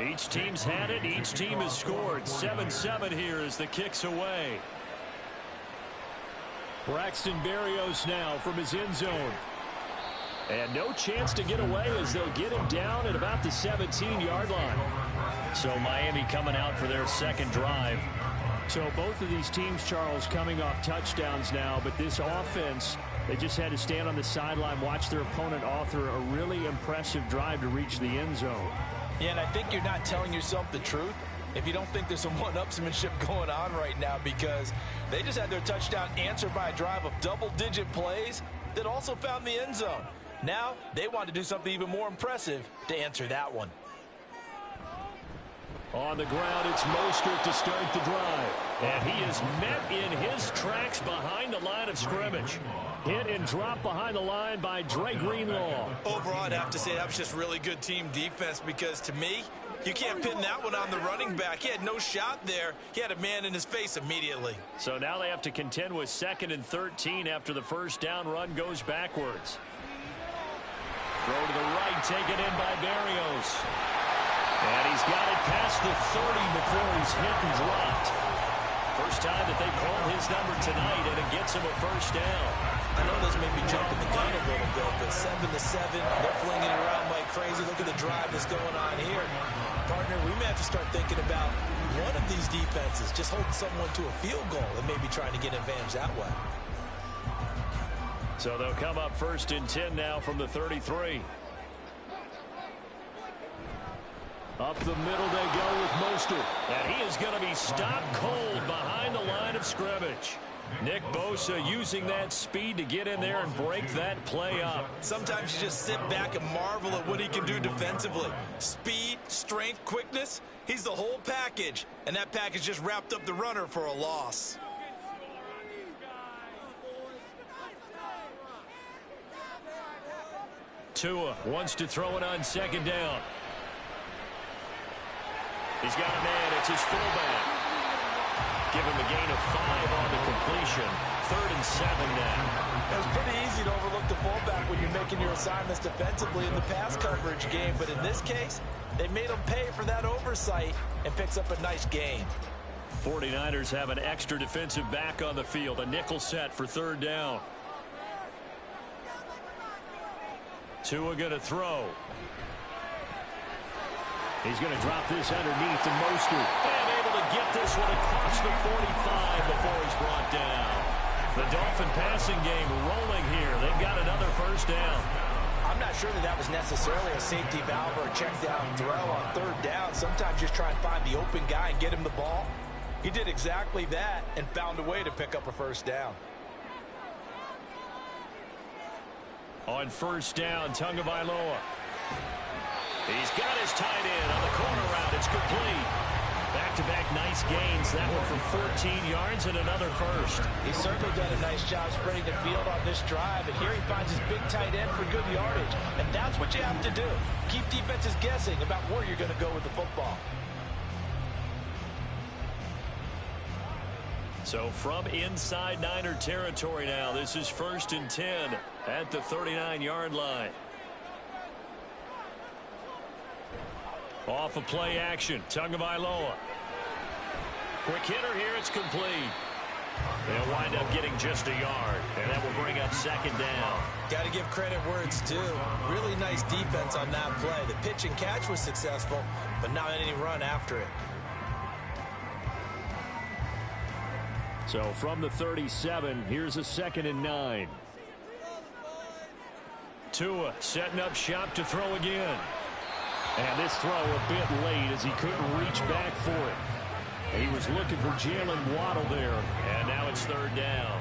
Each team's had it. Each team has scored. 7-7 here as the kick's away. Braxton Berrios now from his end zone. And no chance to get away as they'll get him down at about the 17-yard line. So Miami coming out for their second drive. So both of these teams, Charles, coming off touchdowns now, but this offense, they just had to stand on the sideline, watch their opponent author a really impressive drive to reach the end zone. Yeah, and I think you're not telling yourself the truth if you don't think there's some one-upsmanship going on right now, because they just had their touchdown answered by a drive of double-digit plays that also found the end zone. Now they want to do something even more impressive to answer that one. On the ground, it's Mostert to start the drive. And he is met in his tracks behind the line of scrimmage. Hit and drop behind the line by Dre Greenlaw. Overall, I'd have to say that was just really good team defense, because to me, you can't pin that one on the running back. He had no shot there. He had a man in his face immediately. So now they have to contend with 2nd and 13 after the first down run goes backwards. Throw to the right, taken in by Berrios. And he's got it past the 30 before he's hit and dropped. First time that they called his number tonight, and it gets him a first down. I know this may be jumping the gun a little bit, but 7-7, they're flinging it around like crazy. Look at the drive that's going on here. Partner, we may have to start thinking about one of these defenses just holding someone to a field goal and maybe trying to get an advantage that way. So they'll come up 1st and 10 now from the 33. Up the middle they go with Mostert. And he is going to be stopped cold behind the line of scrimmage. Nick Bosa using that speed to get in there and break that play up. Sometimes you just sit back and marvel at what he can do defensively. Speed, strength, quickness, he's the whole package. And that package just wrapped up the runner for a loss. Tua wants to throw it on 2nd down. He's got a man. It's his fullback. Give him a gain of 5 on the completion. 3rd and 7 now. It was pretty easy to overlook the fullback when you're making your assignments defensively in the pass coverage game. But in this case, they made him pay for that oversight and picks up a nice gain. 49ers have an extra defensive back on the field. A nickel set for 3rd down. Tua going to throw. He's going to drop this underneath to Mostert. And able to get this one across the 45 before he's brought down. The Dolphin passing game rolling here. They've got another first down. I'm not sure that was necessarily a safety valve or a check down throw on 3rd down. Sometimes just try and find the open guy and get him the ball. He did exactly that and found a way to pick up a first down. On 1st down, Tagovailoa. He's got his tight end on the corner route. It's complete. Back-to-back nice gains. That one for 14 yards and another first. He's certainly done a nice job spreading the field on this drive. And here he finds his big tight end for good yardage. And that's what you have to do. Keep defenses guessing about where you're going to go with the football. So from inside Niner territory now, this is 1st and 10 at the 39-yard line. Off of play action, Tagovailoa. Quick hitter here, it's complete. They'll wind up getting just a yard, and that will bring up second down. Got to give credit where it's due. Really nice defense on that play. The pitch and catch was successful, but not any run after it. So from the 37, here's a 2nd and 9. Tua setting up shop to throw again. And this throw a bit late as he couldn't reach back for it. He was looking for Jalen Waddle there. And now it's 3rd down.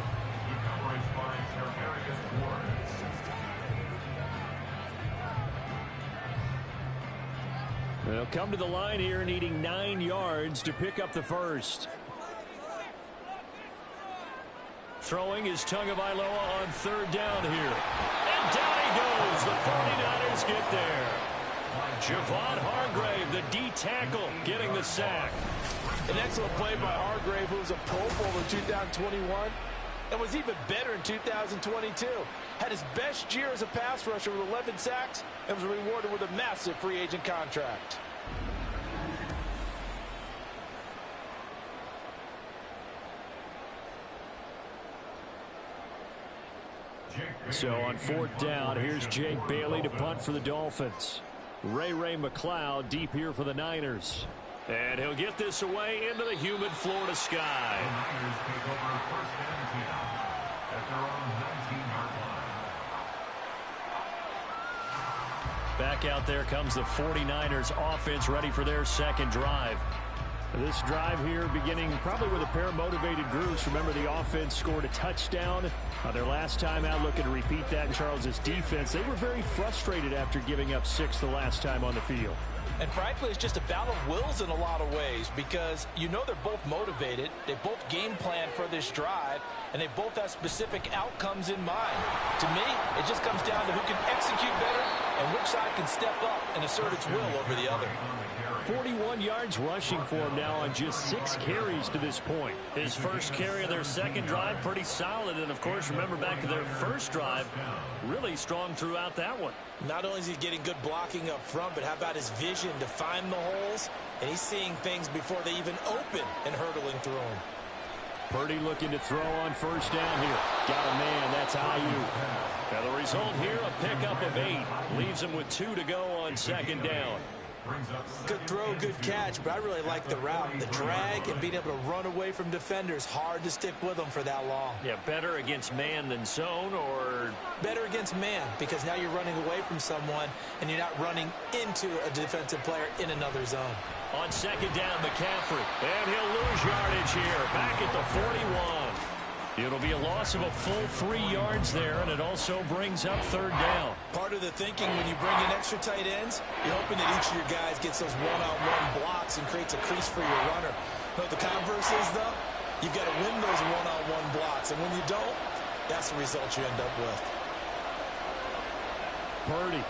They'll come to the line here needing 9 yards to pick up the first. Throwing is Tagovailoa on 3rd down here. And down he goes. The 49ers get there. Javon Hargrave, the D tackle, getting the sack. An excellent play by Hargrave, who was a Pro Bowl in 2021 and was even better in 2022. Had his best year as a pass rusher with 11 sacks and was rewarded with a massive free agent contract. So on 4th down, here's Jake Bailey to punt for the Dolphins. Ray McLeod deep here for the Niners. And he'll get this away into the humid Florida sky. The Niners take over 1st and 10 at their own 19-yard line. Back out there comes the 49ers offense ready for their 2nd drive. This drive here beginning probably with a pair of motivated groups. Remember, the offense scored a touchdown their last time out, looking to repeat that in Charles' defense. They were very frustrated after giving up 6 the last time on the field. And frankly, it's just a battle of wills in a lot of ways because you know they're both motivated. They both game plan for this drive, and they both have specific outcomes in mind. To me, it just comes down to who can execute better and which side can step up and assert its will over the other. 41 yards rushing for him now on just 6 carries to this point. His first carry of their 2nd drive, pretty solid. And, of course, remember back to their first drive, really strong throughout that one. Not only is he getting good blocking up front, but how about his vision to find the holes? And he's seeing things before they even open and hurdling through them. Purdy looking to throw on 1st down here. Got a man. That's Ayuk. Now the result here, a pickup of 8. Leaves him with 2 to go on 2nd down. Good throw, good catch, but I really like the route. The drag and being able to run away from defenders. Hard to stick with them for that long. Yeah, better against man than zone, or? Better against man, because now you're running away from someone and you're not running into a defensive player in another zone. On 2nd down, McCaffrey. And he'll lose yardage here. Back at the 41. It'll be a loss of a full 3 yards there, and it also brings up 3rd down. Part of the thinking when you bring in extra tight ends, you're hoping that each of your guys gets those one-on-one blocks and creates a crease for your runner. But the converse is, though, you've got to win those one-on-one blocks, and when you don't, that's the result you end up with. Purdy.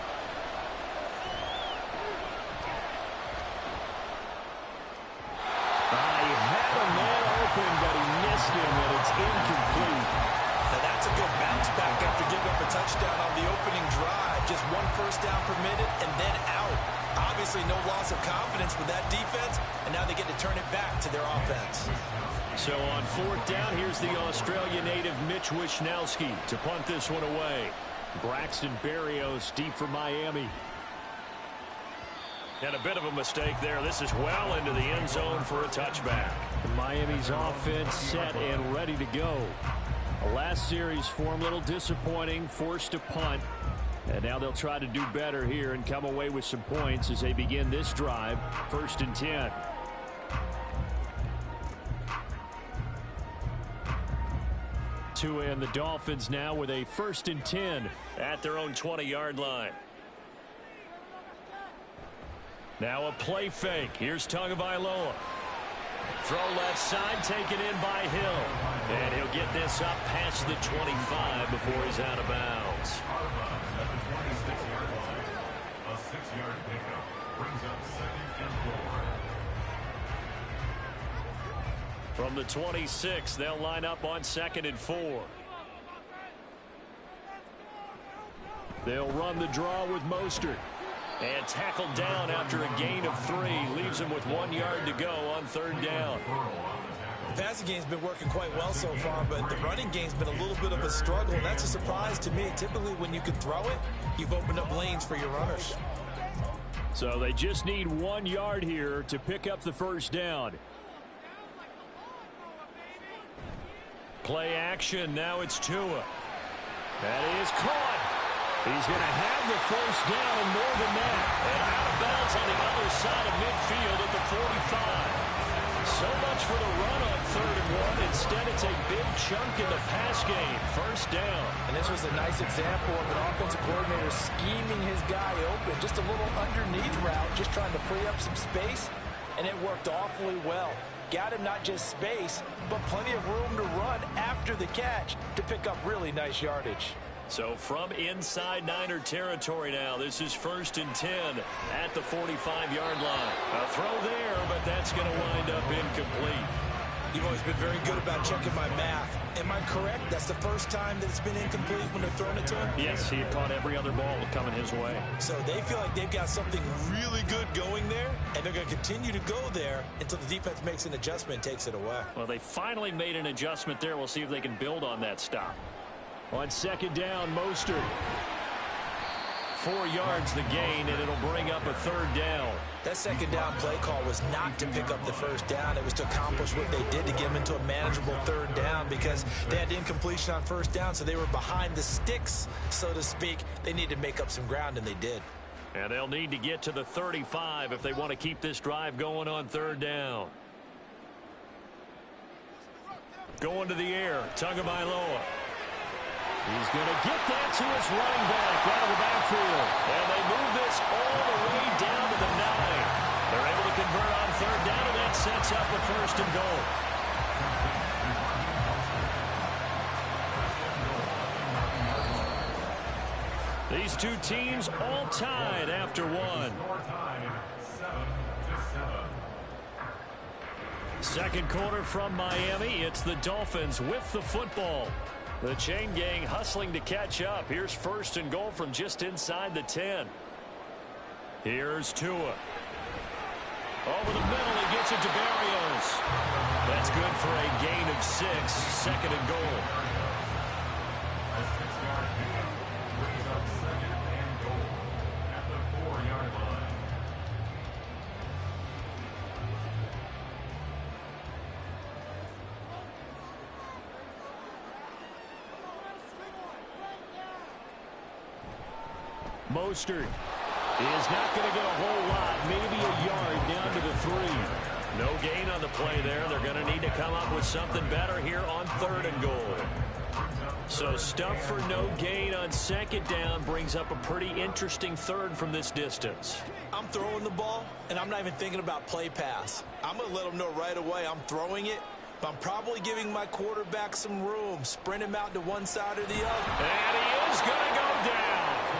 He had a man open, but he missed him, and it's incomplete. Now that's a good bounce back after giving up a touchdown on the opening drive. Just 1 first down per minute and then out. Obviously no loss of confidence with that defense, and now they get to turn it back to their offense. So on 4th down, here's the Australia native Mitch Wishnowsky to punt this one away. Braxton Berrios deep for Miami. And a bit of a mistake there. This is well into the end zone for a touchback. Miami's offense set and ready to go. The last series for them, a little disappointing, forced to punt. And now they'll try to do better here and come away with some points as they begin this drive. 1st and 10. Tua and the Dolphins now with a 1st and 10 at their own 20-yard line. Now a play fake. Here's Tagovailoa. Throw left side, taken in by Hill. And he'll get this up past the 25 before he's out of bounds. At the 26-yard line, a 6-yard pickup brings up 2nd and 4. From the 26, they'll line up on 2nd and 4. They'll run the draw with Mostert. And tackled down after a gain of 3. Leaves him with 1 yard to go on 3rd down. passing game's been working quite well so far, but the running game's been a little bit of a struggle, and that's a surprise to me. Typically, when you can throw it, you've opened up lanes for your runners. So they just need 1 yard here to pick up the first down. Play action. Now it's Tua. That is caught. He's going to have the first down and more than that. And out of bounds on the other side of midfield at the 45. So much for the run on 3rd and 1. Instead, it's a big chunk in the pass game. First down. And this was a nice example of an offensive coordinator scheming his guy open. Just a little underneath route, just trying to free up some space. And it worked awfully well. Got him not just space, but plenty of room to run after the catch to pick up really nice yardage. So from inside Niner territory now, this is 1st and 10 at the 45-yard line. A throw there, but that's going to wind up incomplete. You've always been very good about checking my math. Am I correct? That's the first time that it's been incomplete when they're throwing it to him? Yes, he had caught every other ball coming his way. So they feel like they've got something really good going there, and they're going to continue to go there until the defense makes an adjustment and takes it away. Well, they finally made an adjustment there. We'll see if they can build on that stop. On 2nd down, Mostert. 4 yards the gain, and it'll bring up a 3rd down. That 2nd down play call was not to pick up the first down. It was to accomplish what they did to get them into a manageable 3rd down because they had incompletion on 1st down, so they were behind the sticks, so to speak. They needed to make up some ground, and they did. And they'll need to get to the 35 if they want to keep this drive going on 3rd down. Going to the air, Tagovailoa. He's going to get that to his running back out of the backfield. And they move this all the way down to the 9. They're able to convert on 3rd down, and that sets up a 1st and goal. These two teams all tied after 1. 2nd quarter from Miami. It's the Dolphins with the football. The chain gang hustling to catch up. Here's 1st and goal from just inside the 10. Here's Tua. Over the middle, he gets it to Barrios. That's good for a gain of 6. 2nd and goal. Mostert is not going to get a whole lot, maybe a yard down to the 3. No gain on the play there. They're going to need to come up with something better here on 3rd and goal. So stuff for no gain on 2nd down brings up a pretty interesting 3rd from this distance. I'm throwing the ball, and I'm not even thinking about play pass. I'm going to let them know right away I'm throwing it, but I'm probably giving my quarterback some room. Sprint him out to one side or the other. And he is going to go down.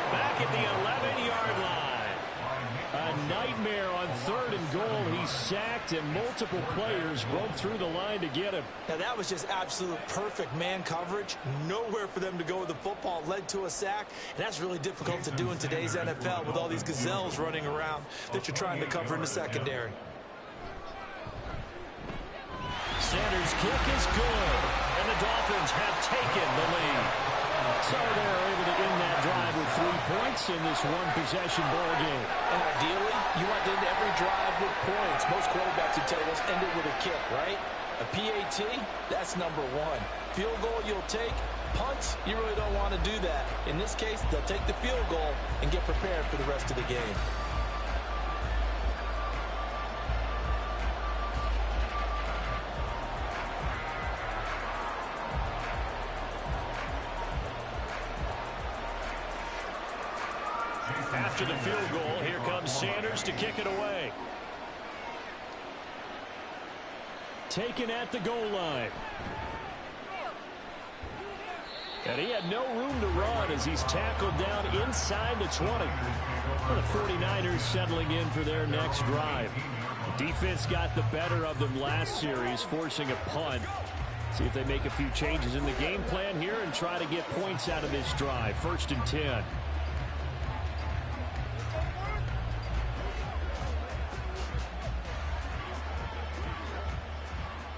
Back at the 11-yard line. A nightmare on 3rd and goal. He's sacked, and multiple players broke through the line to get him. Now, that was just absolute perfect man coverage. Nowhere for them to go with the football. Led to a sack, and that's really difficult to do in today's NFL with all these gazelles running around that you're trying to cover in the secondary. Sanders' kick is good, and the Dolphins have taken the lead. So they're able to end that drive with 3 points in this one-possession ball game. And ideally, you want to end every drive with points. Most quarterbacks would tell us end it with a kick, right? A PAT, that's number 1. Field goal you'll take. Punts, you really don't want to do that. In this case, they'll take the field goal and get prepared for the rest of the game. After the field goal, here comes Sanders to kick it away. Taken at the goal line. And he had no room to run as he's tackled down inside the 20. The 49ers settling in for their next drive. Defense got the better of them last series, forcing a punt. See if they make a few changes in the game plan here and try to get points out of this drive. 1st and 10.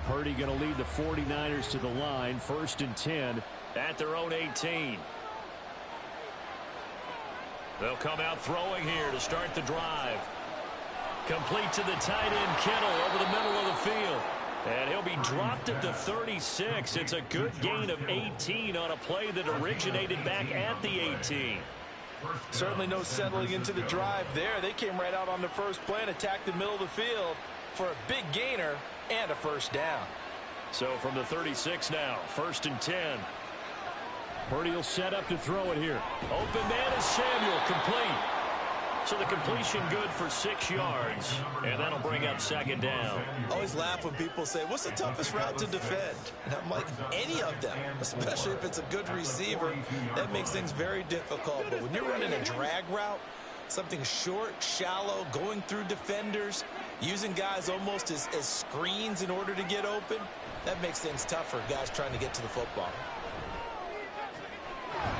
Purdy going to lead the 49ers to the line, 1st and 10 at their own 18. They'll come out throwing here to start the drive. Complete to the tight end, Kittle, over the middle of the field. And he'll be dropped at the 36. It's a good gain of 18 on a play that originated back at the 18. Certainly no settling into the drive there. They came right out on the first play and attacked the middle of the field for a big gainer and a first down. So from the 36 now, 1st and 10. Purdy will set up to throw it here. Open man is Samuel, complete. So the completion good for 6 yards, and that'll bring up 2nd down. I always laugh when people say, what's the toughest route to defend? And I'm like, any of them, especially if it's a good receiver, that makes things very difficult. But when you're running a drag route, something short, shallow, going through defenders, using guys almost as screens in order to get open, that makes things tough for guys trying to get to the football.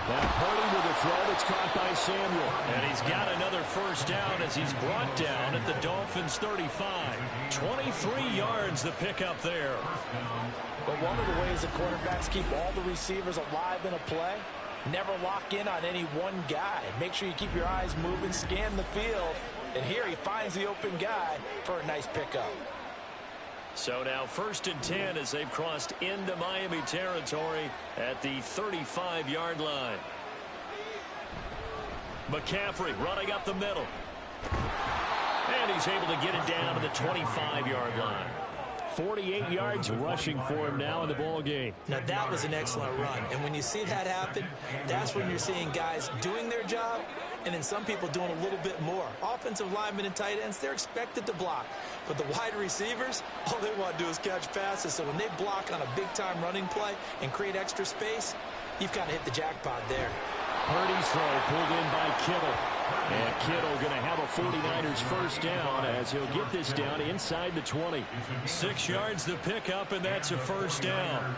Now Purdy with a throw that's caught by Samuel. And he's got another first down as he's brought down at the Dolphins' 35. 23 yards the pickup there. But one of the ways the quarterbacks keep all the receivers alive in a play, never lock in on any one guy. Make sure you keep your eyes moving, scan the field. And here he finds the open guy for a nice pickup. So now 1st and 10 as they've crossed into Miami territory at the 35-yard line. McCaffrey running up the middle. And he's able to get it down to the 25-yard line. 48 yards rushing for him now in the ball game. Now that was an excellent run. And when you see that happen, that's when you're seeing guys doing their job and then some people doing a little bit more. Offensive linemen and tight ends, they're expected to block. But the wide receivers, all they want to do is catch passes. So when they block on a big-time running play and create extra space, you've kind of hit the jackpot there. Purdy's throw pulled in by Kittle. And Kittle going to have a 49ers first down as he'll get this down inside the 20. 6 yards the pickup, and that's a first down.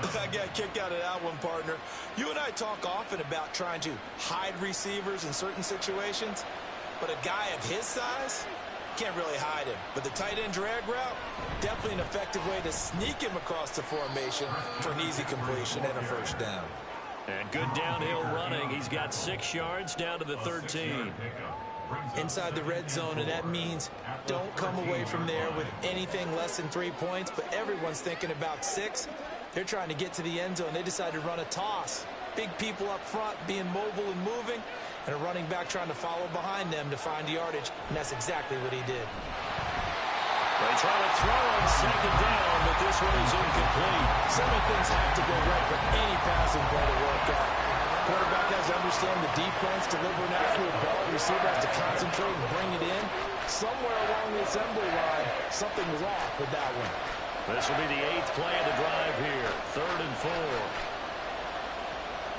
I got a kick out of that one, partner. You and I talk often about trying to hide receivers in certain situations, but a guy of his size can't really hide him. But the tight end drag route, definitely an effective way to sneak him across the formation for an easy completion and a first down. And good downhill running. He's got 6 yards down to the 13. Inside the red zone, and that means don't come away from there with anything less than 3 points, but everyone's thinking about 6. They're trying to get to the end zone. They decided to run a toss. Big people up front being mobile and moving, and a running back trying to follow behind them to find yardage, and that's exactly what he did. They try to throw on 2nd down, but this one is incomplete. Certain things have to go right for any passing play to work out. Quarterback has to understand the defense, deliver an accurate ball. Receiver has to concentrate and bring it in. Somewhere along the assembly line, something was off with that one. This will be the 8th play of the drive here. 3rd and 4.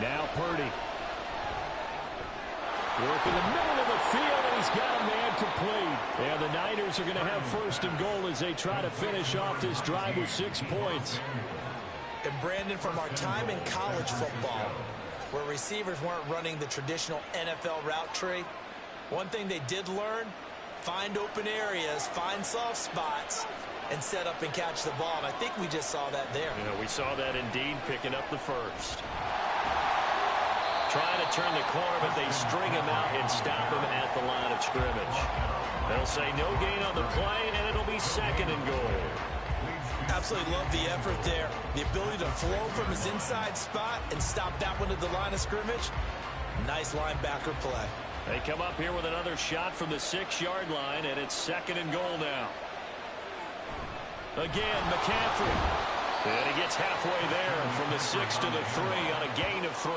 Now Purdy. Working the middle of the field, and he's got a man complete. And the Niners are going to have 1st and goal as they try to finish off this drive with 6 points. And Brandon, from our time in college football, where receivers weren't running the traditional NFL route tree, one thing they did learn, find open areas, find soft spots, and set up and catch the ball. And I think we just saw that there. Yeah, we saw that indeed, picking up the first. Trying to turn the corner, but they string him out and stop him at the line of scrimmage. They'll say no gain on the play, and it'll be 2nd and goal. Absolutely love the effort there. The ability to flow from his inside spot and stop that one at the line of scrimmage. Nice linebacker play. They come up here with another shot from the 6-yard line, and it's 2nd and goal now. Again, McCaffrey. And he gets halfway there from the 6 to the 3 on a gain of 3.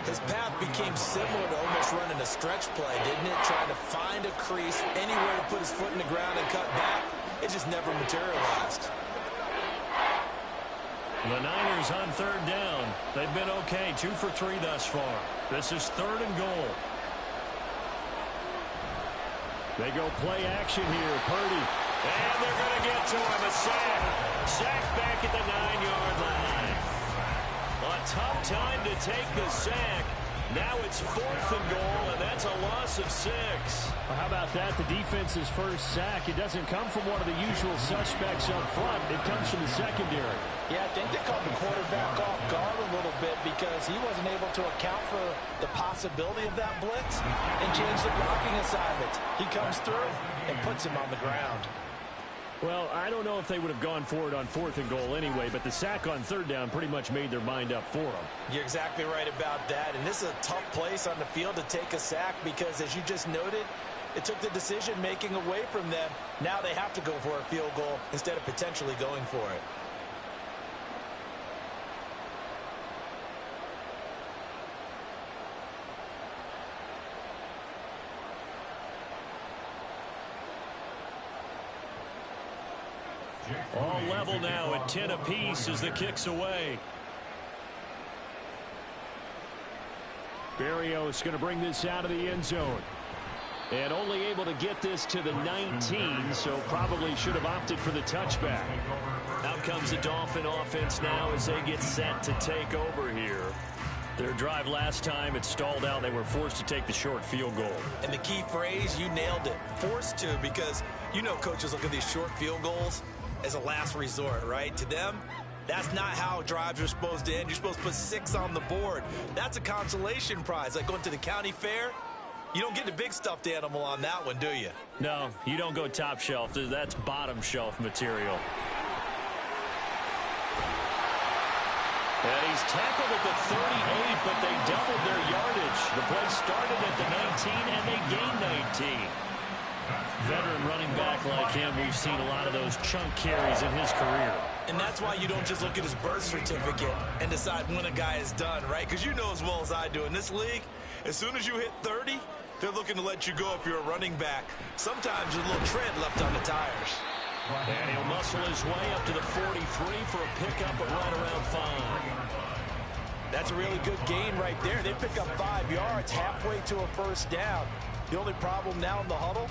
His path became similar to almost running a stretch play, didn't it? Trying to find a crease, anywhere to put his foot in the ground and cut back. It just never materialized. The Niners on 3rd down. They've been okay, 2 for 3 thus far. This is 3rd and goal. They go play action here. Purdy. And they're going to get to him. A sack. Sack back at the 9-yard line. A tough time to take the sack. Now it's 4th and goal, and that's a loss of 6. Well, how about that? The defense's first sack. It doesn't come from one of the usual suspects up front. It comes from the secondary. Yeah, I think they caught the quarterback off guard a little bit because he wasn't able to account for the possibility of that blitz and change the blocking assignment. He comes through and puts him on the ground. Well, I don't know if they would have gone for it on 4th and goal anyway, but the sack on 3rd down pretty much made their mind up for them. You're exactly right about that, and this is a tough place on the field to take a sack because, as you just noted, it took the decision-making away from them. Now they have to go for a field goal instead of potentially going for it. All level now at 10 apiece as the kick's away. Berrios going to bring this out of the end zone. And only able to get this to the 19, so probably should have opted for the touchback. Out comes the Dolphin offense now as they get set to take over here. Their drive last time, it stalled out. They were forced to take the short field goal. And the key phrase, you nailed it. Forced to, because you know coaches look at these short field goals as a last resort, right? To them, that's not how drives are supposed to end. You're supposed to put 6 on the board. That's a consolation prize. Like going to the county fair, you don't get the big stuffed animal on that one, do you? No, you don't go top shelf. That's bottom shelf material. And he's tackled at the 38, but they doubled their yardage. The play started at the 19, and they gained 19. Veteran running back like him, we've seen a lot of those chunk carries in his career. And that's why you don't just look at his birth certificate and decide when a guy is done, right? Because you know as well as I do, in this league, as soon as you hit 30, they're looking to let you go if you're a running back. Sometimes there's a little tread left on the tires. And he'll muscle his way up to the 43 for a pickup of right around 5. That's a really good gain right there. They pick up 5 yards halfway to a first down. The only problem now in the huddle,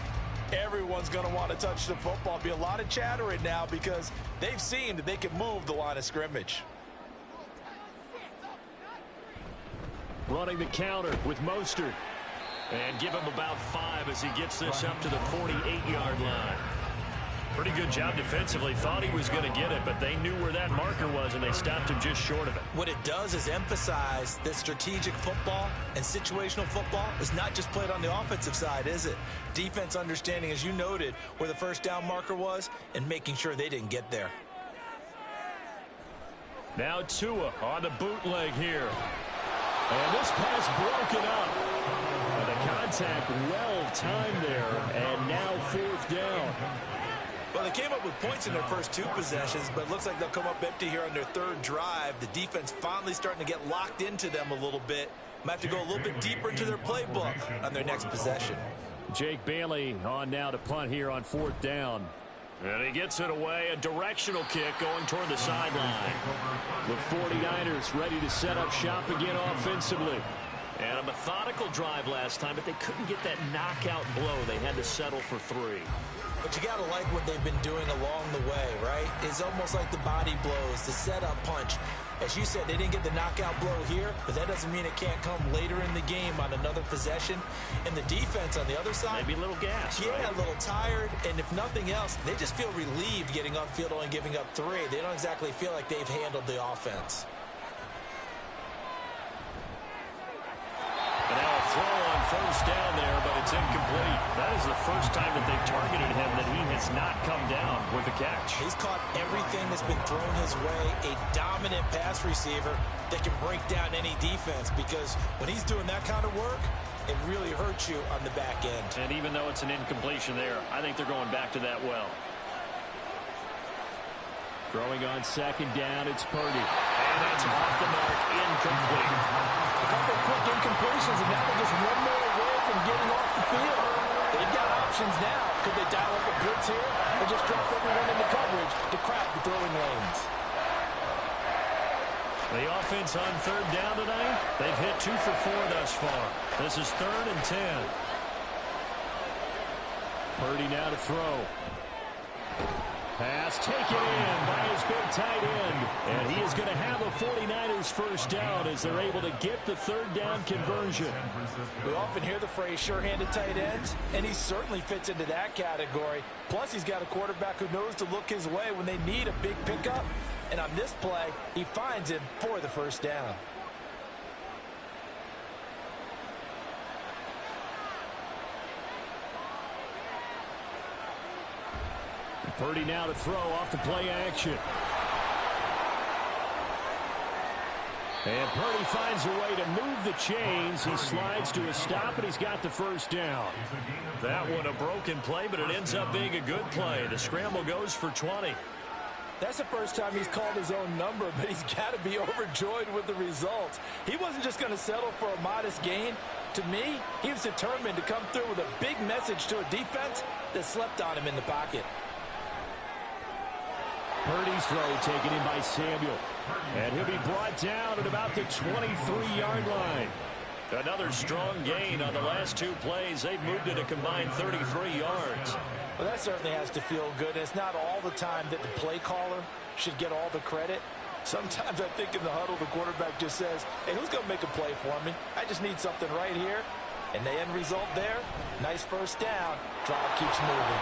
everyone's going to want to touch the football. Be a lot of chattering now because they've seen that they can move the line of scrimmage. Running the counter with Mostert. And give him about 5 as he gets this up to the 48-yard line. Pretty good job defensively. Thought he was going to get it, but they knew where that marker was, and they stopped him just short of it. What it does is emphasize that strategic football and situational football is not just played on the offensive side, is it? Defense understanding, as you noted, where the first down marker was and making sure they didn't get there. Now Tua on the bootleg here. And this pass broken up. And the contact well timed there, and now 4th down. Well, they came up with points in their first 2 possessions, but it looks like they'll come up empty here on their 3rd drive. The defense finally starting to get locked into them a little bit. Might have to go a little bit deeper into their playbook on their next possession. Jake Bailey on now to punt here on 4th down. And he gets it away, a directional kick going toward the sideline. The 49ers ready to set up shop again offensively. And a methodical drive last time, but they couldn't get that knockout blow. They had to settle for 3. But you got to like what they've been doing along the way, right? It's almost like the body blows, the setup punch. As you said, they didn't get the knockout blow here, but that doesn't mean it can't come later in the game on another possession. And the defense on the other side, maybe a little gas, yeah, right? A little tired. And if nothing else, they just feel relieved getting upfield, only giving up 3. They don't exactly feel like they've handled the offense. And now a throw on first down there, but it's incomplete. That is the first time that they've targeted him that he has not come down with a catch. He's caught everything that's been thrown his way. A dominant pass receiver that can break down any defense, because when he's doing that kind of work, it really hurts you on the back end. And even though it's an incompletion there, I think they're going back to that well. Throwing on 2nd down, it's Purdy. And that's off the mark, incomplete. A couple of quick incompletions, and now they're just one more away from getting off the field. They've got options now. Could they dial up a blitz here, or just drop everyone into coverage to crack the throwing lanes? The offense on 3rd down tonight, they've hit 2 for 4 thus far. This is 3rd and 10. Purdy now to throw. Pass taken in by his big tight end. And he is going to have a 49ers first down as they're able to get the third down conversion. We often hear the phrase sure-handed tight ends, and he certainly fits into that category. Plus, he's got a quarterback who knows to look his way when they need a big pickup. And on this play, he finds him for the first down. Purdy now to throw off the play action. And Purdy finds a way to move the chains. He slides to a stop, and he's got the first down. That one a broken play, but it ends up being a good play. The scramble goes for 20. That's the first time he's called his own number, but he's got to be overjoyed with the results. He wasn't just going to settle for a modest gain. To me, he was determined to come through with a big message to a defense that slept on him in the pocket. Purdy's throw taken in by Samuel. And he'll be brought down at about the 23-yard line. Another strong gain on the last two plays. They've moved it a combined 33 yards. Well, that certainly has to feel good. And it's not all the time that the play caller should get all the credit. Sometimes I think in the huddle, the quarterback just says, hey, who's going to make a play for me? I just need something right here. And the end result there, nice first down. Drive keeps moving.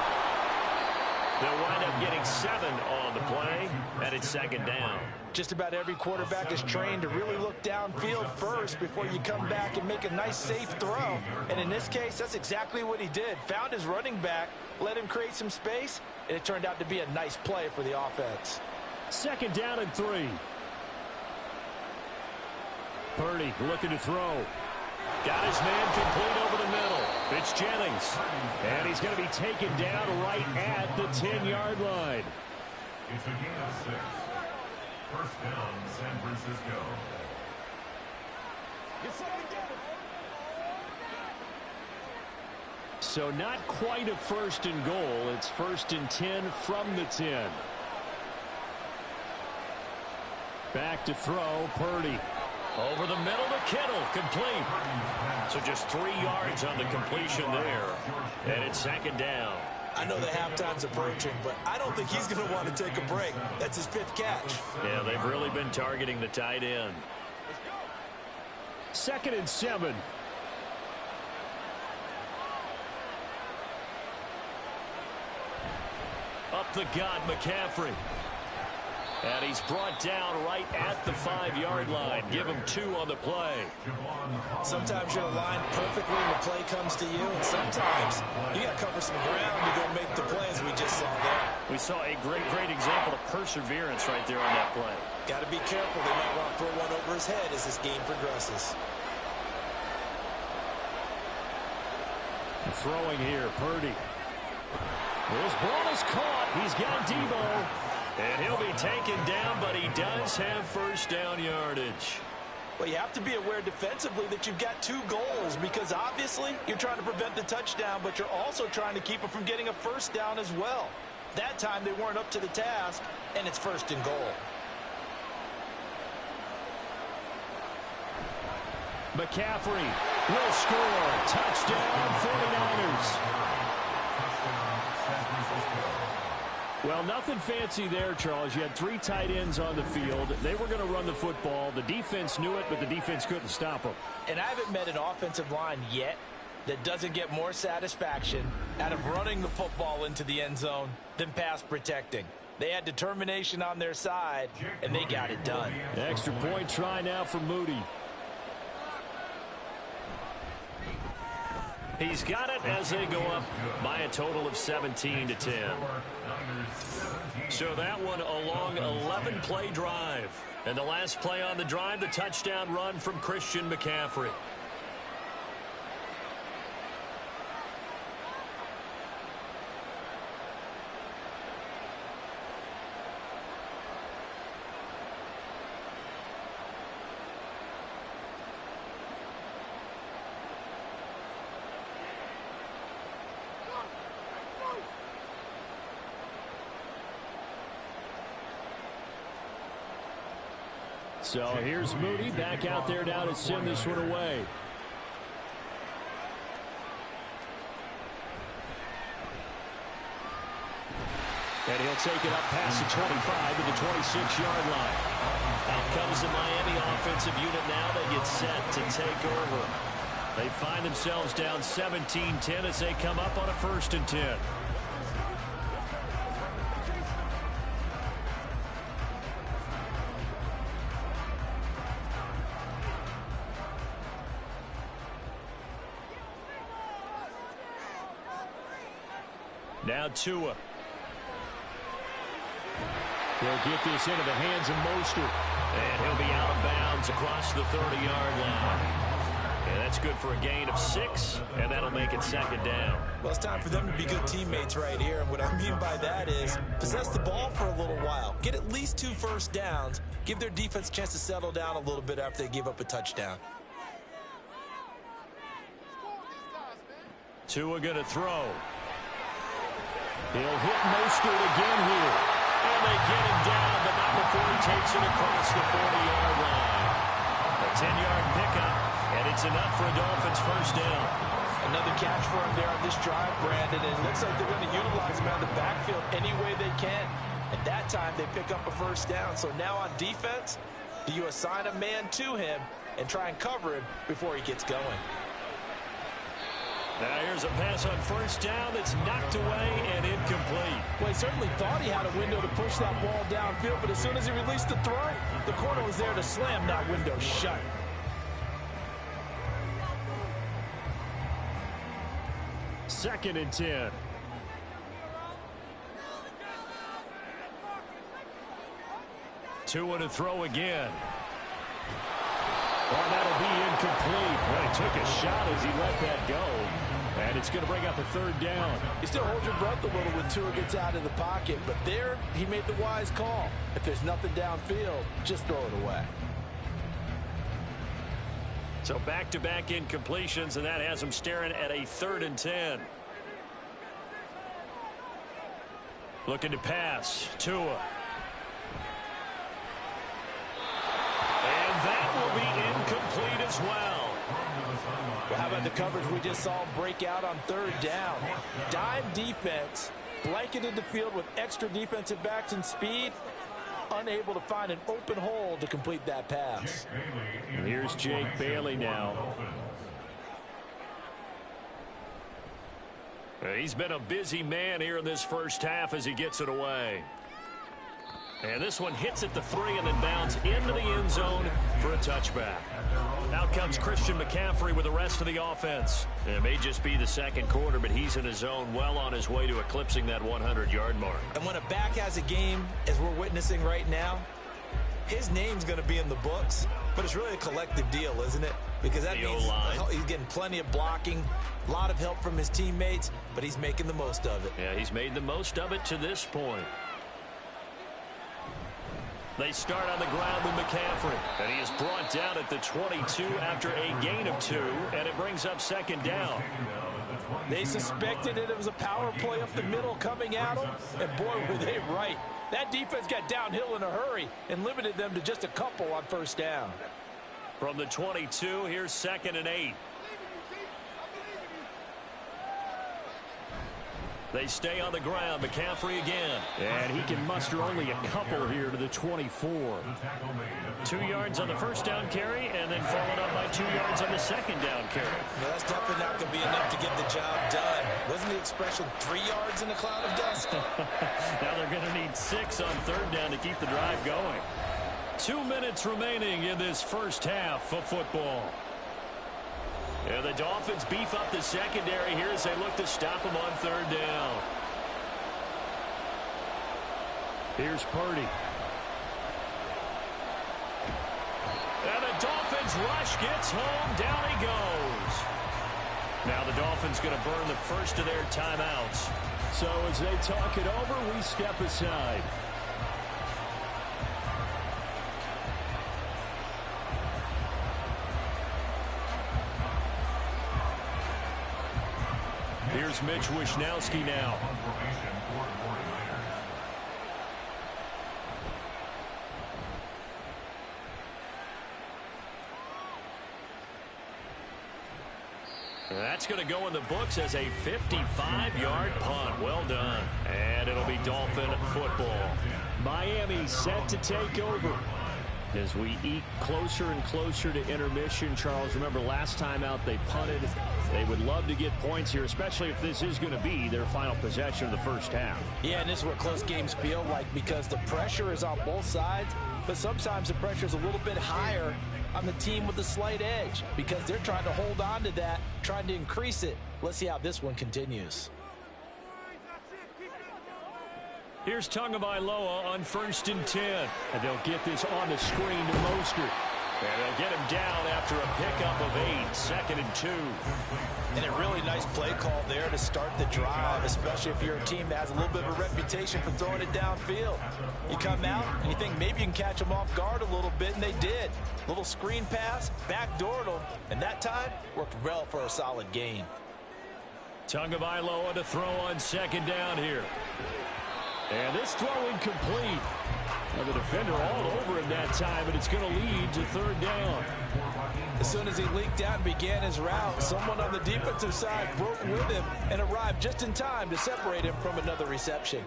They'll wind up getting 7 on the play, and it's second down. Just about every quarterback is trained to really look downfield first before you come back and make a nice, safe throw. And in this case, that's exactly what he did. Found his running back, let him create some space, and it turned out to be a nice play for the offense. Second down and 3. Purdy looking to throw. Got his man complete over the middle. It's Jennings. And he's going to be taken down right at the 10-yard line. It's a gain of 6. First down, San Francisco. So not quite a first and goal. It's first and 10 from the 10. Back to throw, Purdy. Over the middle to Kittle, complete. So just 3 yards on the completion there. And it's second down. I know the halftime's approaching, but I don't think he's going to want to take a break. That's his 5th catch. Yeah, they've really been targeting the tight end. Second and 7. Up the gut, McCaffrey. And he's brought down right at the 5-yard line. Give him 2 on the play. Sometimes you're aligned perfectly when the play comes to you, and sometimes you got to cover some ground to go make the play, as we just saw there. We saw a great example of perseverance right there on that play. Got to be careful. They might want to throw one over his head as this game progresses. Throwing here, Purdy. This ball is caught. He's got Debo. And he'll be taken down, but he does have first down yardage. Well, you have to be aware defensively that you've got 2 goals, because obviously you're trying to prevent the touchdown, but you're also trying to keep it from getting a first down as well. That time they weren't up to the task, and it's first and goal. McCaffrey will score. Touchdown, 49ers. Well, nothing fancy there, Charles. You had 3 tight ends on the field. They were going to run the football. The defense knew it, but the defense couldn't stop them. And I haven't met an offensive line yet that doesn't get more satisfaction out of running the football into the end zone than pass protecting. They had determination on their side, and they got it done. Extra point try now for Moody. He's got it as they go up by a total of 17-10. So that one a long 11-play drive. And the last play on the drive, the touchdown run from Christian McCaffrey. So here's Moody back out there now to send this one away. And he'll take it up past the 25 to the 26-yard line. Out comes the Miami offensive unit now. They get set to take over. They find themselves down 17-10 as they come up on a 1st and 10. Now Tua. He'll get this into the hands of Mostert. And he'll be out of bounds across the 30-yard line. And that's good for a gain of 6, and that'll make it 2nd down. Well, it's time for them to be good teammates right here. And what I mean by that is possess the ball for a little while. Get at least 2 first downs. Give their defense a chance to settle down a little bit after they give up a touchdown. Tua going to throw. He'll hit Mostert again here. And they get him down, but not before he takes it across the 40-yard line. A 10-yard pickup, and it's enough for a Dolphins 1st down. Another catch for him there on this drive, Brandon. And it looks like they're going to utilize him out of the backfield any way they can. At that time, they pick up a 1st down. So now on defense, do you assign a man to him and try and cover him before he gets going? Now here's a pass on 1st down that's knocked away and incomplete. Well, he certainly thought he had a window to push that ball downfield, but as soon as he released the throw, the corner was there to slam that window shut. Second and 10. Tua to throw again. Oh, that'll be incomplete. Well, he took a shot as he let that go. And it's going to bring up a 3rd down. You still hold your breath a little when Tua gets out of the pocket, but there he made the wise call. If there's nothing downfield, just throw it away. So back-to-back incompletions, and that has him staring at a 3rd and 10. Looking to pass. Tua. And that will be incomplete as well. Well, how about the coverage we just saw break out on 3rd down? Dime defense, blanketed the field with extra defensive backs and speed, unable to find an open hole to complete that pass. Here's Jake Bailey now. He's been a busy man here in this 1st half as he gets it away. And this one hits at the 3 and then bounds into the end zone for a touchback. Out comes Christian McCaffrey with the rest of the offense. It may just be the 2nd quarter, but he's in his zone, well on his way to eclipsing that 100-yard mark. And when a back has a game, as we're witnessing right now, his name's going to be in the books, but it's really a collective deal, isn't it? Because that means he's getting plenty of blocking, a lot of help from his teammates, but he's making the most of it. Yeah, he's made the most of it to this point. They start on the ground with McCaffrey, and he is brought down at the 22 after a gain of 2, and it brings up 2nd down. They suspected it was a power play up the middle coming at them, and boy, were they right. That defense got downhill in a hurry and limited them to just a couple on 1st down. From the 22, here's 2nd and 8. They stay on the ground. McCaffrey again. And he can muster only a couple here to the 24. 2 yards on the 1st down carry, and then followed up by 2 yards on the 2nd down carry. Well, that's definitely not going to be enough to get the job done. Wasn't the expression 3 yards in a cloud of dust? Now they're going to need 6 on 3rd down to keep the drive going. 2 minutes remaining in this 1st half of football. And the Dolphins beef up the secondary here as they look to stop him on 3rd down. Here's Purdy. And the Dolphins rush gets home. Down he goes. Now the Dolphins going to burn the first of their timeouts. So as they talk it over, we step aside. Here's Mitch Wishnowsky now. That's going to go in the books as a 55-yard punt. Well done. And it'll be Dolphin football. Miami set to take over. As we eat closer and closer to intermission, Charles, remember last time out they punted. They would love to get points here, especially if this is going to be their final possession of the first half. Yeah, and this is what close games feel like because the pressure is on both sides, but sometimes the pressure is a little bit higher on the team with the slight edge because they're trying to hold on to that, trying to increase it. Let's see how this one continues. Here's Tagovailoa on 1st and 10. And they'll get this on the screen to Mostert. And they'll get him down after a pickup of 8, 2nd and 2. And a really nice play call there to start the drive, especially if you're a team that has a little bit of a reputation for throwing it downfield. You come out and you think maybe you can catch them off guard a little bit, and they did. Little screen pass, backdoored them, and that time worked well for a solid gain. Tagovailoa to throw on 2nd down here. And this throw incomplete. Now the defender all over him that time, but it's going to lead to 3rd down. As soon as he leaked out and began his route, someone on the defensive side broke with him and arrived just in time to separate him from another reception.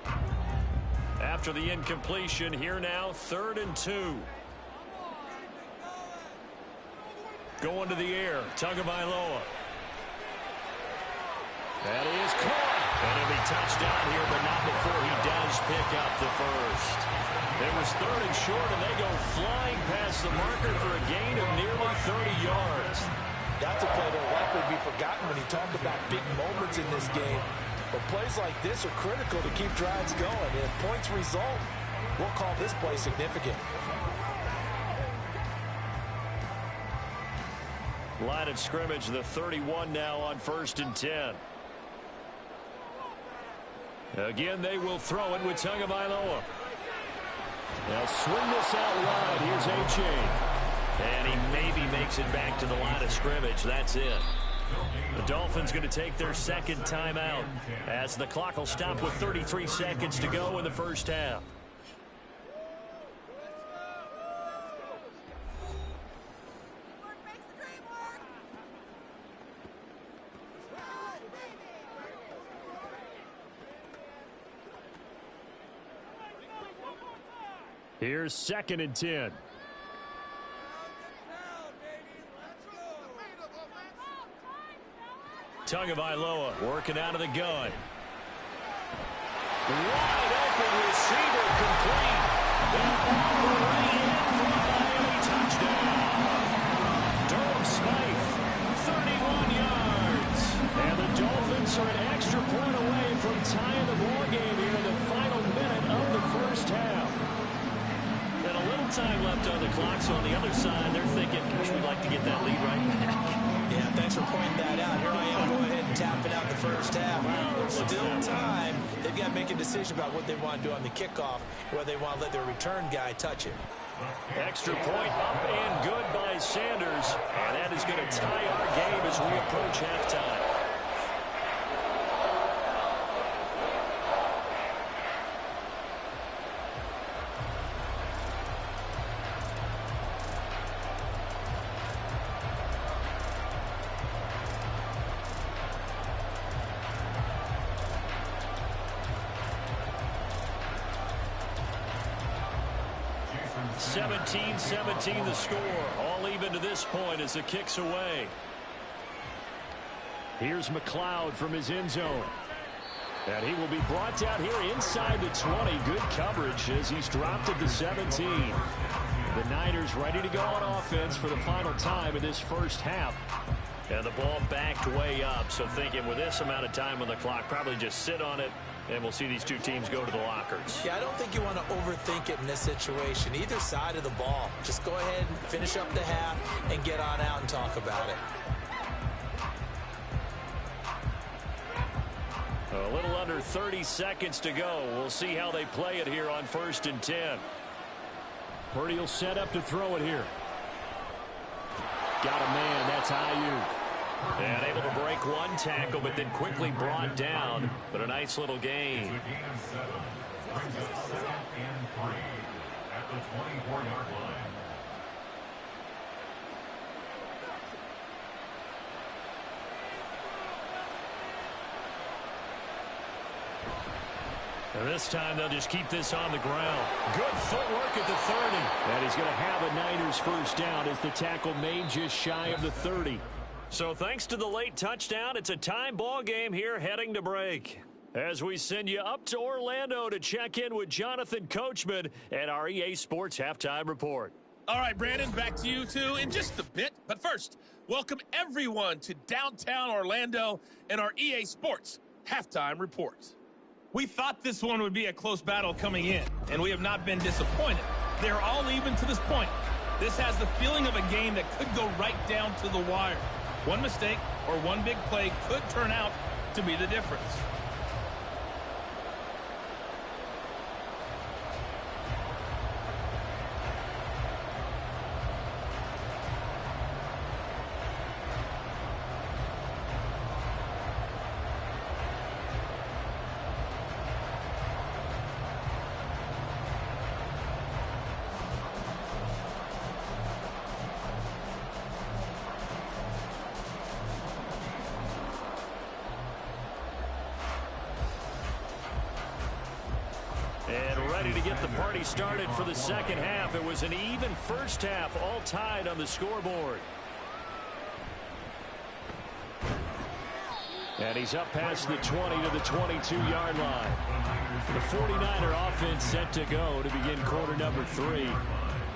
After the incompletion, here now, 3rd and 2. Going to the air, Tagovailoa. That is caught. And it'll be touchdown here, but not before he does pick up the first. It was 3rd and short, and they go flying past the marker for a gain of nearly 30 yards. That's a play that will likely be forgotten when you talk about big moments in this game. But plays like this are critical to keep drives going. And if points result, we'll call this play significant. Line of scrimmage, the 31 now on 1st and 10. Again, they will throw it with Tagovailoa. They'll swing this out wide. Here's A.J. And he maybe makes it back to the line of scrimmage. That's it. The Dolphins going to take their 2nd timeout as the clock will stop with 33 seconds to go in the first half. Here's 2nd and 10. Tagovailoa working out of the gun. Wide open receiver complete. That ball right in for a Miami touchdown. Durham Smythe, 31 yards. And the Dolphins are an extra point away from tying the ball game here in the final minute of the first half. And a little time left on the clock, so on the other side, they're thinking, gosh, we'd like to get that lead right back. Yeah, thanks for pointing that out. Here I am going ahead and tapping out the first half. There's still time. They've got to make a decision about what they want to do on the kickoff, whether they want to let their return guy touch it. Extra point up and good by Sanders. And that is going to tie our game as we approach halftime. (17-17) the score. All even to this point as the kick's away. Here's McLeod from his end zone. And he will be brought down here inside the 20. Good coverage as he's dropped at the 17. The Niners ready to go on offense for the final time in this first half. And the ball backed way up. So thinking with this amount of time on the clock, probably just sit on it. And we'll see these two teams go to the lockers. Yeah, I don't think you want to overthink it in this situation. Either side of the ball. Just go ahead and finish up the half and get on out and talk about it. A little under 30 seconds to go. We'll see how they play it here on 1st and 10. Purdy will set up to throw it here. Got a man. That's Ayuk. And able to break one tackle, but then quickly brought down. But a nice little gain. Brings up 2nd and 3 at the 24-yard line. And this time they'll just keep this on the ground. Good footwork at the 30. And he's going to have a Niners first down as the tackle made just shy of the 30. So thanks to the late touchdown, it's a time ball game here heading to break. As we send you up to Orlando to check in with Jonathan Coachman at our EA Sports Halftime Report. All right, Brandon, back to you two in just a bit. But first, welcome everyone to downtown Orlando and our EA Sports Halftime Report. We thought this one would be a close battle coming in, and we have not been disappointed. They're all even to this point. This has the feeling of a game that could go right down to the wire. One mistake or one big play could turn out to be the difference. And ready to get the party started for the second half. It was an even first half, all tied on the scoreboard. And he's up past the 20 to the 22-yard line. The 49er offense set to go to begin quarter number 3.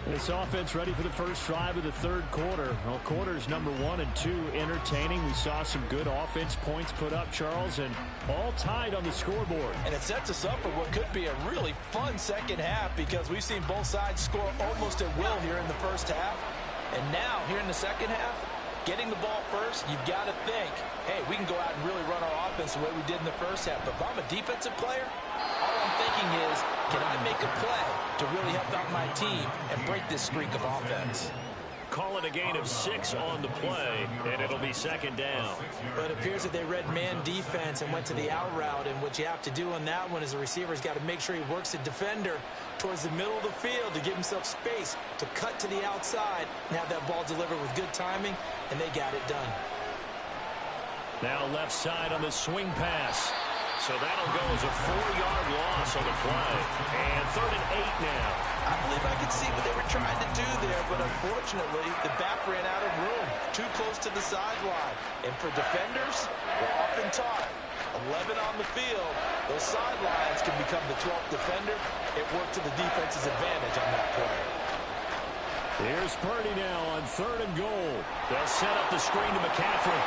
This offense ready for the first drive of the third quarter. Well, quarters number 1 and 2 entertaining. We saw some good offense points put up, Charles, and all tied on the scoreboard. And it sets us up for what could be a really fun second half because we've seen both sides score almost at will here in the first half. And now, here in the second half, getting the ball first, you've got to think, hey, we can go out and really run our offense the way we did in the first half. But if I'm a defensive player, all I'm thinking is, can I make a play to really help out my team and break this streak of offense? Call it a gain of 6 on the play, and it'll be second down. But it appears that they read man defense and went to the out route, and what you have to do on that one is the receiver's got to make sure he works the defender towards the middle of the field to give himself space to cut to the outside and have that ball delivered with good timing, and they got it done. Now left side on the swing pass. So that'll go as a 4-yard loss on the play. And 3rd and 8 now. I believe I could see what they were trying to do there, but unfortunately, the back ran out of room. Too close to the sideline. And for defenders, we're often taught, 11 on the field, those sidelines can become the 12th defender. It worked to the defense's advantage on that play. Here's Purdy now on 3rd and goal. They'll set up the screen to McCaffrey.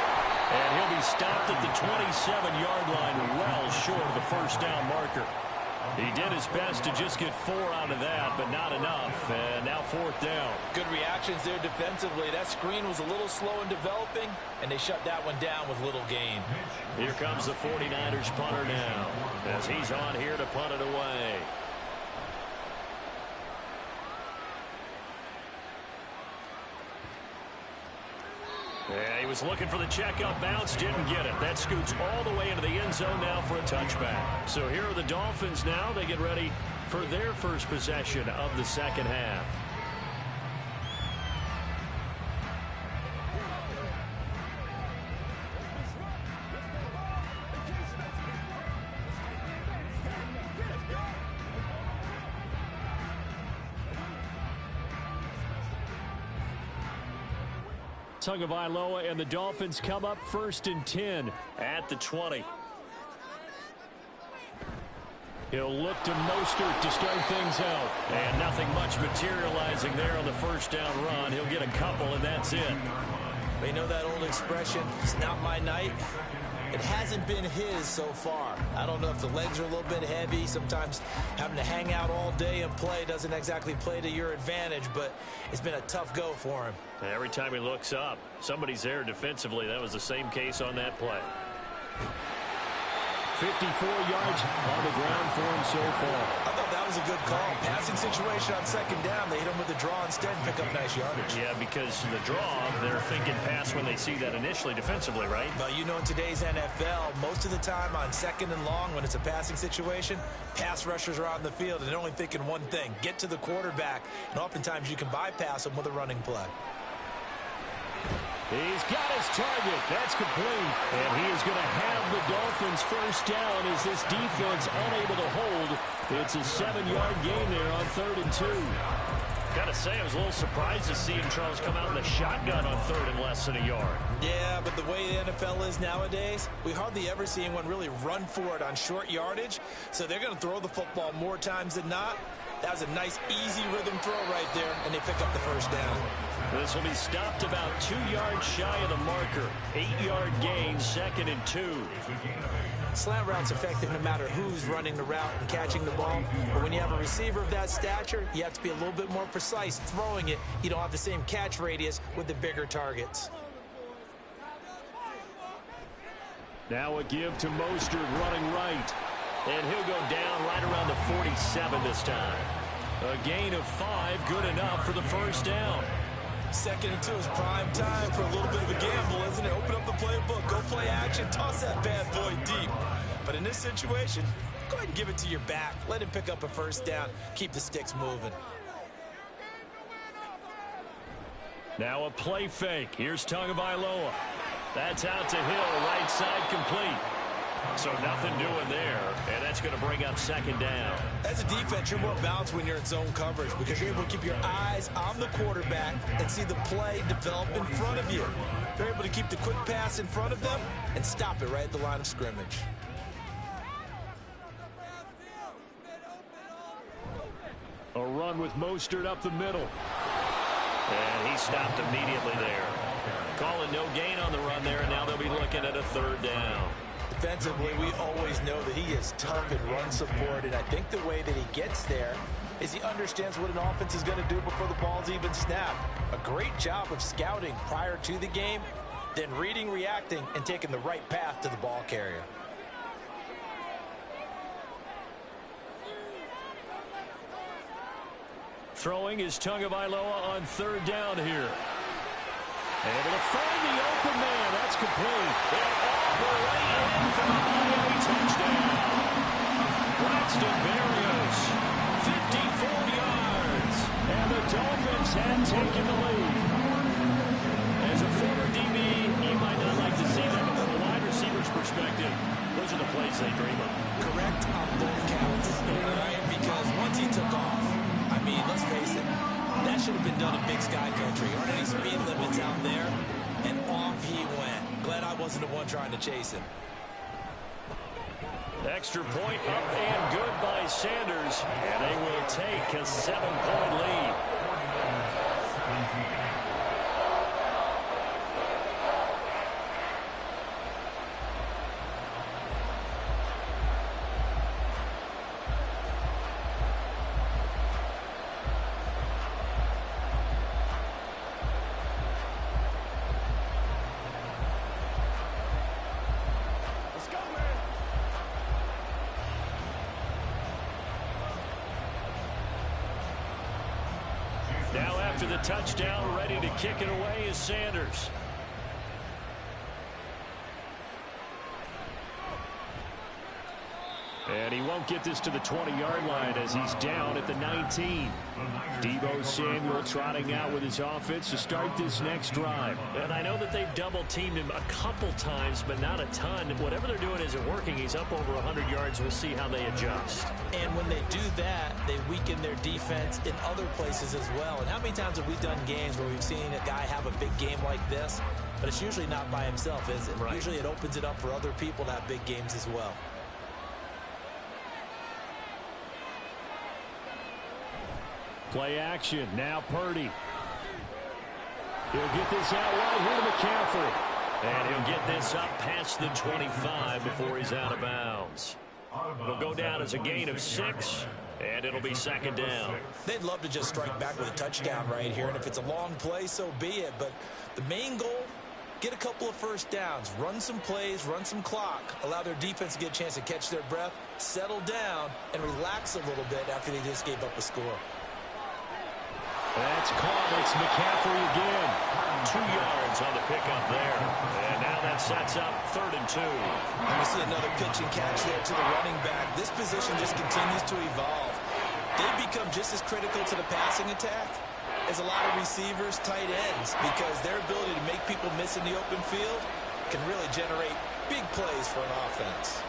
And he'll be stopped at the 27-yard line, well short of the first down marker. He did his best to just get 4 out of that, but not enough. And now 4th down. Good reactions there defensively. That screen was a little slow in developing, and they shut that one down with little gain. Here comes the 49ers punter now, as he's on here to punt it away. Yeah, he was looking for the check-up bounce, didn't get it. That scoots all the way into the end zone now for a touchback. So here are the Dolphins now. They get ready for their first possession of the second half. Tagovailoa and the Dolphins come up 1st and 10 at the 20. He'll look to Mostert to start things out. And nothing much materializing there on the first down run. He'll get a couple, and that's it. They know that old expression, it's not my night. It hasn't been his so far. I don't know if the legs are a little bit heavy. Sometimes having to hang out all day and play doesn't exactly play to your advantage, but it's been a tough go for him. Every time he looks up, somebody's there defensively. That was the same case on that play. 54 yards on the ground for him so far. I thought that was a good call. Passing situation on second down. They hit him with the draw instead and pick up nice yardage. Yeah, because the draw, they're thinking pass when they see that initially defensively, right? Well, you know, in today's NFL, most of the time on second and long when it's a passing situation, pass rushers are on the field and they're only thinking one thing, get to the quarterback. And oftentimes you can bypass them with a running play. He's got his target. That's complete. And he is going to have the Dolphins first down as this defense unable to hold. It's a 7-yard gain there on 3rd and 2. Gotta say, I was a little surprised to see Charles come out in the shotgun on 3rd and less than a yard. Yeah, but the way the NFL is nowadays, we hardly ever see anyone really run for it on short yardage. So they're going to throw the football more times than not. That was a nice, easy rhythm throw right there, and they pick up the first down. This will be stopped about 2 yards shy of the marker. 8-yard gain, 2nd and 2. Slant route's effective no matter who's running the route and catching the ball. But when you have a receiver of that stature, you have to be a little bit more precise throwing it. You don't have the same catch radius with the bigger targets. Now a give to Mostert running right. And he'll go down right around the 47 this time. A gain of 5, good enough for the first down. 2nd and 2 is prime time for a little bit of a gamble, isn't it? Open up the playbook, go play action, toss that bad boy deep. But in this situation, go ahead and give it to your back. Let him pick up a first down. Keep the sticks moving. Now a play fake. Here's Tagovailoa. That's out to Hill, right side complete. So nothing doing there, and that's going to bring up 2nd down. As a defense, you're more balanced when you're in zone coverage because you're able to keep your eyes on the quarterback and see the play develop in front of you. You're able to keep the quick pass in front of them and stop it right at the line of scrimmage. A run with Mostert up the middle. And he stopped immediately there. Calling no gain on the run there, and now they'll be looking at a 3rd down. Defensively, we always know that he is tough in run support, and I think the way that he gets there is he understands what an offense is going to do before the ball's even snapped. A great job of scouting prior to the game, then reading, reacting, and taking the right path to the ball carrier. Throwing is Tagovailoa on 3rd down here. Able to find the open man. That's complete. And all the way in for a Miami touchdown. Braxton Berrios, 54 yards. And the Dolphins have taken the lead. As a former DB, you might not like to see that, but from a wide receiver's perspective, those are the plays they dream of. Correct on both counts, right? Because once he took off, I mean, let's face it, that should have been done in Big Sky Country. Aren't any speed limits out there? And off he went. Glad I wasn't the one trying to chase him. Extra point up and good by Sanders. And they will take a 7-point lead. Now after the touchdown, ready to kick it away is Sanders. And he won't get this to the 20-yard line as he's down at the 19. Deebo Samuel trotting out with his offense to start this next drive. And I know that they've double-teamed him a couple times, but not a ton. Whatever they're doing isn't working. He's up over 100 yards. We'll see how they adjust. And when they do that, they weaken their defense in other places as well. And how many times have we done games where we've seen a guy have a big game like this? But it's usually not by himself, is it? Right. Usually it opens it up for other people to have big games as well. Play action. Now Purdy. He'll get this out right here to McCaffrey. And he'll get this up past the 25 before he's out of bounds. It'll go down as a gain of 6, and it'll be 2nd down. They'd love to just strike back with a touchdown right here, and if it's a long play, so be it. But the main goal, get a couple of first downs, run some plays, run some clock, allow their defense to get a chance to catch their breath, settle down, and relax a little bit after they just gave up a score. That's caught. It's McCaffrey again. 2 yards on the pickup there. And now that sets up 3rd and 2. And we see another pitch and catch there to the running back. This position just continues to evolve. They become just as critical to the passing attack is a lot of receivers, tight ends, because their ability to make people miss in the open field can really generate big plays for an offense.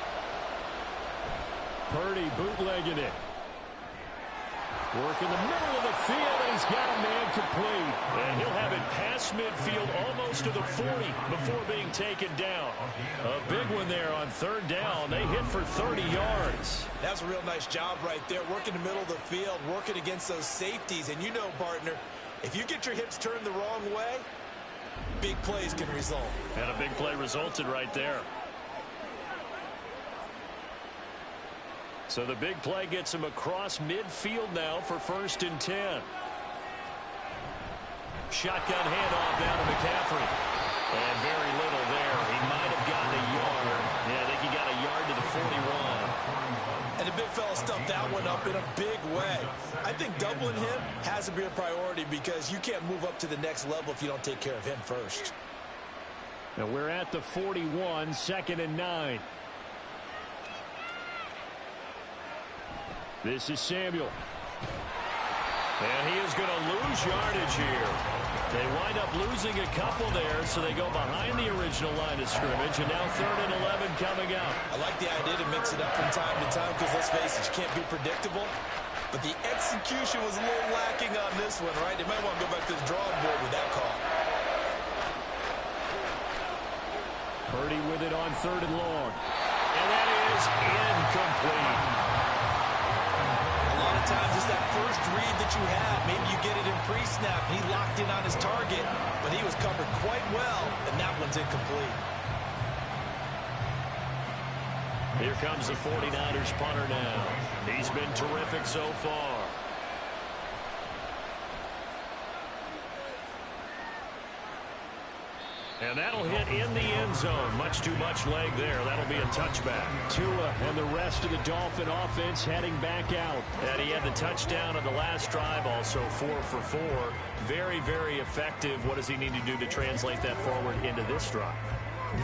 Purdy bootlegging it. Work in the middle of the field, and he's got a man complete. And he'll have it past midfield almost to the 40 before being taken down. A big one there on third down. They hit for 30 yards. That's a real nice job right there, working the middle of the field, working against those safeties. And you know, partner, if you get your hips turned the wrong way, big plays can result. And a big play resulted right there. So the big play gets him across midfield now for 1st and 10. Shotgun handoff down to McCaffrey. And very little there. He might have gotten a yard. Yeah, I think he got a yard to the 41. And the big fella stuffed that one up in a big way. I think doubling him has to be a priority because you can't move up to the next level if you don't take care of him first. Now we're at the 41, 2nd and 9. This is Samuel. And he is going to lose yardage here. They wind up losing a couple there, so they go behind the original line of scrimmage, and now 3rd and 11 coming up. I like the idea to mix it up from time to time because, let's face it, you can't be predictable. But the execution was a little lacking on this one, right? They might want to go back to the drawing board with that call. Purdy with it on 3rd and long. And that is incomplete. Times it's that first read that you have. Maybe you get it in pre-snap. He locked in on his target, but he was covered quite well, and that one's incomplete. Here comes the 49ers punter now. He's been terrific so far. And that'll hit in the end zone. Much too much leg there. That'll be a touchback. Tua and the rest of the Dolphin offense heading back out. And he had the touchdown on the last drive, also 4 for 4. Very, very effective. What does he need to do to translate that forward into this drive?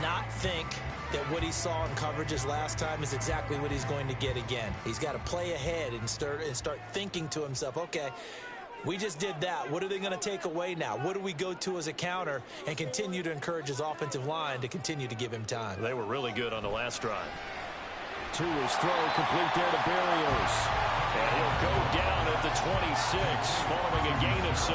Not think that what he saw in coverages last time is exactly what he's going to get again. He's got to play ahead and start thinking to himself, okay, we just did that. What are they going to take away now? What do we go to as a counter? And continue to encourage his offensive line to continue to give him time. They were really good on the last drive. Tua's throw complete there to Berrios. And he'll go down at the 26 following a gain of 6.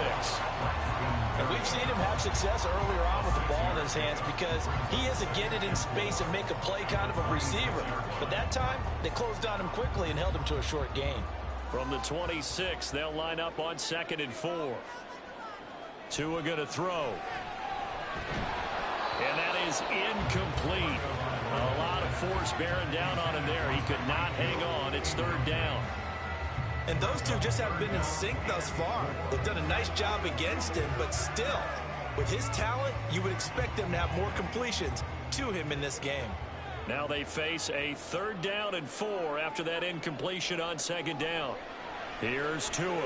And we've seen him have success earlier on with the ball in his hands because he has to get it in space and make a play kind of a receiver. But that time, they closed on him quickly and held him to a short gain. From the 26, they'll line up on 2nd and 4. Tua going to throw. And that is incomplete. A lot of force bearing down on him there. He could not hang on. It's 3rd down. And those two just haven't been in sync thus far. They've done a nice job against him, but still, with his talent, you would expect them to have more completions to him in this game. Now they face a 3rd down and 4 after that incompletion on 2nd down. Here's Tua. Oh,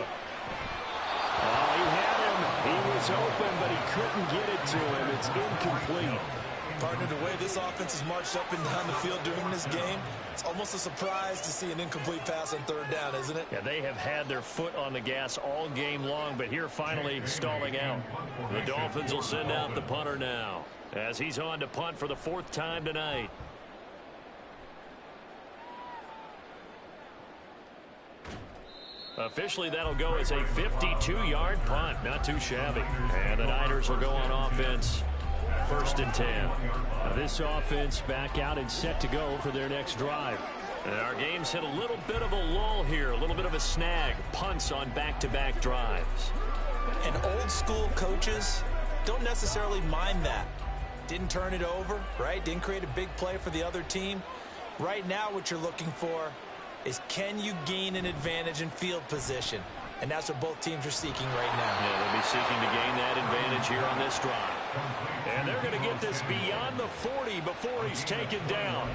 he had him. He was open, but he couldn't get it to him. It's incomplete. Partner, the way this offense has marched up and down the field during this game, it's almost a surprise to see an incomplete pass on 3rd down, isn't it? Yeah, they have had their foot on the gas all game long, but here finally stalling out. The Dolphins will send out the punter now as he's on to punt for the 4th time tonight. Officially, that'll go as a 52-yard punt. Not too shabby. And the Niners will go on offense. 1st and 10. Now this offense back out and set to go for their next drive. And our game's hit a little bit of a lull here, a little bit of a snag. Punts on back-to-back drives. And old school coaches don't necessarily mind that. Didn't turn it over, right? Didn't create a big play for the other team. Right now what you're looking for is can you gain an advantage in field position? And that's what both teams are seeking right now. Yeah, they'll be seeking to gain that advantage here on this drive. And they're going to get this beyond the 40 before he's taken down.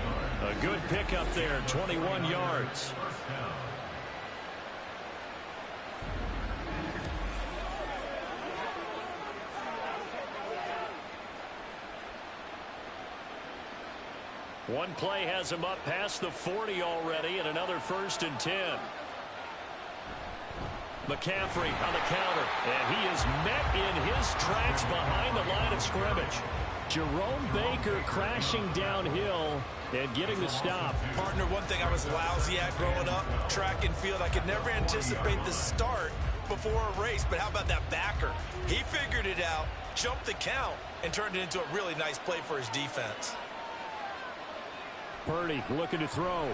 A good pickup there, 21 yards. One play has him up past the 40 already, and another 1st and 10. McCaffrey on the counter, and he is met in his tracks behind the line of scrimmage. Jerome Baker crashing downhill and getting the stop. Partner, one thing I was lousy at growing up, track and field, I could never anticipate the start before a race, but how about that backer? He figured it out, jumped the count, and turned it into a really nice play for his defense. Purdy looking to throw.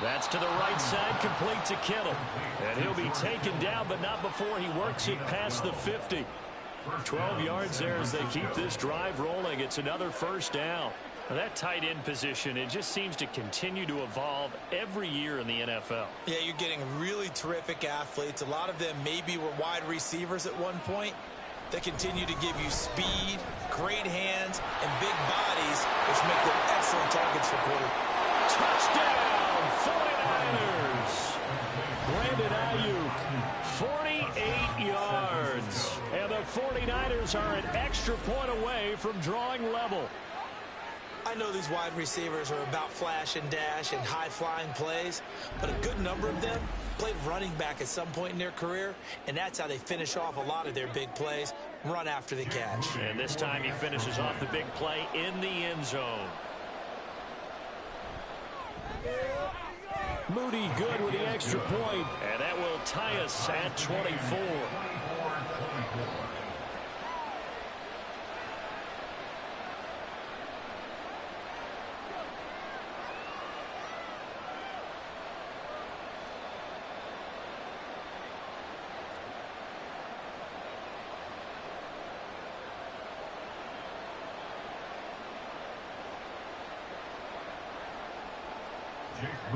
That's to the right side, complete to Kittle. And he'll be taken down, but not before he works it past the 50. 12 yards there as they keep this drive rolling. It's another first down. That tight end position, it just seems to continue to evolve every year in the NFL. Yeah, you're getting really terrific athletes. A lot of them maybe were wide receivers at one point. They continue to give you speed, great hands, and big bodies, which make them excellent targets for quarterbacks. Touchdown, 49ers. Brandon Ayuk, 48 yards. And the 49ers are an extra point away from drawing level. I know these wide receivers are about flash and dash and high-flying plays, but a good number of them played running back at some point in their career, and that's how they finish off a lot of their big plays, run after the catch. And this time he finishes off the big play in the end zone. Moody good with the extra point. And that will tie us at 24.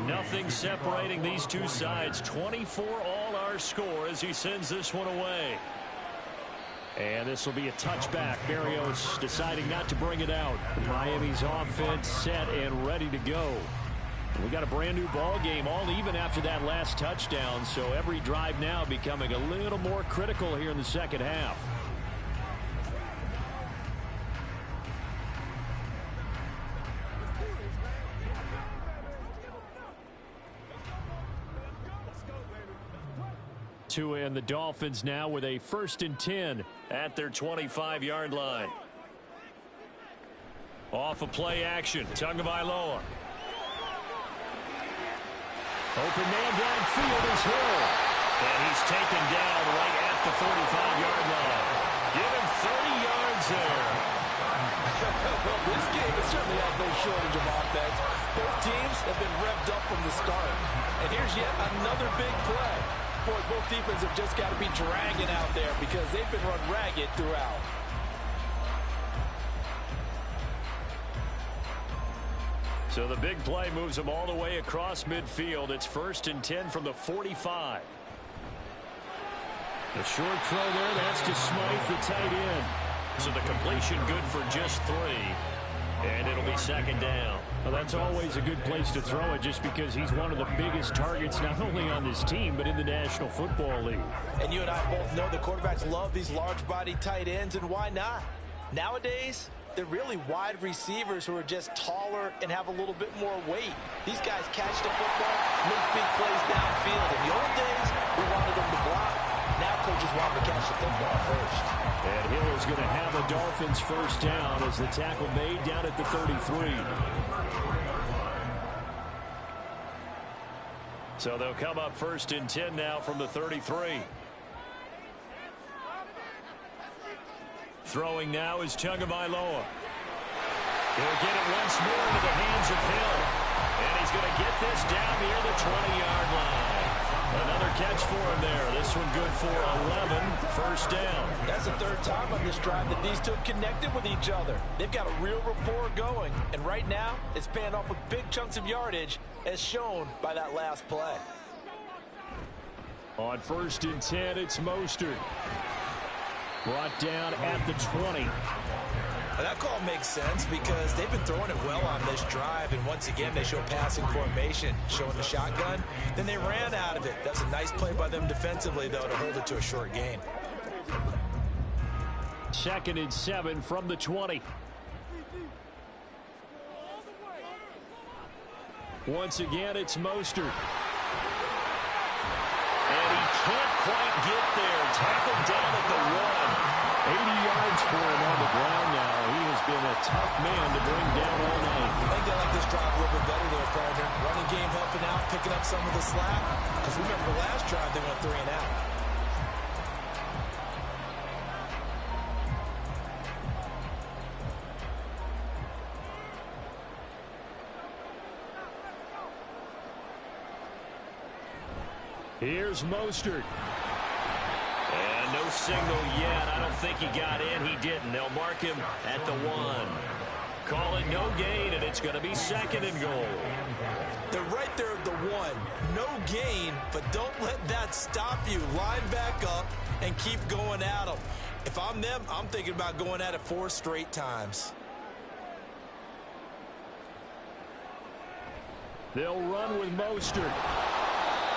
Nothing separating these two sides. 24 all our score as he sends this one away. And this will be a touchback. Berrios deciding not to bring it out. Miami's offense set and ready to go. We got a brand new ball game, all even after that last touchdown. So every drive now becoming a little more critical here in the second half. Tua and the Dolphins now with a 1st and 10 at their 25-yard line. Off of play action, Tagovailoa. Open man downfield is Hill. And he's taken down right at the 45-yard line. Give him 30 yards there. Well, this game has certainly had no shortage of offense. Both teams have been revved up from the start. And here's yet another big play. Boy, both defenses have just got to be dragging out there because they've been run ragged throughout. So the big play moves them all the way across midfield. It's 1st and 10 from the 45. A short throw there. That's to Smythe, the tight end. So the completion good for just 3. And it'll be 2nd down. Well, that's always a good place to throw it just because he's one of the biggest targets not only on this team but in the National Football League. And you and I both know the quarterbacks love these large-body tight ends, and why not? Nowadays, they're really wide receivers who are just taller and have a little bit more weight. These guys catch the football, make big plays downfield. In the old days, we wanted them to block. Now coaches want them to catch the football first. And Hill is going to have a Dolphins 1st down as the tackle made down at the 33. So they'll come up 1st and 10 now from the 33. Throwing now is Tagovailoa. He'll get it once more into the hands of Hill. And he's going to get this down near the 20-yard line. Another catch for him there. This one good for 11. 1st down. That's the 3rd time on this drive that these two have connected with each other. They've got a real rapport going. And right now, it's paying off with big chunks of yardage as shown by that last play. On 1st and 10, it's Mostert. Brought down at the 20. Well, that call makes sense because they've been throwing it well on this drive, and once again they show passing formation, showing the shotgun. Then they ran out of it. That's a nice play by them defensively, though, to hold it to a short gain. 2nd and 7 from the 20. Once again, it's Mostert. quite get there. Tackled down at the 1. 80 yards for him on the ground now. He has been a tough man to bring down all night. I think they like this drive a little bit better there, partner. Running game helping out, picking up some of the slack. Because remember the last drive, they went 3 and out. Here's Mostert. And no signal yet. I don't think he got in. He didn't. They'll mark him at the 1. Call it no gain, and it's going to be 2nd and goal. They're right there at the 1. No gain, but don't let that stop you. Line back up and keep going at them. If I'm them, I'm thinking about going at it 4 straight times. They'll run with Mostert.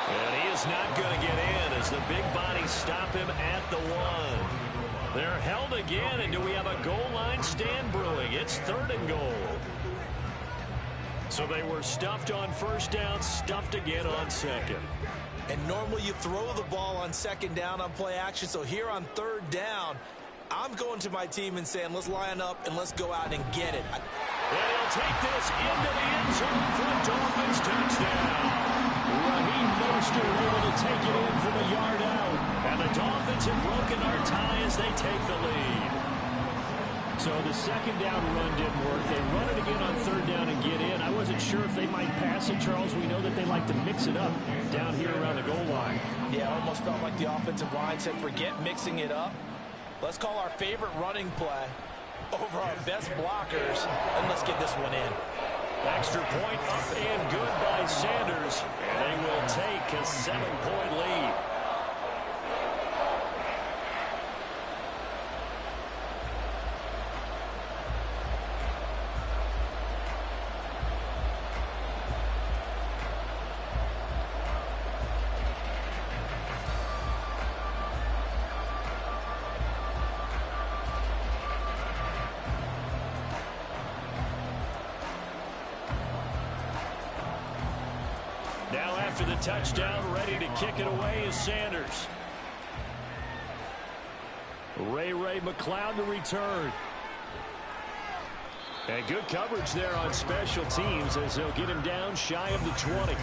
And he is not going to get in as the big bodies stop him at the 1. They're held again, and do we have a goal line stand brewing? It's 3rd and goal. So they were stuffed on 1st down, stuffed again on 2nd. And normally you throw the ball on 2nd down on play action. So here on 3rd down, I'm going to my team and saying, let's line up and let's go out and get it. And he'll take this into the end zone for a Dolphins touchdown. Raheem Mostert able to take it in from a yard out. And the Dolphins have broken our tie as they take the lead. So the 2nd down run didn't work. They run it again on 3rd down and get in. I wasn't sure if they might pass it, Charles. We know that they like to mix it up down here around the goal line. Yeah, almost felt like the offensive line said, forget mixing it up. Let's call our favorite running play over our best blockers, and let's get this one in. Extra point up and good by Sanders. And they will take a 7-point lead. Now after the touchdown, ready to kick it away is Sanders. Ray McCloud to return. And good coverage there on special teams as they'll get him down shy of the 20.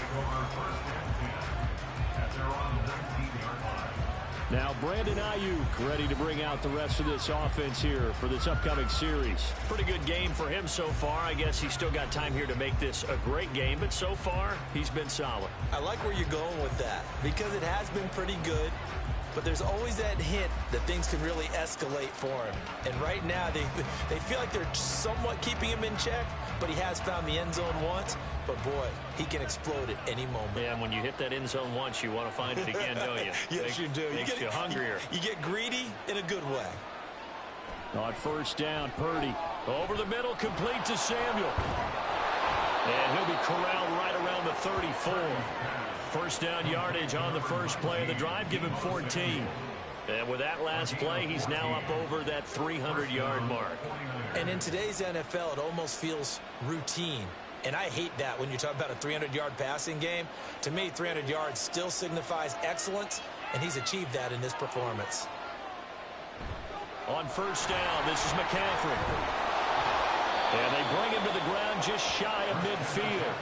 Now Brandon Ayuk ready to bring out the rest of this offense here for this upcoming series. Pretty good game for him so far. I guess he's still got time here to make this a great game, but so far he's been solid. I like where you're going with that because it has been pretty good, but there's always that hint that things can really escalate for him. And right now they feel like they're somewhat keeping him in check, but he has found the end zone once. But, boy, he can explode at any moment. Yeah, and when you hit that end zone once, you want to find it again, don't you? Yes, you do. Makes you hungrier. You get greedy in a good way. On 1st down, Purdy. Over the middle, complete to Samuel. And he'll be corralled right around the 34. 1st down yardage on the first play of the drive. Give him 14. And with that last play, he's now up over that 300-yard mark. And in today's NFL, it almost feels routine. And I hate that when you talk about a 300-yard passing game. To me, 300 yards still signifies excellence, and he's achieved that in this performance. On 1st down, this is McCaffrey. And they bring him to the ground just shy of midfield.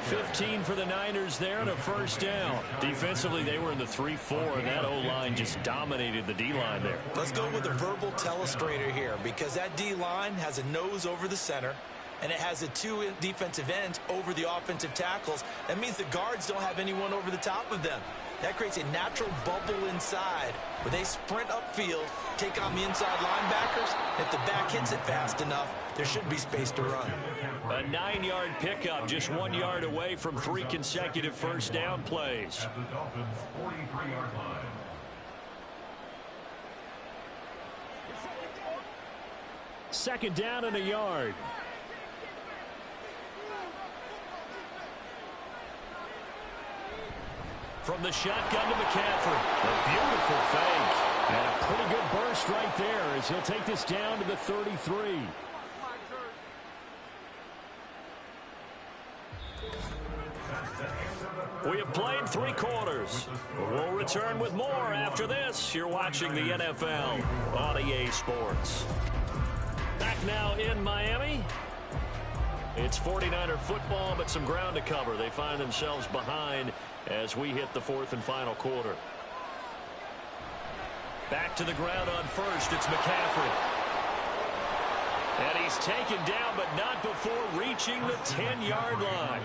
15 for the Niners there and a 1st down. Defensively, they were in the 3-4, and that O-line just dominated the D-line there. Let's go with a verbal telestrator here because that D-line has a nose over the center, and it has the 2 defensive ends over the offensive tackles. That means the guards don't have anyone over the top of them. That creates a natural bubble inside where they sprint upfield, take on the inside linebackers. If the back hits it fast enough, there should be space to run. A 9-yard pickup, just 1 yard away from 3 consecutive 1st down plays. At the Dolphins' 43-yard line. Second down and a yard. From the shotgun to McCaffrey. A beautiful fake. And a pretty good burst right there as he'll take this down to the 33. That's the end of the We have played 3 quarters. We'll return with more after this. You're watching the NFL on EA Sports. Back now in Miami. It's 49er football, but some ground to cover. They find themselves behind as we hit the 4th and final quarter. Back to the ground on first. It's McCaffrey. And he's taken down, but not before reaching the 10-yard line.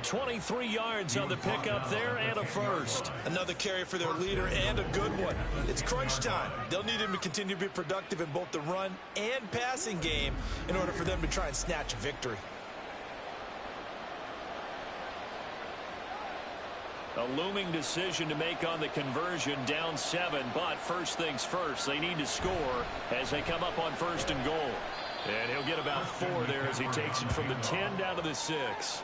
23 yards on the pickup there and a first. Another carry for their leader and a good one. It's crunch time. They'll need him to continue to be productive in both the run and passing game in order for them to try and snatch a victory. A looming decision to make on the conversion, down 7, but first things first, they need to score as they come up on 1st and goal. And he'll get about 4 there as he takes it from the 10 down to the 6.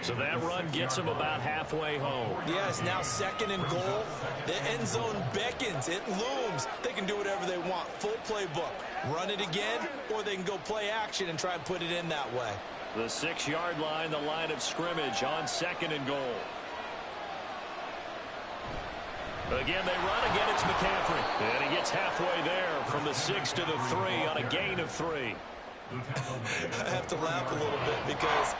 So that run gets him about halfway home. Yeah, it's now 2nd and goal. The end zone beckons. It looms. They can do whatever they want. Full playbook. Run it again, or they can go play action and try and put it in that way. The 6-yard line, the line of scrimmage on 2nd and goal. Again, they run. Again, it's McCaffrey. And he gets halfway there from the 6 to the 3 on a gain of 3. I have to laugh a little bit because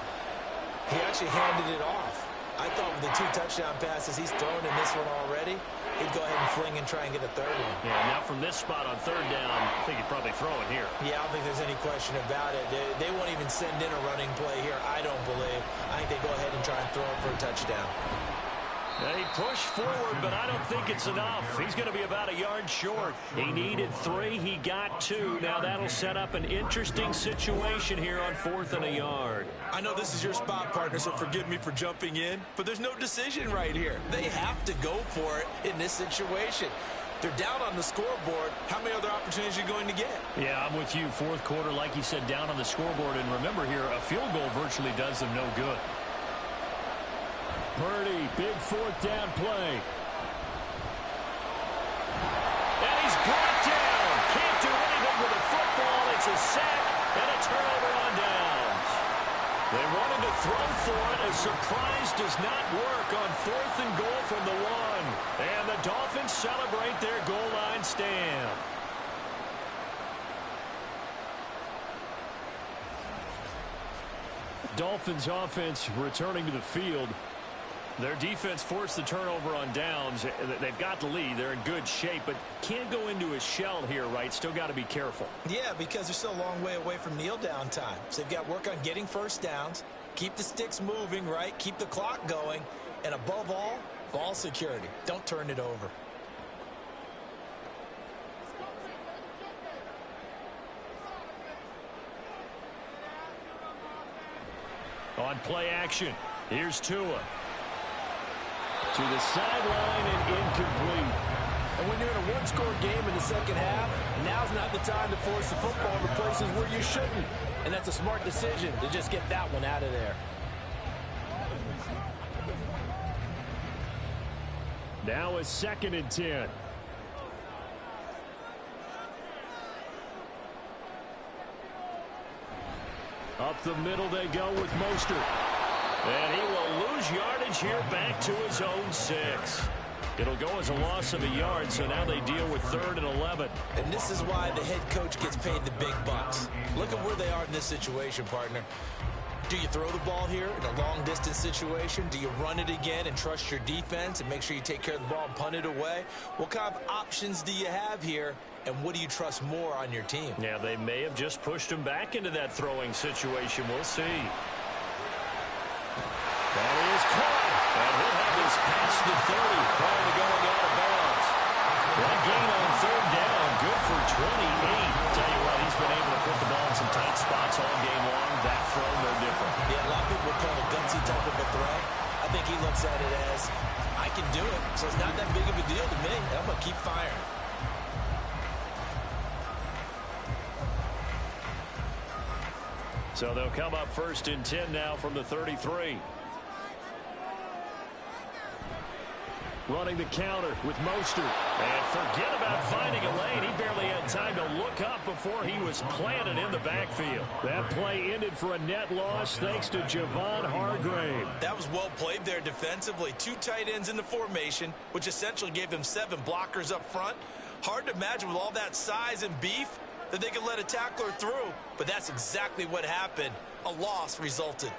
he actually handed it off. I thought with the 2 touchdown passes he's thrown in this one already, he'd go ahead and fling and try and get a 3rd one. Yeah, now from this spot on 3rd down, I think he'd probably throw it here. Yeah, I don't think there's any question about it. They won't even send in a running play here, I don't believe. I think they go ahead and try and throw it for a touchdown. They push forward, but I don't think it's enough. He's going to be about a yard short. He needed 3. He got 2. Now that'll set up an interesting situation here on 4th and a yard. I know this is your spot, partner, so forgive me for jumping in, but there's no decision right here. They have to go for it in this situation. They're down on the scoreboard. How many other opportunities are you going to get? Yeah, I'm with you. 4th quarter, like you said, down on the scoreboard. And remember here, a field goal virtually does them no good. Purdy, big 4th down play. And he's brought down. Can't do anything with the football. It's a sack and a turnover on downs. They wanted to throw for it. A surprise does not work on 4th and goal from the 1. And the Dolphins celebrate their goal line stand. Dolphins offense returning to the field. Their defense forced the turnover on downs. They've got the lead. They're in good shape, but can't go into a shell here, right? Still got to be careful. Yeah, because they're still a long way away from kneel down time. So they've got to work on getting first downs, keep the sticks moving, right? Keep the clock going, and above all, ball security. Don't turn it over. On play action, here's Tua. To the sideline and incomplete. And when you're in a one-score game in the second half, now's not the time to force the football to places where you shouldn't. And that's a smart decision to just get that one out of there. Now a 2nd and 10. Up the middle they go with Mostert. And he will lose yardage here back to his own 6. It'll go as a loss of a yard, so now they deal with 3rd and 11. And this is why the head coach gets paid the big bucks. Look at where they are in this situation, partner. Do you throw the ball here in a long-distance situation? Do you run it again and trust your defense and make sure you take care of the ball and punt it away? What kind of options do you have here, and what do you trust more on your team? Yeah, they may have just pushed him back into that throwing situation. We'll see. That is caught, and he'll have this past the 30 prior to going out of bounds. That gain on 3rd down, good for 28. Tell you what, he's been able to put the ball in some tight spots all game long. That throw, no different. Yeah, a lot of people would call it a gutsy type of a throw. I think he looks at it as, I can do it, so it's not that big of a deal to me. I'm going to keep firing. So they'll come up 1st and 10 now from the 33. running the counter with Mostert. And forget about finding a lane. He barely had time to look up before he was planted in the backfield. That play ended for a net loss thanks to Javon Hargrave. That was well played there defensively. 2 tight ends in the formation, which essentially gave them 7 blockers up front. Hard to imagine with all that size and beef that they could let a tackler through, but that's exactly what happened. A loss resulted.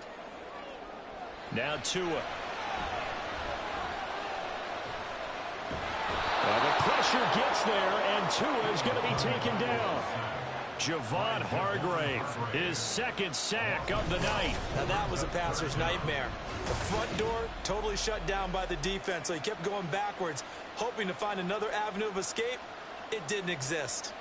Now Tua. Well, the pressure gets there, and Tua is going to be taken down. Javon Hargrave, his 2nd sack of the night. Now that was a passer's nightmare. The front door totally shut down by the defense, so he kept going backwards, hoping to find another avenue of escape. It didn't exist.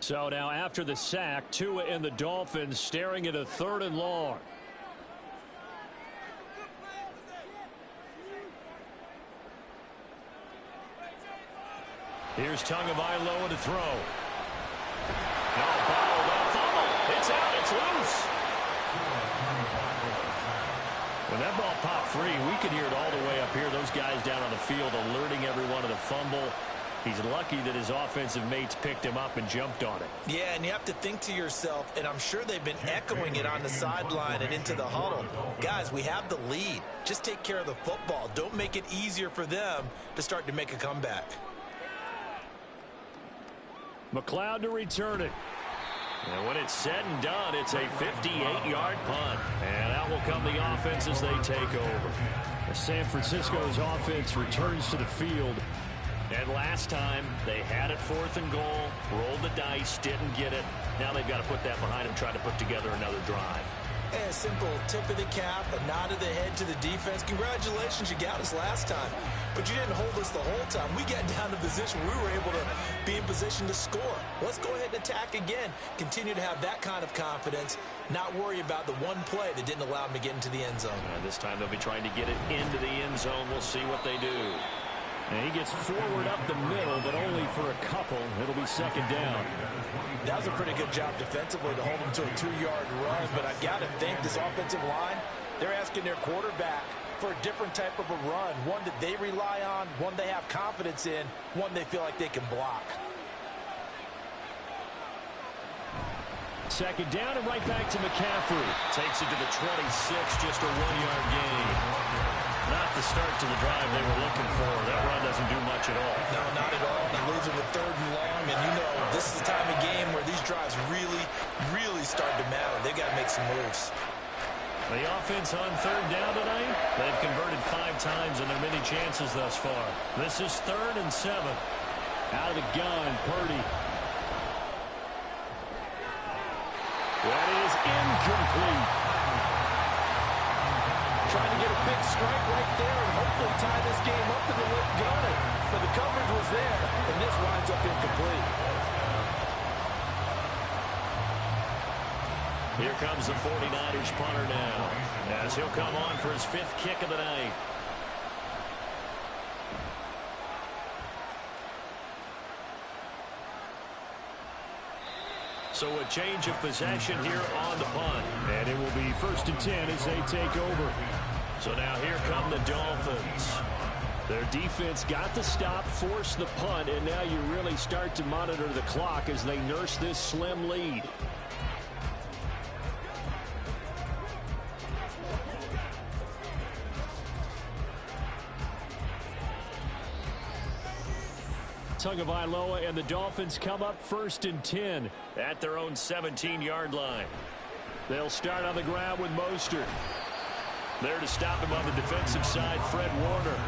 So now after the sack, Tua and the Dolphins staring at a 3rd and long. Here's Tagovailoa to throw. No, ball, fumble. It's out, it's loose. When that ball popped free, we could hear it all the way up here. Those guys down on the field alerting everyone of the fumble. He's lucky that his offensive mates picked him up and jumped on it. Yeah, and you have to think to yourself, and I'm sure they've been echoing it on the sideline and into the huddle. Guys, we have the lead. Just take care of the football. Don't make it easier for them to start to make a comeback. McLeod to return it. And when it's said and done, it's a 58-yard punt. And out will come the offense as they take over. San Francisco's offense returns to the field. And last time, they had it 4th and goal, rolled the dice, didn't get it. Now they've got to put that behind them, try to put together another drive. A simple tip of the cap, a nod of the head to the defense. Congratulations, you got us last time. But you didn't hold us the whole time. We got down to position. We were able to be in position to score. Let's go ahead and attack again. Continue to have that kind of confidence. Not worry about the one play that didn't allow them to get into the end zone. This time they'll be trying to get it into the end zone. We'll see what they do. And he gets forward up the middle, but only for a couple. It'll be 2nd down. That was a pretty good job defensively to hold him to a 2-yard run, but I've got to think this offensive line, they're asking their quarterback for a different type of a run, one that they rely on, one they have confidence in, one they feel like they can block. 2nd down and right back to McCaffrey. Takes it to the 26, just a 1-yard gain. Not the start to the drive they were looking for. That run doesn't do much at all. No, not at all. And they lose it with 3rd and long. And you know, this is the time of game where these drives really start to matter. They've got to make some moves. The offense on 3rd down tonight, they've converted 5 times in their many chances thus far. This is 3rd and 7. Out of the gun, Purdy. That is incomplete. Trying to get a big strike right there and hopefully tie this game up to the late gunner. But the coverage was there, and this winds up incomplete. Here comes the 49ers punter now, as he'll come on for his 5th kick of the night. So a change of possession here on the punt. And it will be 1st and 10 as they take over. So now here come the Dolphins. Their defense got the stop, forced the punt, and now you really start to monitor the clock as they nurse this slim lead. Tagovailoa and the Dolphins come up 1st and 10 at their own 17-yard line. They'll start on the ground with Mostert. There to stop him on the defensive side, Fred Warner.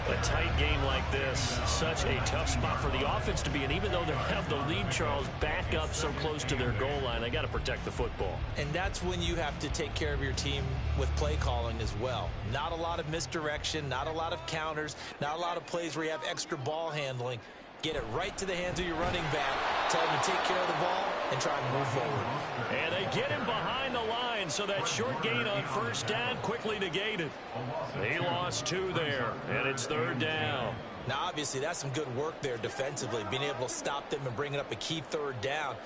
A tight game like this, such a tough spot for the offense to be in. Even though they have the lead, Charles, back up so close to their goal line, they got to protect the football. And that's when you have to take care of your team with play calling as well. Not a lot of misdirection, not a lot of counters, not a lot of plays where you have extra ball handling. Get it right to the hands of your running back. Tell him to take care of the ball and try and move forward. And they get him behind the line, so that short gain on 1st down quickly negated. He lost 2 there, and it's 3rd down. Now, obviously, that's some good work there defensively, being able to stop them and bringing up a key 3rd down.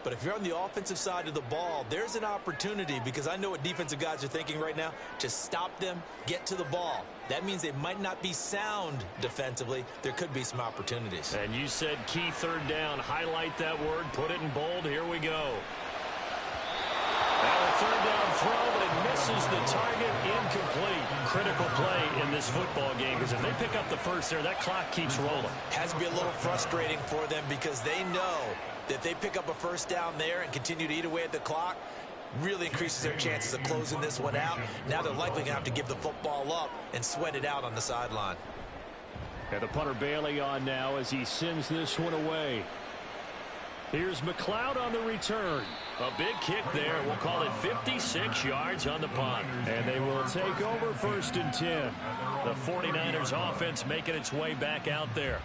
But if you're on the offensive side of the ball, there's an opportunity, because I know what defensive guys are thinking right now, to stop them, get to the ball. That means they might not be sound defensively. There could be some opportunities. And you said key third down. Highlight that word. Put it in bold. Here we go. Now a third down throw, but it misses the target. Incomplete. Critical play in this football game, because if they pick up the first there, that clock keeps rolling. Has to be a little frustrating for them, because they know that if they pick up a first down there and continue to eat away at the clock, really increases their chances of closing this one out. Now they're likely going to have to give the football up and sweat it out on the sideline. And the punter Bailey on now as he sends this one away. Here's McLeod on the return. A big kick there. We'll call it 56 yards on the punt. And they will take over 1st and 10. The 49ers offense making its way back out there.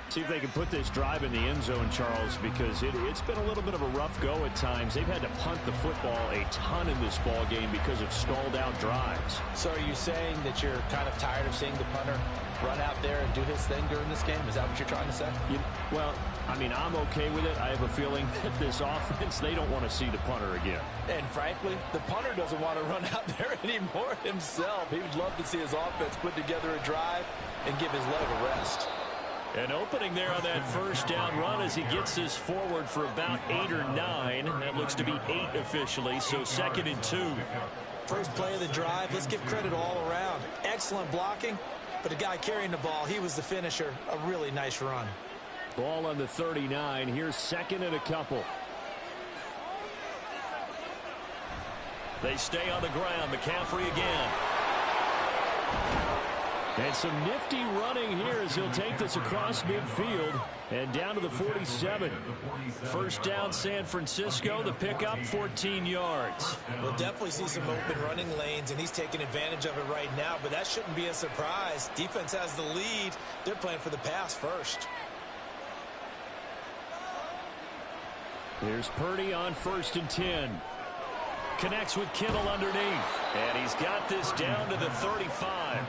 See if they can put this drive in the end zone, Charles, because it's been a little bit of a rough go at times. They've had to punt the football a ton in this ball game because of stalled out drives. So are you saying that you're kind of tired of seeing the punter run out there and do his thing during this game? Is that what you're trying to say? Well, I mean, I'm okay with it. I have a feeling that this offense, they don't want to see the punter again. And frankly, the punter doesn't want to run out there anymore himself. He would love to see his offense put together a drive and give his leg a rest. An opening there on that first down run as he gets this forward for about 8 or 9. That looks to be 8 officially, so 2nd and 2. First play of the drive, let's give credit all around. Excellent blocking, but the guy carrying the ball, he was the finisher. A really nice run. Ball on the 39. Here's 2nd and a couple. They stay on the ground. McCaffrey again. And some nifty running here as he'll take this across midfield and down to the 47. First down, San Francisco. The pickup, 14 yards. We'll definitely see some open running lanes, and he's taking advantage of it right now, but that shouldn't be a surprise. Defense has the lead. They're playing for the pass first. Here's Purdy on 1st and 10. Connects with Kittle underneath. And he's got this down to the 35.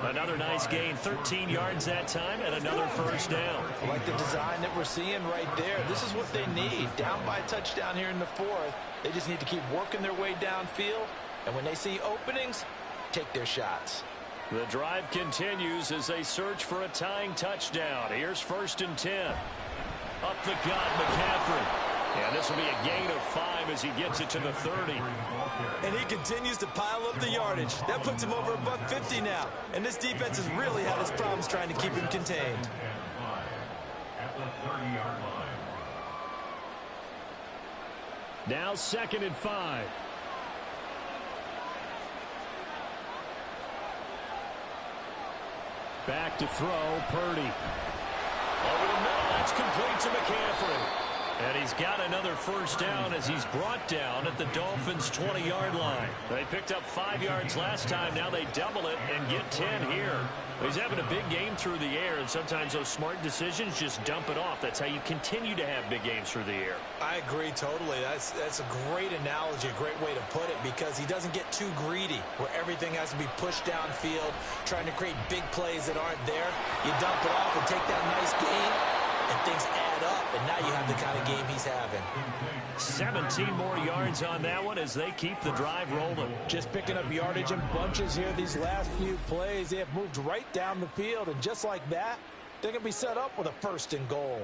Another nice gain, 13 yards that time, and another first down. I like the design that we're seeing right there. This is what they need. Down by a touchdown here in the 4th. They just need to keep working their way downfield. And when they see openings, take their shots. The drive continues as they search for a tying touchdown. Here's 1st and 10. Up the gut, McCaffrey. And this will be a gain of 5 as he gets it to the 30. And he continues to pile up the yardage. That puts him over $150 now. And this defense has really had its problems trying to keep him contained. At the 30-yard line. Now 2nd and 5. Back to throw, Purdy. Over the middle, that's complete to McCaffrey. And he's got another first down as he's brought down at the Dolphins' 20-yard line. They picked up 5 yards last time. Now they double it and get 10 here. He's having a big game through the air, and sometimes those smart decisions just dump it off. That's how you continue to have big games through the air. I agree totally. That's a great analogy, a great way to put it, because he doesn't get too greedy where everything has to be pushed downfield, trying to create big plays that aren't there. You dump it off and take that nice gain, and things add up, and now you have the kind of game he's having. 17 more yards on that one as they keep the drive rolling. Just picking up yardage in bunches here these last few plays. They have moved right down the field, and just like that, they're going to be set up with a 1st and goal.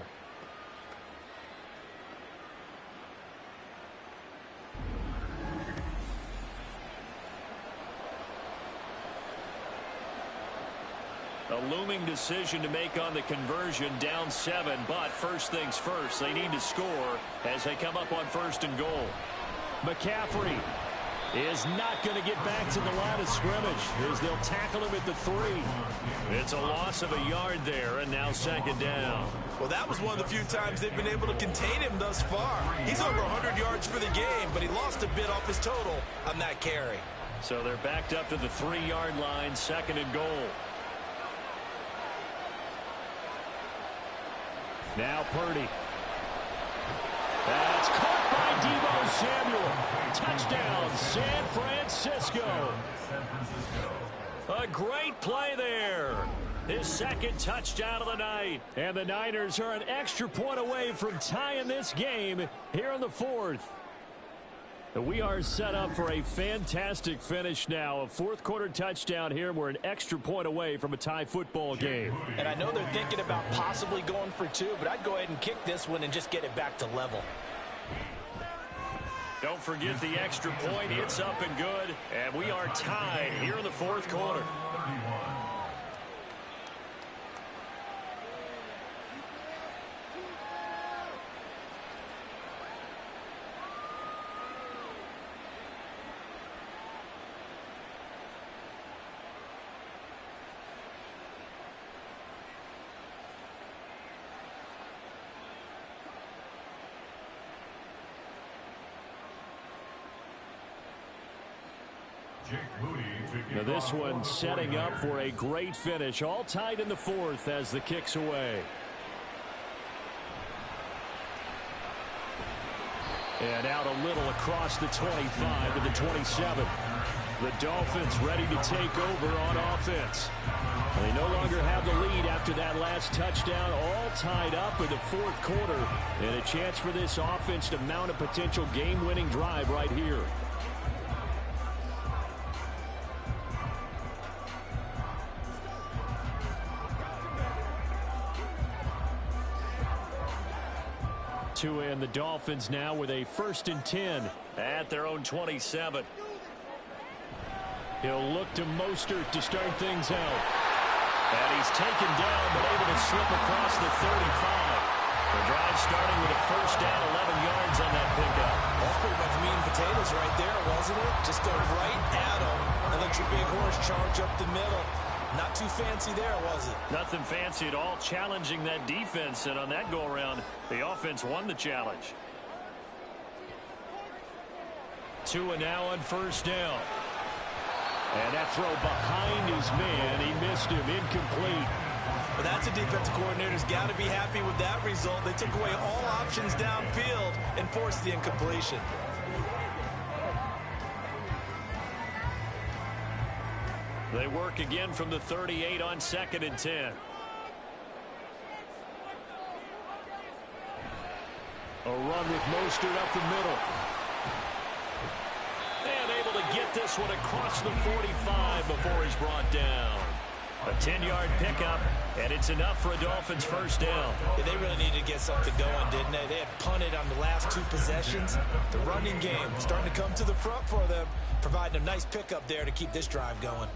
A looming decision to make on the conversion, down 7, but first things first, they need to score as they come up on 1st and goal. McCaffrey is not going to get back to the line of scrimmage as they'll tackle him at the 3. It's a loss of a yard there, and now 2nd down. Well, that was one of the few times they've been able to contain him thus far. He's over 100 yards for the game, but he lost a bit off his total on that carry. So they're backed up to the 3-yard line, 2nd and goal. Now Purdy. That's caught by Deebo Samuel. Touchdown, San Francisco. A great play there. His second touchdown of the night. And the Niners are an extra point away from tying this game here in the fourth. We are set up for a fantastic finish now. A fourth-quarter touchdown here. We're an extra point away from a tie football game. And I know they're thinking about possibly going for two, but I'd go ahead and kick this one and just get it back to level. Don't forget the extra point. It's up and good. And we are tied here in the fourth quarter. Now this one setting up for a great finish. All tied in the fourth as the kick's away. And out a little across the 25 to the 27. The Dolphins ready to take over on offense. They no longer have the lead after that last touchdown. All tied up in the fourth quarter. And a chance for this offense to mount a potential game-winning drive right here. And the Dolphins now with a 1st and 10 at their own 27. He'll look to Mostert to start things out. And he's taken down but able to slip across the 35. The drive starting with a first down, 11 yards on that pickup. That's pretty much meat and potatoes right there, wasn't it? Just go right at him and let your big horse charge up the middle. Not too fancy there, was it? Nothing fancy at all, challenging that defense, and on that go-around, the offense won the challenge. Tua now on first down. And that throw behind his man, he missed him, incomplete. Well, that's a defensive coordinator's got to be happy with that result. They took away all options downfield and forced the incompletion. They work again from the 38 on 2nd and 10. A run with Mostert up the middle. And able to get this one across the 45 before he's brought down. A 10-yard pickup, and it's enough for a Dolphins first down. Yeah, they really needed to get something going, didn't they? They had punted on the last two possessions. The running game starting to come to the front for them, providing a nice pickup there to keep this drive going.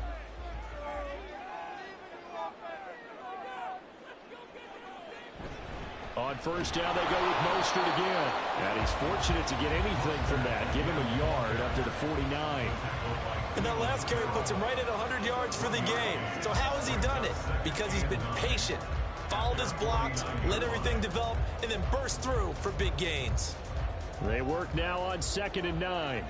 On first down, they go with Mostert again. And he's fortunate to get anything from that. Give him a yard up to the 49. And that last carry puts him right at 100 yards for the game. So how has he done it? Because he's been patient, followed his blocks, let everything develop, and then burst through for big gains. They work now on 2nd and 9.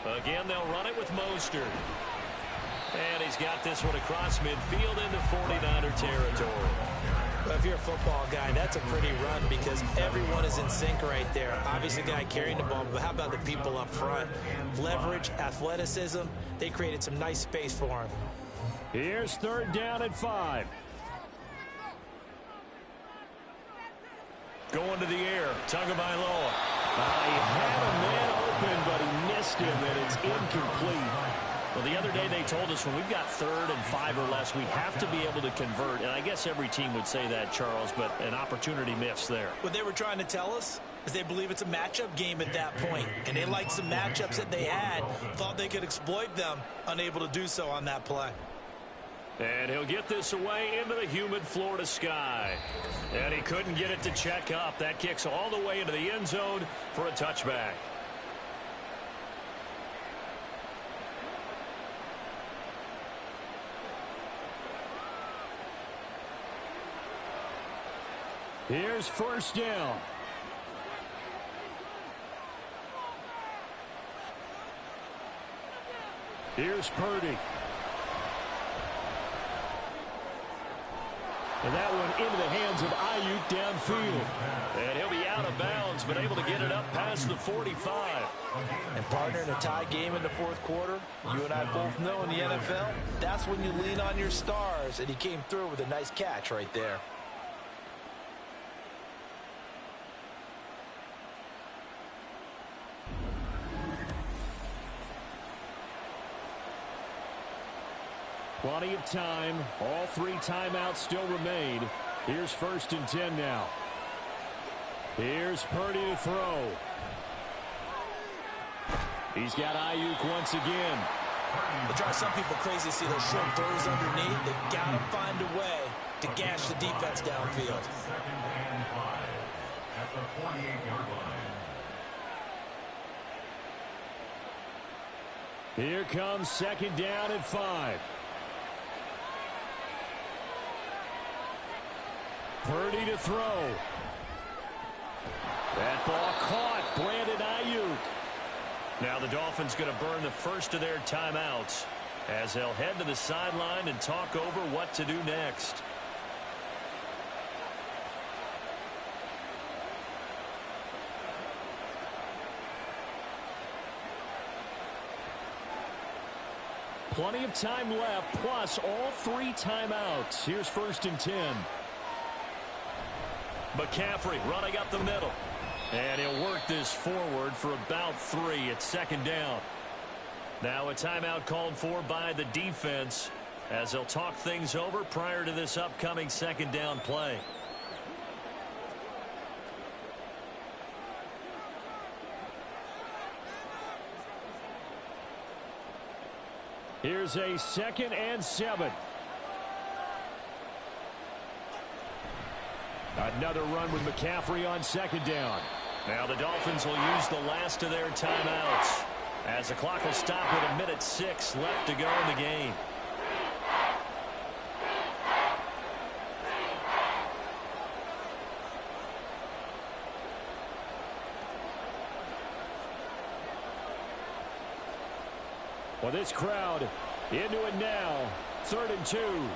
Again, they'll run it with Mostert. And he's got this one across midfield into 49er territory. Well, if you're a football guy, that's a pretty run because everyone is in sync right there. Obviously, the guy carrying the ball, but how about the people up front? Leverage, athleticism, they created some nice space for him. Here's 3rd down and 5. Going to the air, Tagovailoa. He had a man open, but he missed him, and it's incomplete. Well, the other day they told us when we've got 3rd and 5 or less, we have to be able to convert. And I guess every team would say that, Charles, but an opportunity missed there. What they were trying to tell us is they believe it's a matchup game at that point. And they liked some matchups that they had, thought they could exploit them, unable to do so on that play. And he'll get this away into the humid Florida sky. And he couldn't get it to check up. That kicks all the way into the end zone for a touchback. Here's first down. Here's Purdy. And that one into the hands of Ayuk downfield. And he'll be out of bounds, but able to get it up past the 45. And partner, in a tie game in the fourth quarter, you and I both know in the NFL, that's when you lean on your stars. And he came through with a nice catch right there. Plenty of time. All 3 timeouts still remain. Here's 1st and 10 now. Here's Purdy to throw. He's got Ayuk once again. It drives some people crazy to see those short throws underneath. They've got to find a way to gash the defense downfield. 2nd and 5 at the 48-yard line. Here comes 2nd down and 5. Purdy to throw. That ball caught. Brandon Ayuk. Now the Dolphins going to burn the first of their timeouts as they'll head to the sideline and talk over what to do next. Plenty of time left, plus all 3 timeouts. Here's 1st and 10. McCaffrey running up the middle. And he'll work this forward for about 3. It's 2nd down. Now a timeout called for by the defense as they'll talk things over prior to this upcoming 2nd down play. Here's a 2nd and 7. Another run with McCaffrey on 2nd down. Now the Dolphins will use the last of their timeouts as the clock will stop with 1:06 left to go in the game. Well, this crowd into it now. 3rd and 2.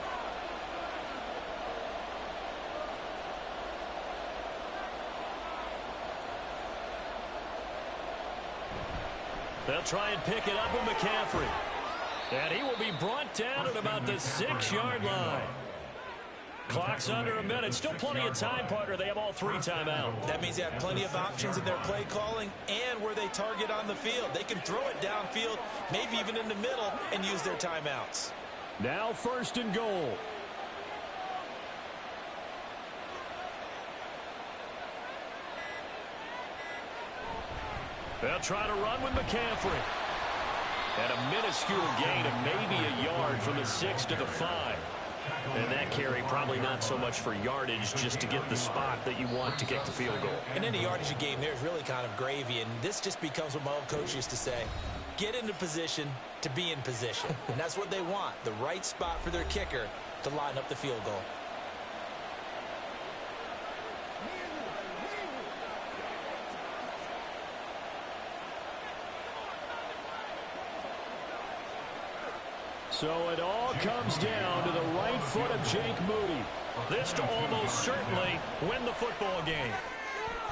They'll try and pick it up with McCaffrey. And he will be brought down at about the 6-yard line. Clock's under a minute. Still plenty of time, partner. They have all 3 timeouts. That means they have plenty of options in their play calling and where they target on the field. They can throw it downfield, maybe even in the middle, and use their timeouts. Now 1st and goal. They'll try to run with McCaffrey. And a minuscule gain of maybe a yard from the 6 to the 5. And that carry probably not so much for yardage, just to get the spot that you want to kick the field goal. And any yardage you gain there is really kind of gravy. And this just becomes what my old coach used to say. Get into position to be in position. And that's what they want, the right spot for their kicker to line up the field goal. So it all comes down to the right foot of Jake Moody. This to almost certainly win the football game.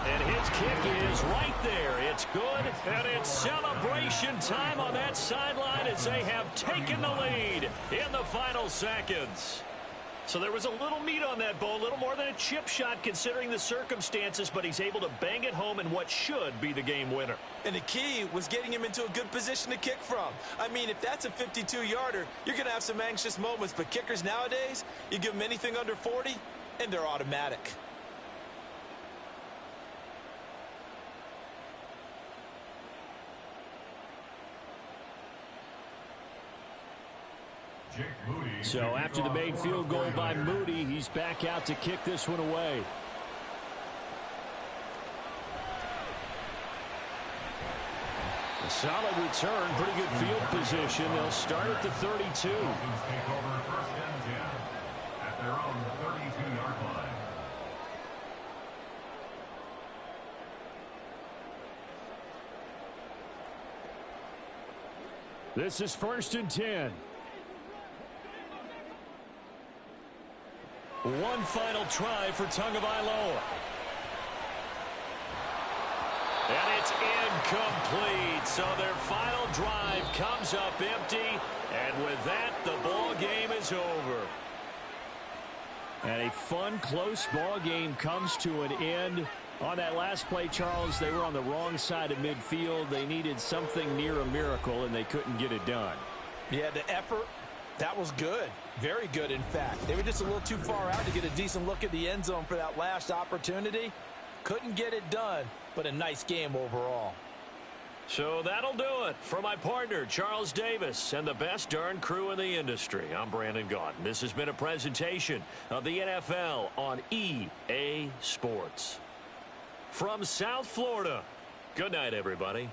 And his kick is right there. It's good, and it's celebration time on that sideline as they have taken the lead in the final seconds. So there was a little meat on that ball, a little more than a chip shot considering the circumstances, but he's able to bang it home in what should be the game winner. And the key was getting him into a good position to kick from. I mean, if that's a 52-yarder, you're going to have some anxious moments, but kickers nowadays, you give them anything under 40, and they're automatic. So after the made field goal by Moody, he's back out to kick this one away. A solid return, pretty good field position. They'll start at the 32. Take over 1st and 10 at their own 32-yard line. This is 1st and 10. One final try for Tagovailoa. And it's incomplete. So their final drive comes up empty. And with that, the ball game is over. And a fun, close ball game comes to an end. On that last play, Charles, they were on the wrong side of midfield. They needed something near a miracle, and they couldn't get it done. Yeah, the effort, that was good. Very good, in fact. They were just a little too far out to get a decent look at the end zone for that last opportunity. Couldn't get it done, but a nice game overall. So that'll do it for my partner, Charles Davis, and the best darn crew in the industry. I'm Brandon Gaudin. This has been a presentation of the NFL on EA Sports. From South Florida, good night, everybody.